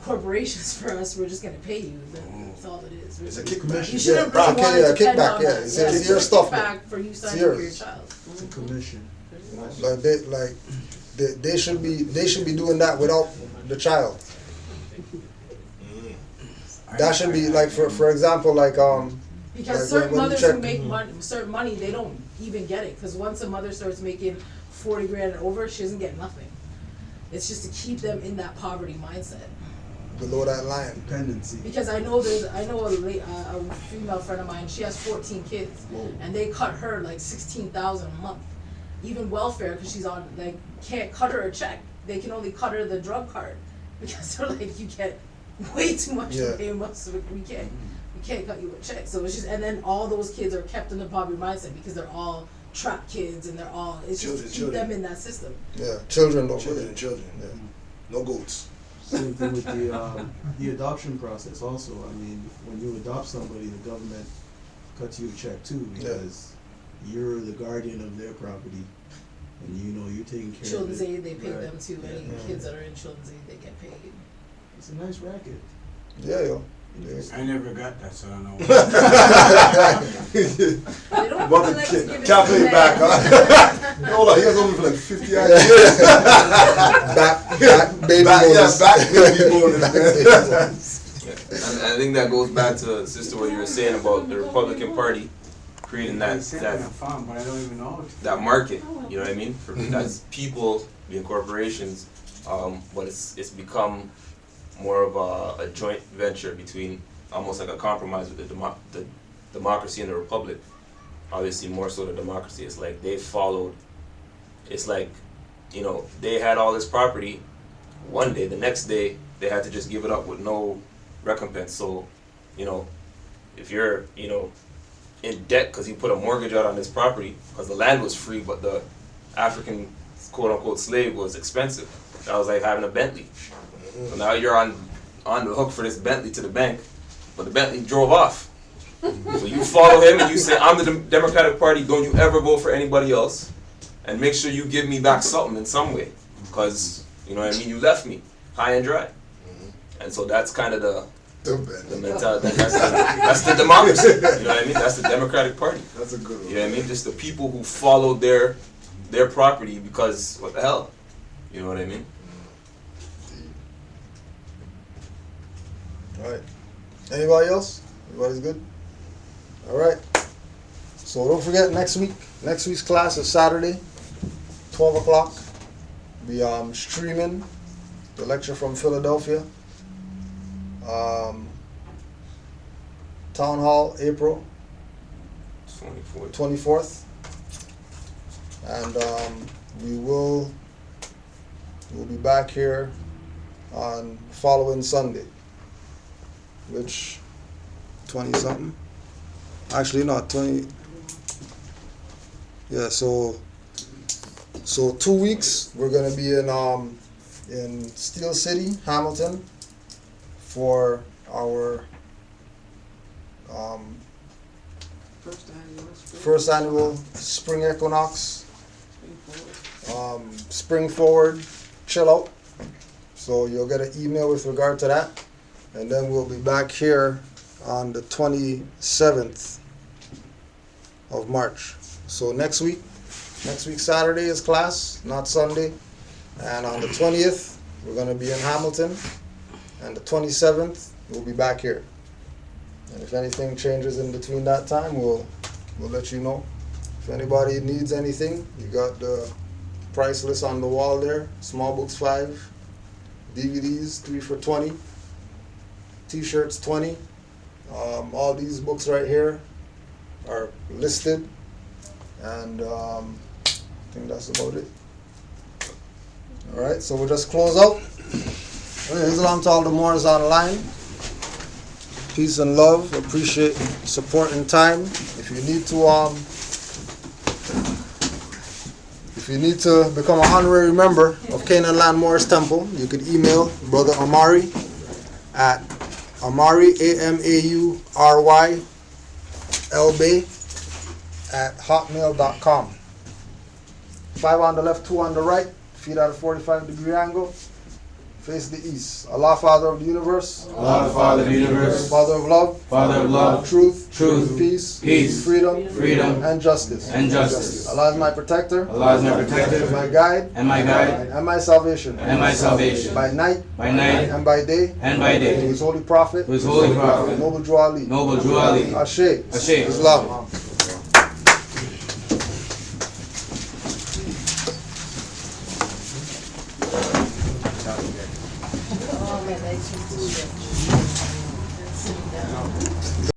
corporations for us, we're just gonna pay you. That's all it is. It's a kickback. You shouldn't Yeah, really want to yeah, depend kickback, on yeah. that. It's Yeah, your a stuff, kickback for you signing yours. for your child. It's a commission. They should be doing that without the child. That should be like for example like Because like certain when you mothers check- who make certain money, they don't even get it. Because once a mother starts making 40 grand and over, she doesn't get nothing. It's just to keep them in that poverty mindset. below that line. Dependency. Because I know a female friend of mine. She has 14 kids, Whoa. and they cut her like 16,000 a month. Even welfare, because she's on like can't cut her a check. They can only cut her the drug card because they're like you get way too much Yeah. to pay us, so we can't cut you a check. So it's just, and then all those kids are kept in the poverty mindset because they're all trapped kids and they're all, it's just to keep them in that system. Yeah, children don't. Children. Yeah. No goats. Same thing with the adoption process also. I mean, when you adopt somebody, the government cuts you a check too because you're the guardian of their property and you know you're taking care Children's of it. Aid, they pay Right. them too. Any Yeah. kids that are in Children's Aid, they get paid. It's a nice racket. Yeah, yo. I never got that, so I don't know. They don't About collect to give it calculate to back, them. huh? Hold on, he has only for like 50 years. back baby Back, yeah, bonus. back baby bonus. And I think that goes back to sister what you were saying about the Republican Party creating They that sent me a farm, but I don't even know it. that market. You know what I mean? For that's people being corporations, but it's become more of a joint venture between almost like a compromise with the democracy and the republic. Obviously, more so the democracy. It's like they followed. It's like, you know, they had all this property. One day, the next day, they had to just give it up with no recompense. So, you know, if you're, you know, in debt because you put a mortgage out on this property because the land was free, but the African quote unquote slave was expensive. That was like having a Bentley. So now you're on the hook for this Bentley to the bank, but the Bentley drove off. So you follow him and you say, I'm the Democratic Party, don't you ever vote for anybody else, and make sure you give me back something in some way, because, you know what I mean, you left me high and dry. And so that's kind of the mentality, that's the democracy, you know what I mean, that's the Democratic Party. That's a good one. You know what I mean, just the people who followed their property because, what the hell, you know what I mean? Alright. Anybody else? Everybody's good? Alright. So don't forget next week's class is Saturday, 12 o'clock. Be streaming the lecture from Philadelphia. Town Hall, April 24th. And we'll be back here on following Sunday, which 20 something. Actually, not 20. Yeah, so 2 weeks we're gonna be in Steel City, Hamilton, for our first annual spring equinox, spring forward, chill out. So you'll get an email with regard to that, and then we'll be back here on the 27th of March. So next week Saturday is class, not Sunday, and on the 20th we're going to be in Hamilton, and the 27th we'll be back here. And if anything changes in between that time, we'll let you know. If anybody needs anything, you got the price list on the wall there. Small books 5, DVDs 3 for $20, T-shirts $20. All these books right here are listed, and I think that's about it. All right, so we'll just close out. Islam to all the Moors online. Peace and love. Appreciate support and time. If you need to become an honorary member of Canaanland Moors Temple, you could email Brother Amari at Amari AMAURY LB at hotmail.com. 5 on the left, 2 on the right. Feet at a 45-degree angle. Face the east. Allah, Father of the universe. Allah, the Father of the universe. Father of love. Father of love. Truth. Truth. Peace. Peace. Freedom. Freedom. And justice. And justice. Allah is my protector. Allah is my protector. My guide. And my guide. And my salvation. And my salvation. By night. By night. And by day. And by day. To His holy prophet. To His holy prophet. Noble Drew Ali. Noble Drew Ali. Ashe. Ashe. Islam.